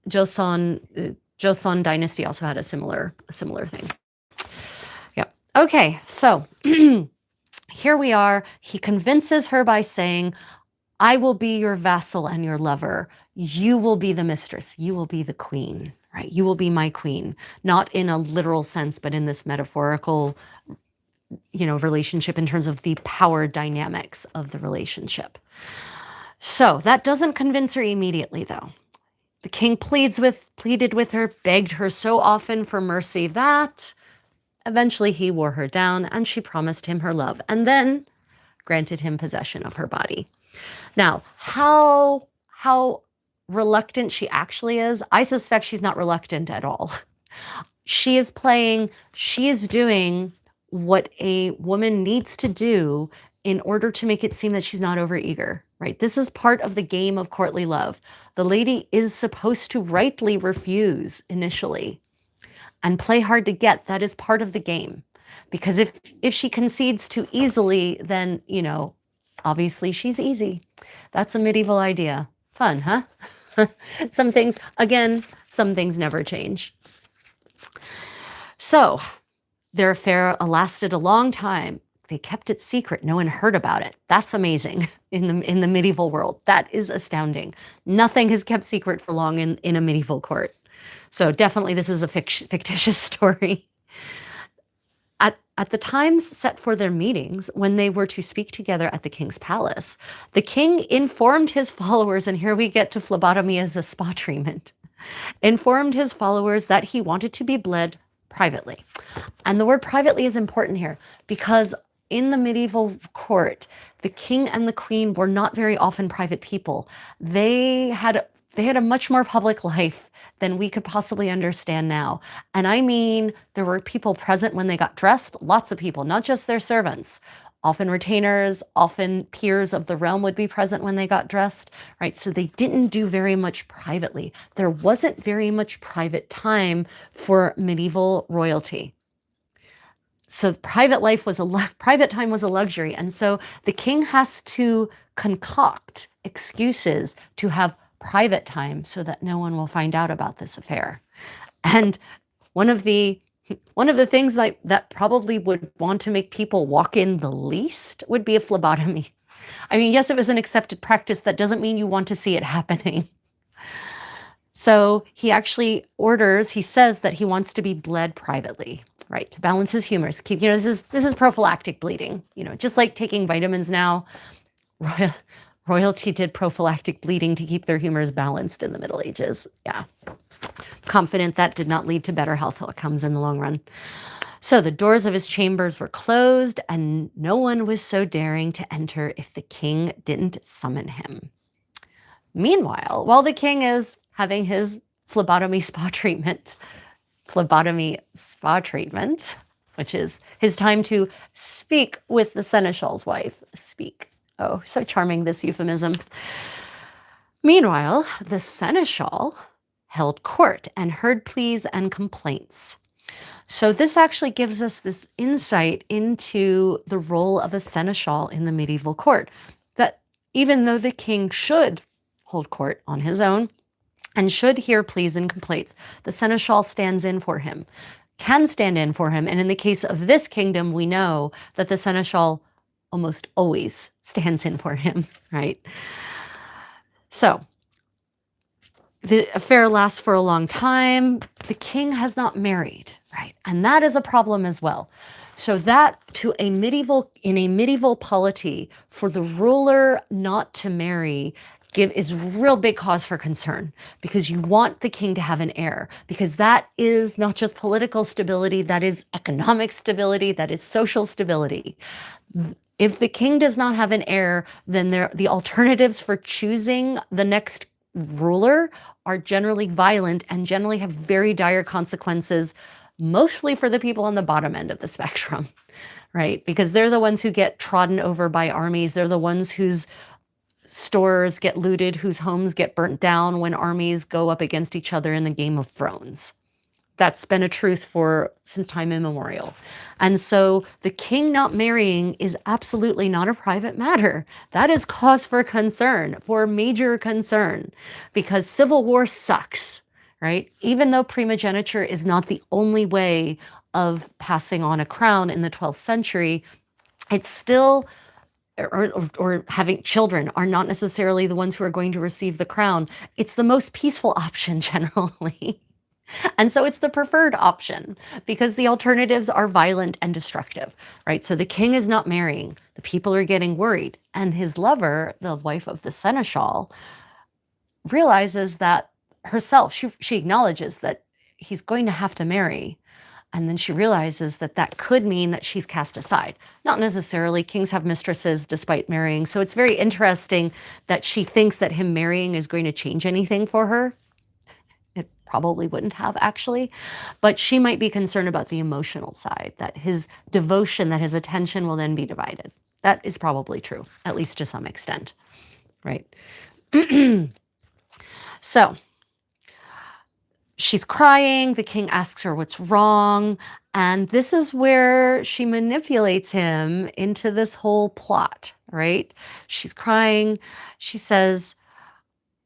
Joseon dynasty also had a similar thing. Yep. Okay, so here we are. He convinces her by saying, "I will be your vassal and your lover. You will be the mistress. You will be the queen." Right? You will be my queen, not in a literal sense, but in this metaphorical, relationship in terms of the power dynamics of the relationship. So that doesn't convince her immediately, though. The king pleaded with her, begged her so often for mercy that eventually he wore her down, and she promised him her love, and then granted him possession of her body. Now, how reluctant she actually is, I suspect she's not reluctant at all. She is doing what a woman needs to do in order to make it seem that she's not overeager, right? This is part of the game of courtly love. The lady is supposed to rightly refuse initially and play hard to get. That is part of the game. Because if she concedes too easily, then, obviously she's easy. That's a medieval idea. Fun, huh? Some things never change. So their affair lasted a long time. they kept it secret. No one heard about it. That's amazing in the medieval world. That is astounding. Nothing is kept secret for long in a medieval court. So definitely this is a fictitious story. At the times set for their meetings, when they were to speak together at the king's palace, the king informed his followers, and here we get to phlebotomy as a spa treatment, informed his followers that he wanted to be bled privately. And the word privately is important here because in the medieval court, the king and the queen were not very often private people. They had a much more public life than we could possibly understand now. And I mean, there were people present when they got dressed, lots of people, not just their servants. Often retainers, often peers of the realm would be present when they got dressed, right? So they didn't do very much privately. There wasn't very much private time for medieval royalty. So private time was a luxury. And so the king has to concoct excuses to have private time so that no one will find out about this affair. And one of the things that probably would want to make people walk in the least would be a phlebotomy. I mean, yes, it was an accepted practice. That doesn't mean you want to see it happening. So he says that he wants to be bled privately, right? To balance his humors. This is prophylactic bleeding, just like taking vitamins now. Royalty did prophylactic bleeding to keep their humors balanced in the Middle Ages. Yeah. Confident that did not lead to better health outcomes in the long run. So the doors of his chambers were closed, and no one was so daring to enter if the king didn't summon him. Meanwhile, while the king is having his phlebotomy spa treatment, which is his time to speak with the seneschal's wife. Speak. Oh, so charming, this euphemism. Meanwhile, the seneschal held court and heard pleas and complaints. So this actually gives us this insight into the role of a seneschal in the medieval court, that even though the king should hold court on his own and should hear pleas and complaints, the seneschal stands in for him, can stand in for him. And in the case of this kingdom, we know that the seneschal almost always stands in for him, right? So the affair lasts for a long time. The king has not married, right? And that is a problem as well. So that in a medieval polity, for the ruler not to marry is real big cause for concern, because you want the king to have an heir, because that is not just political stability, that is economic stability, that is social stability. If the king does not have an heir, then the alternatives for choosing the next ruler are generally violent and generally have very dire consequences, mostly for the people on the bottom end of the spectrum, right? Because they're the ones who get trodden over by armies. They're the ones whose stores get looted, whose homes get burnt down when armies go up against each other in the Game of Thrones. That's been a truth since time immemorial. And so the king not marrying is absolutely not a private matter. That is cause for concern, for major concern, because civil war sucks, right? Even though primogeniture is not the only way of passing on a crown in the 12th century, it's still, or having children are not necessarily the ones who are going to receive the crown. It's the most peaceful option generally. And so it's the preferred option because the alternatives are violent and destructive, right? So the king is not marrying. The people are getting worried. And his lover, the wife of the seneschal, realizes that herself, she acknowledges that he's going to have to marry. And then she realizes that could mean that she's cast aside. Not necessarily. Kings have mistresses despite marrying. So it's very interesting that she thinks that him marrying is going to change anything for her. It probably wouldn't have, actually. But she might be concerned about the emotional side, that his devotion, that his attention will then be divided. That is probably true, at least to some extent, right? So she's crying. The king asks her what's wrong. And this is where she manipulates him into this whole plot, right? She's crying. She says,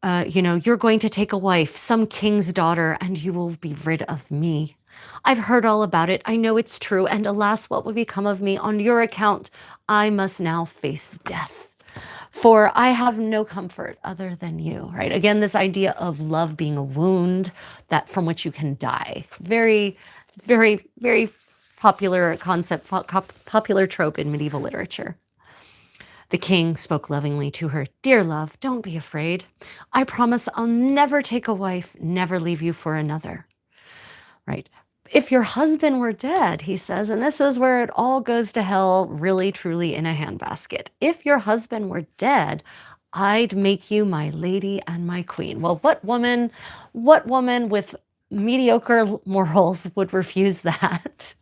you're going to take a wife, some king's daughter, and you will be rid of me. I've heard all about it. I know it's true. And alas, what will become of me on your account? I must now face death. For I have no comfort other than you, right? Again, this idea of love being a wound that from which you can die. Very, very, very popular concept, popular trope in medieval literature. The king spoke lovingly to her. Dear love, don't be afraid. I promise I'll never take a wife, never leave you for another. Right? If your husband were dead, he says, and this is where it all goes to hell really, truly in a handbasket. If your husband were dead, I'd make you my lady and my queen. Well, what woman with mediocre morals would refuse that?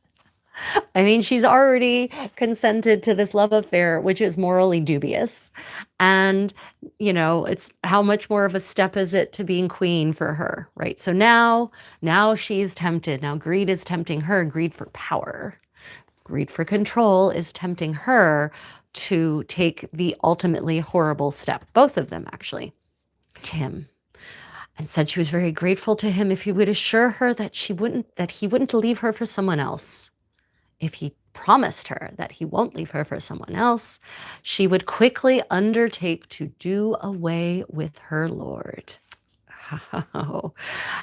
I mean, she's already consented to this love affair, which is morally dubious. And, it's how much more of a step is it to being queen for her, right? So now she's tempted. Now greed is tempting her, greed for power. Greed for control is tempting her to take the ultimately horrible step. Both of them, actually. Tim. And said she was very grateful to him if he would assure her that he wouldn't leave her for someone else. If he promised her that he won't leave her for someone else, she would quickly undertake to do away with her lord. Oh.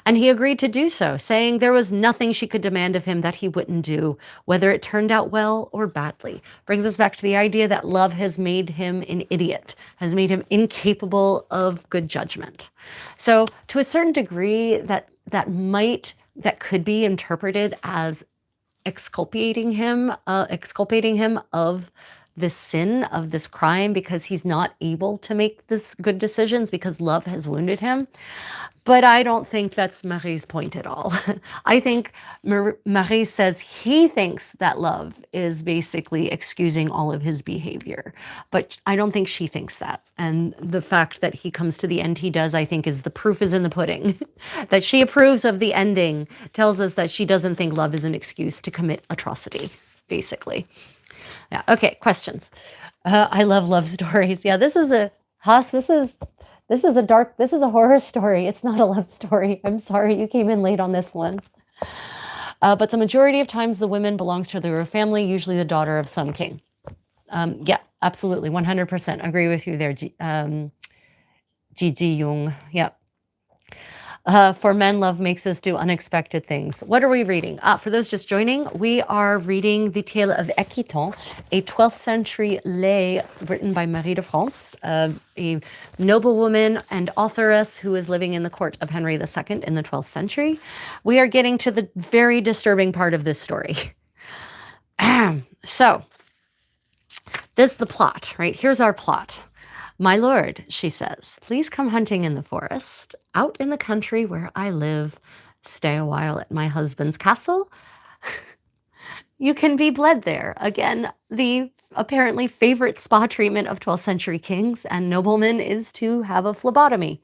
And he agreed to do so, saying there was nothing she could demand of him that he wouldn't do, whether it turned out well or badly. Brings us back to the idea that love has made him an idiot, has made him incapable of good judgment. So to a certain degree, that could be interpreted as exculpating him of this sin, of this crime, because he's not able to make this good decisions because love has wounded him. But I don't think that's Marie's point at all. I think Marie says he thinks that love is basically excusing all of his behavior. But I don't think she thinks that. And the fact that he comes to the end he does, I think, is the proof is in the pudding. That she approves of the ending tells us that she doesn't think love is an excuse to commit atrocity, basically. Yeah. Okay. Questions. I love stories. Yeah. This is a horror story. It's not a love story. I'm sorry you came in late on this one. But the majority of times the woman belongs to the royal family, usually the daughter of some king. Yeah, absolutely. 100% agree with you there. Ji Jung. Yeah. For men, love makes us do unexpected things. What are we reading? For those just joining, we are reading the tale of Ekiton, a 12th century lay written by Marie de France, a noblewoman and authoress who was living in the court of Henry II in the 12th century. We are getting to the very disturbing part of this story. So, this is the plot, right? Here's our plot. My lord, she says, please come hunting in the forest, out in the country where I live. Stay a while at my husband's castle. You can be bled there. Again, the apparently favorite spa treatment of 12th century kings and noblemen is to have a phlebotomy.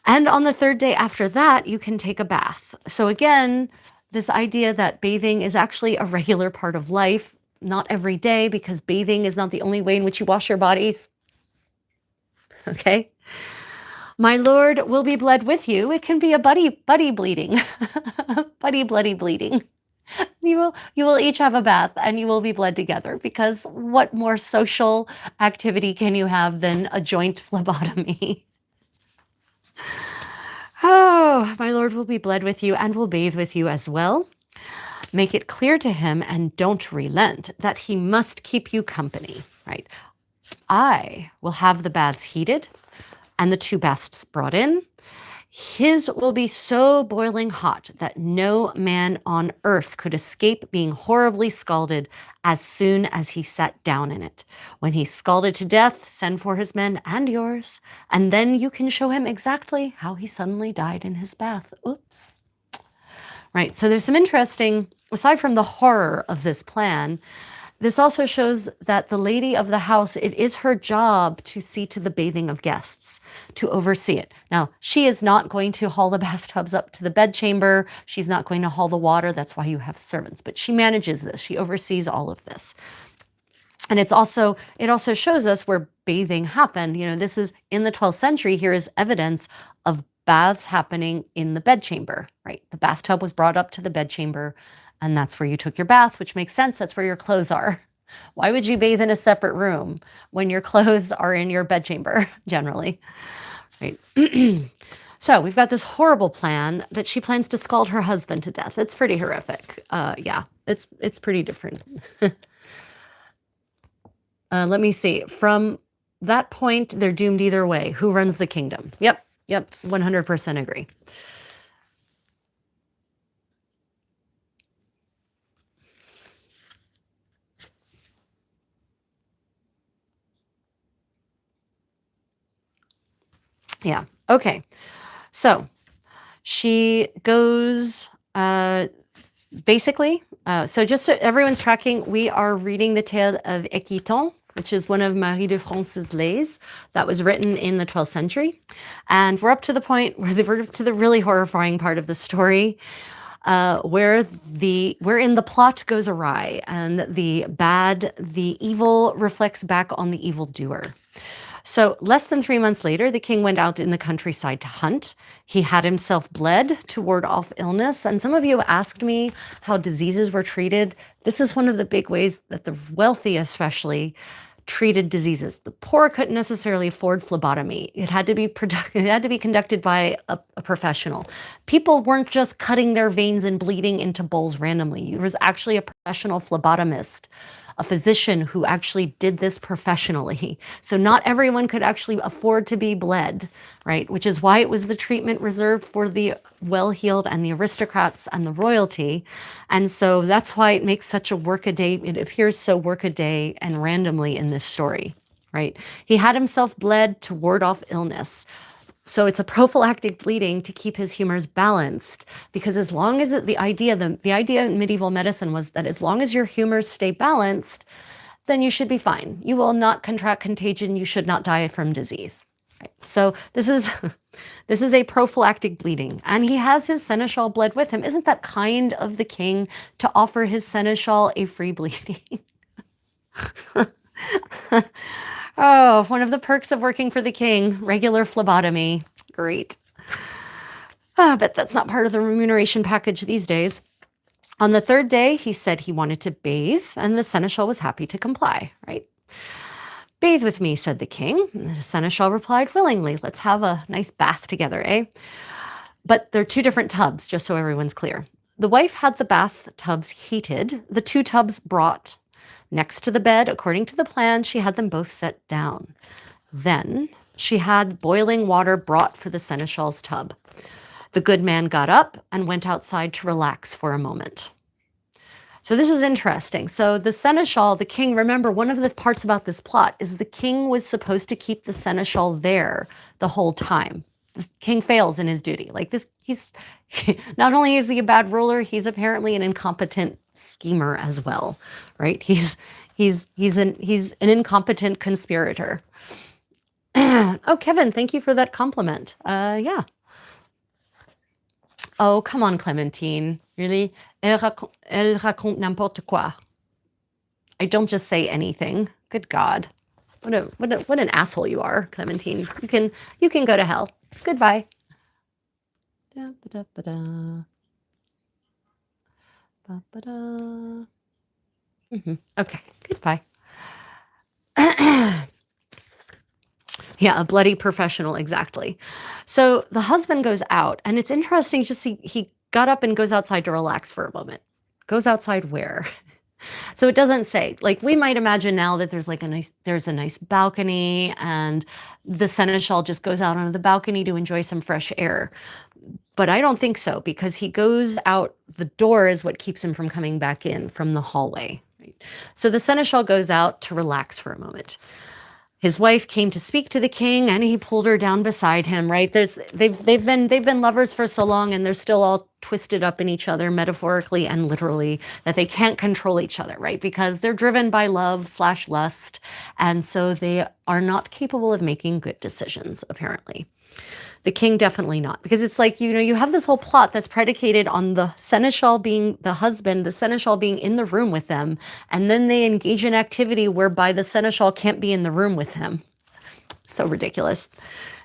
And on the third day after that, you can take a bath. So again, this idea that bathing is actually a regular part of life, not every day, because bathing is not the only way in which you wash your bodies. Okay. My lord will be bled with you. It can be a buddy bleeding, bloody bleeding. You will each have a bath and you will be bled together, because what more social activity can you have than a joint phlebotomy? Oh, my lord will be bled with you and will bathe with you as well. Make it clear to him, and don't relent, that he must keep you company, right? I will have the baths heated and the 2 baths brought in. His will be so boiling hot that no man on earth could escape being horribly scalded as soon as he sat down in it. When he's scalded to death, send for his men and yours, and then you can show him exactly how he suddenly died in his bath. Oops. Right, so there's some interesting, aside from the horror of this plan, this also shows that the lady of the house, it is her job to see to the bathing of guests, to oversee it. Now, she is not going to haul the bathtubs up to the bedchamber. She's not going to haul the water. That's why you have servants. But she manages this. She oversees all of this. And it also shows us where bathing happened. This is in the 12th century. Here is evidence of baths happening in the bedchamber, right? The bathtub was brought up to the bedchamber, and that's where you took your bath, which makes sense. That's where your clothes are. Why would you bathe in a separate room when your clothes are in your bedchamber, generally, right? So we've got this horrible plan that she plans to scald her husband to death. It's pretty horrific. Yeah, it's pretty different. Let me see. From that point, they're doomed either way. Who runs the kingdom? Yep, 100% agree. Yeah, okay. So she goes, basically, so just so everyone's tracking, we are reading the tale of Ekiton, which is one of Marie de France's lays that was written in the 12th century. And we're up to the point where we're to the really horrifying part of the story, wherein the plot goes awry and the evil reflects back on the evildoer. So less than 3 months later, the king went out in the countryside to hunt. He had himself bled to ward off illness. And some of you asked me how diseases were treated. This is one of the big ways that the wealthy especially treated diseases. The poor couldn't necessarily afford phlebotomy. It had to be conducted by a professional. People weren't just cutting their veins and bleeding into bowls randomly. There was actually a professional phlebotomist, a physician who actually did this professionally. So not everyone could actually afford to be bled, right? Which is why it was the treatment reserved for the well-heeled and the aristocrats and the royalty. And so that's why it makes such a workaday, it appears so workaday and randomly in this story, right? He had himself bled to ward off illness. So it's a prophylactic bleeding to keep his humors balanced, because as long as the idea in medieval medicine was that as long as your humors stay balanced, then you should be fine. You will not contract contagion. You should not die from disease. Right? So this is a prophylactic bleeding, and he has his seneschal bled with him. Isn't that kind of the king to offer his seneschal a free bleeding? Oh, one of the perks of working for the king, regular phlebotomy. Great. But that's not part of the remuneration package these days. On the third day, he said he wanted to bathe, and the seneschal was happy to comply, right? Bathe with me, said the king. And the seneschal replied, willingly. Let's have a nice bath together, eh? But they're two different tubs, just so everyone's clear. The wife had the bath tubs heated, the two tubs brought next to the bed. According to the plan, she had them both set down. Then she had boiling water brought for the seneschal's tub. The good man got up and went outside to relax for a moment. So this is interesting. So the seneschal, the king, remember, one of the parts about this plot is the king was supposed to keep the seneschal there the whole time. The king fails in his duty. Like this, he's not only is he a bad ruler, he's apparently an incompetent schemer as well, right? He's an incompetent conspirator. Oh, Kevin, thank you for that compliment. Yeah. Oh, come on, Clementine. Really? Elle raconte n'importe quoi. I don't just say anything. Good God. What an asshole you are, Clementine. You can go to hell. Goodbye. Da, ba, da, ba, da. Ba, ba, da. Okay, goodbye. Yeah, a bloody professional, exactly. So the husband goes out, and it's interesting to see he got up and goes outside to relax for a moment. Goes outside where? So it doesn't say. Like, we might imagine now that there's a nice balcony, and the seneschal just goes out onto the balcony to enjoy some fresh air. But I don't think so, because he goes out, the door is what keeps him from coming back in from the hallway. Right? So the seneschal goes out to relax for a moment. His wife came to speak to the king, and he pulled her down beside him, right? They've been lovers for so long, and they're still all twisted up in each other, metaphorically and literally, that they can't control each other, right? Because they're driven by love/lust, and so they are not capable of making good decisions, apparently. The king definitely not, because it's like, you have this whole plot that's predicated on the seneschal being the husband, the seneschal being in the room with them, and then they engage in activity whereby the seneschal can't be in the room with him. So ridiculous.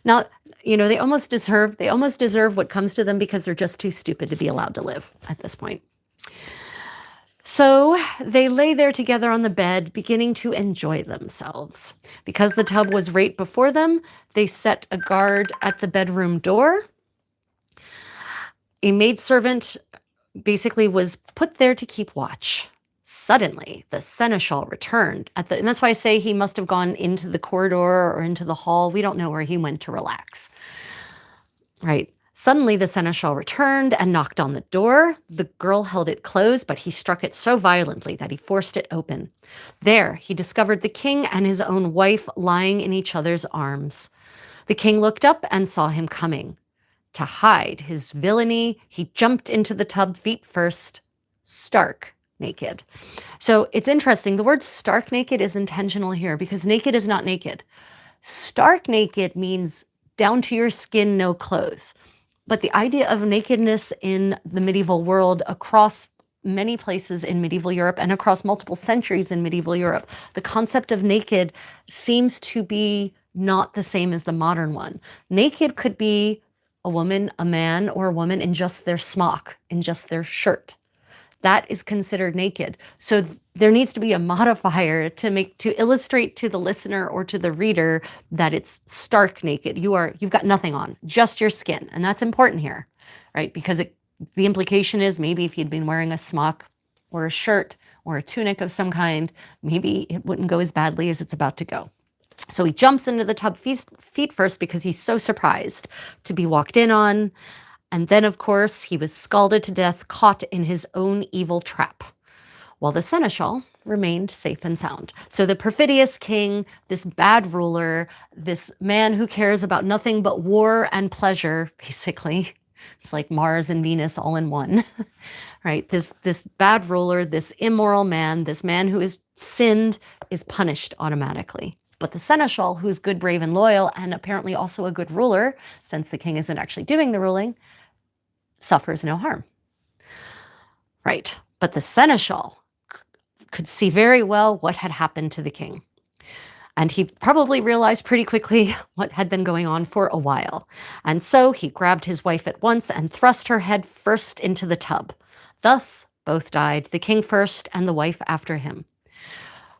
Now, You know, they almost deserve what comes to them because they're just too stupid to be allowed to live at this point. So they lay there together on the bed, beginning to enjoy themselves. Because the tub was right before them, they set a guard at the bedroom door. A maidservant basically was put there to keep watch. Suddenly, the seneschal returned and that's why I say he must have gone into the corridor or into the hall. We don't know where he went to relax. Right. Suddenly, the seneschal returned and knocked on the door. The girl held it closed, but he struck it so violently that he forced it open. There, he discovered the king and his own wife lying in each other's arms. The king looked up and saw him coming. To hide his villainy, he jumped into the tub feet first, stark naked. So it's interesting. The word stark naked is intentional here because naked is not naked. Stark naked means down to your skin, no clothes. But the idea of nakedness in the medieval world across many places in medieval Europe and across multiple centuries in medieval Europe, the concept of naked seems to be not the same as the modern one. Naked could be a woman, a man, or a woman in just their smock, in just their shirt. That is considered naked. So there needs to be a modifier to illustrate to the listener or to the reader that it's stark naked. You've got nothing on, just your skin. And that's important here, right? Because the implication is maybe if you'd been wearing a smock or a shirt or a tunic of some kind, maybe it wouldn't go as badly as it's about to go. So he jumps into the tub feet first because he's so surprised to be walked in on. And then, of course, he was scalded to death, caught in his own evil trap, while the seneschal remained safe and sound. So the perfidious king, this bad ruler, this man who cares about nothing but war and pleasure, basically. It's like Mars and Venus all in one, right? This bad ruler, this immoral man, this man who has sinned is punished automatically. But the seneschal, who is good, brave, and loyal, and apparently also a good ruler, since the king isn't actually doing the ruling, suffers no harm. Right. But the seneschal could see very well what had happened to the king. And he probably realized pretty quickly what had been going on for a while. And so he grabbed his wife at once and thrust her head first into the tub. Thus, both died, the king first and the wife after him.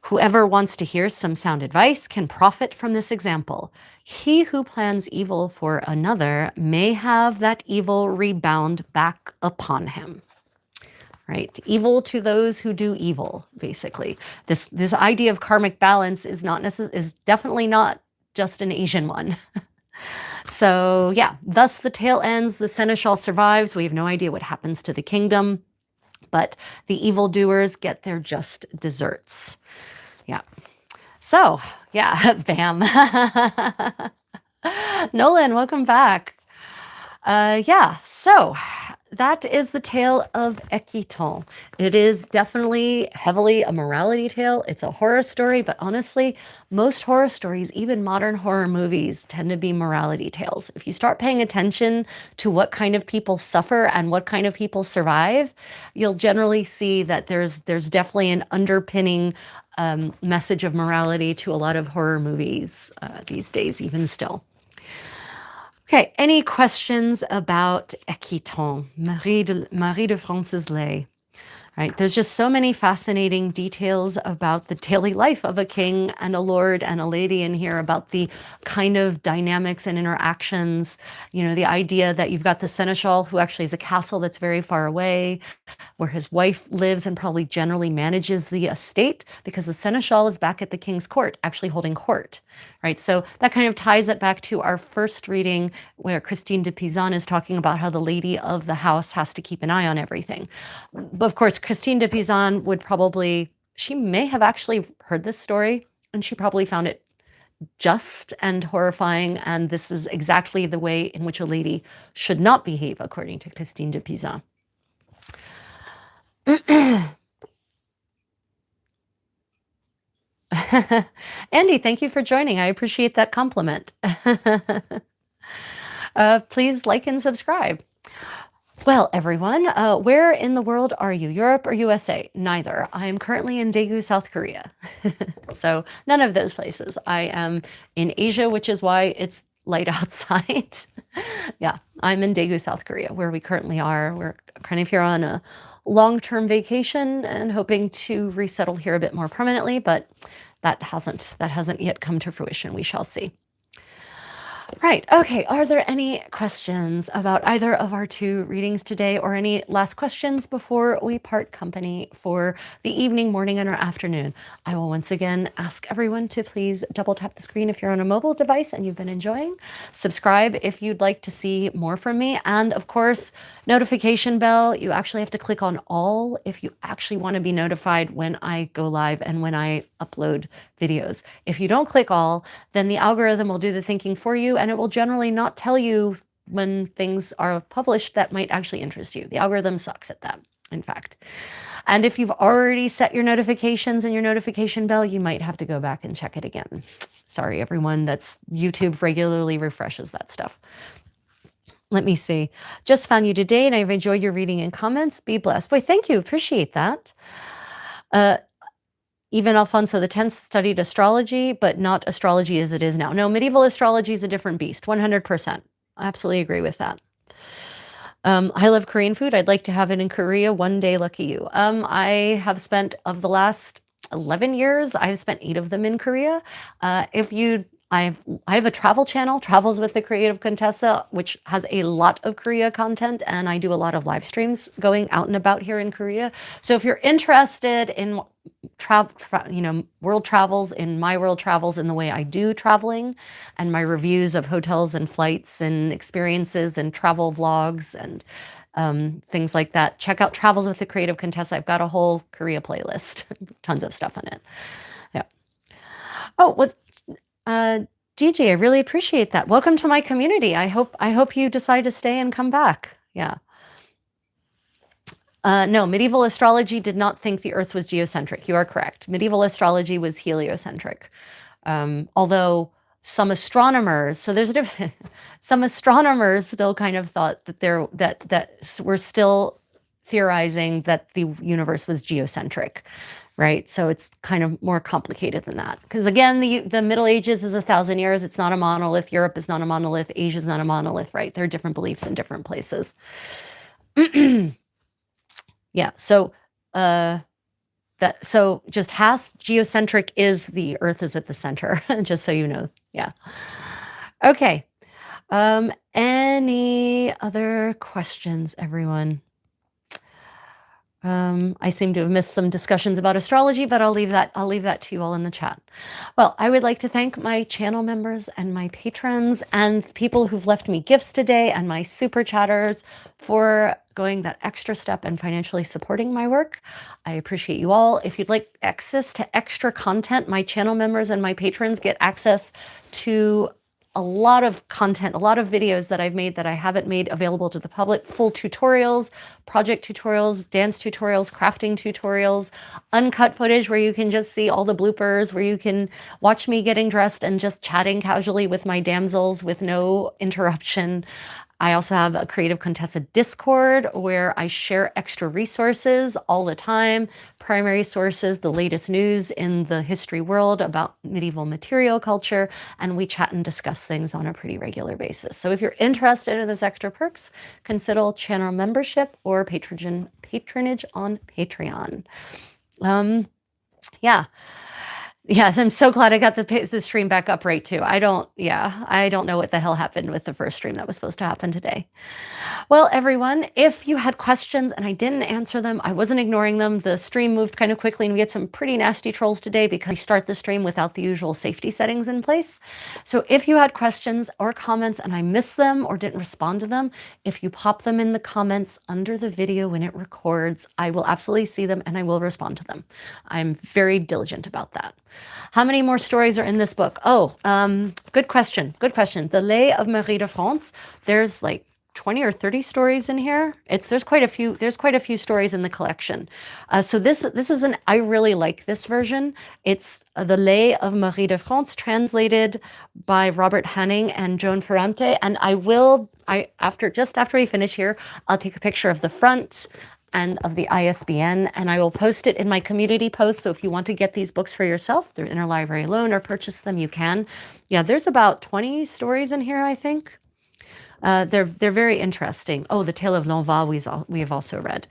Whoever wants to hear some sound advice can profit from this example. He who plans evil for another may have that evil rebound back upon him. Right? Evil to those who do evil, basically. This idea of karmic balance is definitely not just an Asian one. So yeah, thus the tale ends. The seneschal survives. We have no idea what happens to the kingdom, but the evildoers get their just desserts. Yeah. So, yeah, bam. Nolan, welcome back. Yeah, so that is the tale of Ekiton. It is definitely heavily a morality tale. It's a horror story, but honestly, most horror stories, even modern horror movies, tend to be morality tales. If you start paying attention to what kind of people suffer and what kind of people survive, you'll generally see that there's definitely an underpinning message of morality to a lot of horror movies these days, even still. Okay, any questions about Ekiton, Marie de France's lay? Right, there's just so many fascinating details about the daily life of a king and a lord and a lady in here, about the kind of dynamics and interactions. You know, the idea that you've got the seneschal who actually is a castle that's very far away, where his wife lives and probably generally manages the estate, because the seneschal is back at the king's court, actually holding court, right? So that kind of ties it back to our first reading where Christine de Pizan is talking about how the lady of the house has to keep an eye on everything. But of course, Christine de Pizan she may have actually heard this story, and she probably found it just and horrifying, and this is exactly the way in which a lady should not behave, according to Christine de Pizan. Andy, thank you for joining. I appreciate that compliment. Please like and subscribe. Well, everyone, where in the world are you? Europe or USA? Neither. I am currently in Daegu, South Korea. So none of those places. I am in Asia, which is why it's light outside. Yeah, I'm in Daegu, South Korea, where we currently are. We're kind of here on a long-term vacation and hoping to resettle here a bit more permanently, but that hasn't yet come to fruition. We shall see. Right. Okay. Are there any questions about either of our two readings today, or any last questions before we part company for the evening, morning, and or afternoon? I will once again ask everyone to please double tap the screen if you're on a mobile device and you've been enjoying. Subscribe if you'd like to see more from me. And of course, notification bell. You actually have to click on all if you actually want to be notified when I go live and when I upload videos. If you don't click all, then the algorithm will do the thinking for you, and it will generally not tell you when things are published that might actually interest you. The algorithm sucks at that, in fact. And if you've already set your notifications and your notification bell, you might have to go back and check it again. Sorry, everyone. That's YouTube regularly refreshes that stuff. Let me see. Just found you today, and I've enjoyed your reading and comments. Be blessed. Boy, thank you. Appreciate that. Even Alfonso X studied astrology, but not astrology as it is now. No, medieval astrology is a different beast, 100%. I absolutely agree with that. I love Korean food. I'd like to have it in Korea one day, lucky you. I have spent, of the last 11 years, I've spent 8 of them in Korea. I have a travel channel, Travels with the Creative Contessa, which has a lot of Korea content, and I do a lot of live streams going out and about here in Korea. So if you're interested in world travels, in my world travels, in the way I do traveling, and my reviews of hotels and flights and experiences and travel vlogs and things like that, check out Travels with the Creative Contessa. I've got a whole Korea playlist, tons of stuff on it. Yeah. Oh, what? Gigi, I really appreciate that. Welcome to my community. I hope you decide to stay and come back. Yeah. No, medieval astrology did not think the Earth was geocentric. You are correct. Medieval astrology was heliocentric. Although some astronomers, so there's a different, some astronomers still kind of thought that we're still theorizing that the universe was geocentric. Right. So it's kind of more complicated than that. Because again, the Middle Ages is 1,000 years. It's not a monolith. Europe is not a monolith. Asia is not a monolith, right? There are different beliefs in different places. Yeah. So just geocentric is the Earth is at the center, just so you know. Yeah. Okay. Any other questions, everyone? I seem to have missed some discussions about astrology, but I'll leave that to you all in the chat. Well, I would like to thank my channel members and my patrons and people who've left me gifts today, and my super chatters for going that extra step and financially supporting my work. I appreciate you all. If you'd like access to extra content, my channel members and my patrons get access to a lot of content, a lot of videos that I've made that I haven't made available to the public, full tutorials, project tutorials, dance tutorials, crafting tutorials, uncut footage where you can just see all the bloopers, where you can watch me getting dressed and just chatting casually with my damsels with no interruption. I also have a Creative Contessa Discord where I share extra resources all the time, primary sources, the latest news in the history world about medieval material culture, and we chat and discuss things on a pretty regular basis. So if you're interested in those extra perks, consider channel membership or patronage on Patreon. Yeah. Yeah, I'm so glad I got the stream back up right too. I don't know what the hell happened with the first stream that was supposed to happen today. Well, everyone, if you had questions and I didn't answer them, I wasn't ignoring them. The stream moved kind of quickly and we had some pretty nasty trolls today because we start the stream without the usual safety settings in place. So if you had questions or comments and I missed them or didn't respond to them, if you pop them in the comments under the video when it records, I will absolutely see them and I will respond to them. I'm very diligent about that. How many more stories are in this book? Oh, good question. Good question. The Lay of Marie de France. There's like 20 or 30 stories in here. There's quite a few stories in the collection. So this is I really like this version. It's The Lay of Marie de France, translated by Robert Hanning and Joan Ferrante. And after we finish here, I'll take a picture of the front and of the ISBN, and I will post it in my community post. So if you want to get these books for yourself through interlibrary loan or purchase them, you can. Yeah, there's about 20 stories in here, I think. They're very interesting. Oh, the Tale of L'Envol we have also read.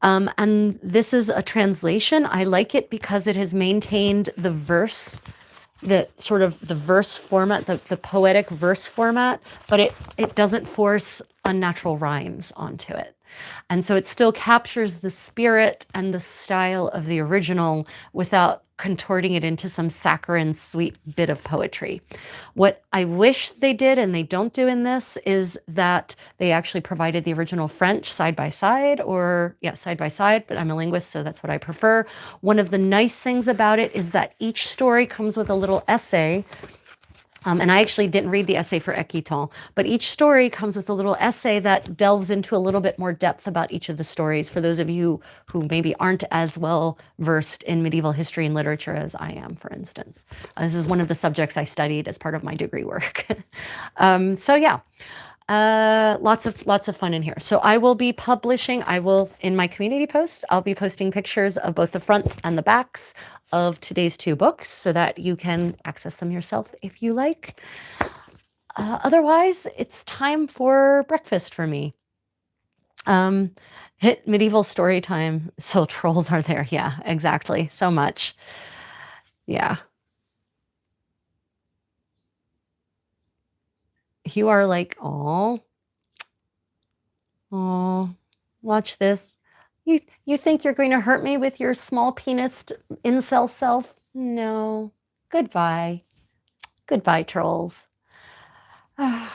And this is a translation. I like it because it has maintained the verse, the sort of the verse format, the poetic verse format, but it doesn't force unnatural rhymes onto it. And so it still captures the spirit and the style of the original without contorting it into some saccharine sweet bit of poetry. What I wish they did, and they don't do in this, is that they actually provided the original French side by side, or yeah, side by side, but I'm a linguist, so that's what I prefer. One of the nice things about it is that each story comes with a little essay. And I actually didn't read the essay for Ekiton, but each story comes with a little essay that delves into a little bit more depth about each of the stories, for those of you who maybe aren't as well versed in medieval history and literature as I am, for instance. This is one of the subjects I studied as part of my degree work. So yeah. Lots of fun in here. So I will be publishing, in my community posts, I'll be posting pictures of both the fronts and the backs of today's 2 books so that you can access them yourself if you like. Otherwise, it's time for breakfast for me. Hit medieval story time. So trolls are there. Yeah, exactly. So much. Yeah. You are like, oh, watch this. You think you're going to hurt me with your small penised incel self? No. Goodbye. Goodbye, trolls. I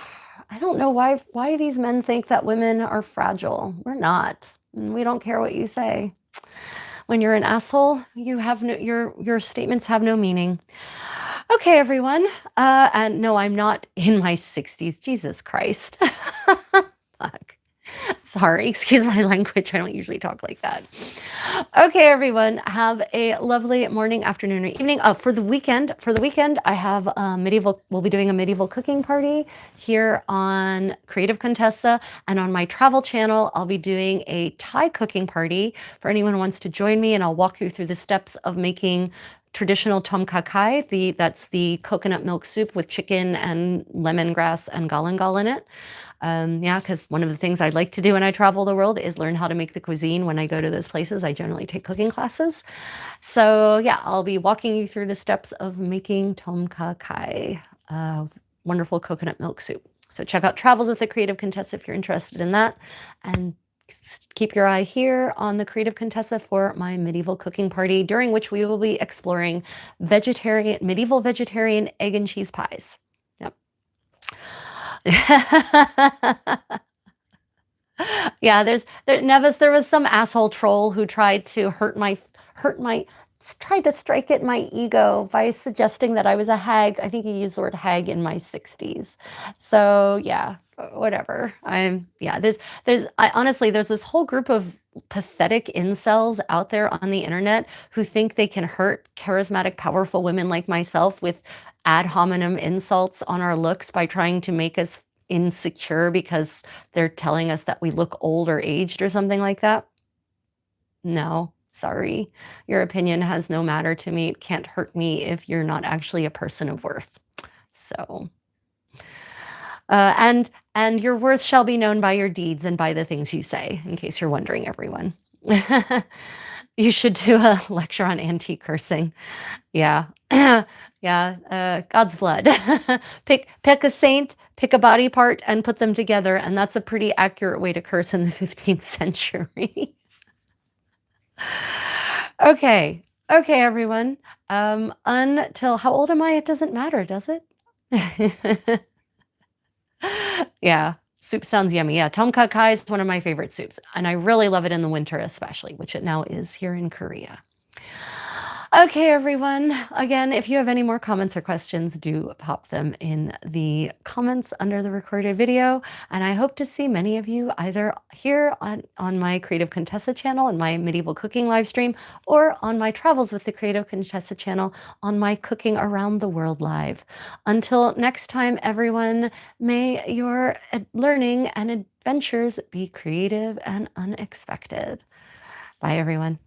don't know why these men think that women are fragile. We're not. We don't care what you say. When you're an asshole, you have no, your statements have no meaning. Okay, everyone. And no, I'm not in my 60s. Jesus Christ. Fuck. Sorry, excuse my language. I don't usually talk like that. Okay, everyone, have a lovely morning, afternoon, or evening. For the weekend, I have we'll be doing a medieval cooking party here on Creative Contessa, and on my travel channel, I'll be doing a Thai cooking party for anyone who wants to join me, and I'll walk you through the steps of making traditional tom kha kai. That's the coconut milk soup with chicken and lemongrass and galangal in it. Yeah, because one of the things I'd like to do when I travel the world is learn how to make the cuisine when I go to those places. I generally take cooking classes. So yeah, I'll be walking you through the steps of making tom kha kai, wonderful coconut milk soup. So check out Travels with the Creative Contessa if you're interested in that. And keep your eye here on the Creative Contessa for my medieval cooking party, during which we will be exploring medieval vegetarian egg and cheese pies. Yep. Yeah, Nevis, there was some asshole troll who tried to tried to strike at my ego by suggesting that I was a hag. I think he used the word hag in my 60s. So yeah, whatever. Honestly, there's this whole group of pathetic incels out there on the internet who think they can hurt charismatic, powerful women like myself with ad hominem insults on our looks by trying to make us insecure because they're telling us that we look old or aged or something like that. No, sorry. Your opinion has no matter to me. It can't hurt me if you're not actually a person of worth. So, and your worth shall be known by your deeds and by the things you say, in case you're wondering, everyone. You should do a lecture on anti-cursing. Yeah. Yeah, God's blood. Pick a saint, pick a body part, and put them together, and that's a pretty accurate way to curse in the 15th century. Okay, everyone. Until how old am I? It doesn't matter, does it? Yeah, soup sounds yummy. Yeah, tom kha kai is one of my favorite soups, and I really love it in the winter especially, which it now is here in Korea. Okay, everyone. Again, if you have any more comments or questions, do pop them in the comments under the recorded video. And I hope to see many of you either here on my Creative Contessa channel and my medieval cooking live stream, or on my Travels with the Creative Contessa channel on my Cooking Around the World live. Until next time, everyone, may your learning and adventures be creative and unexpected. Bye, everyone.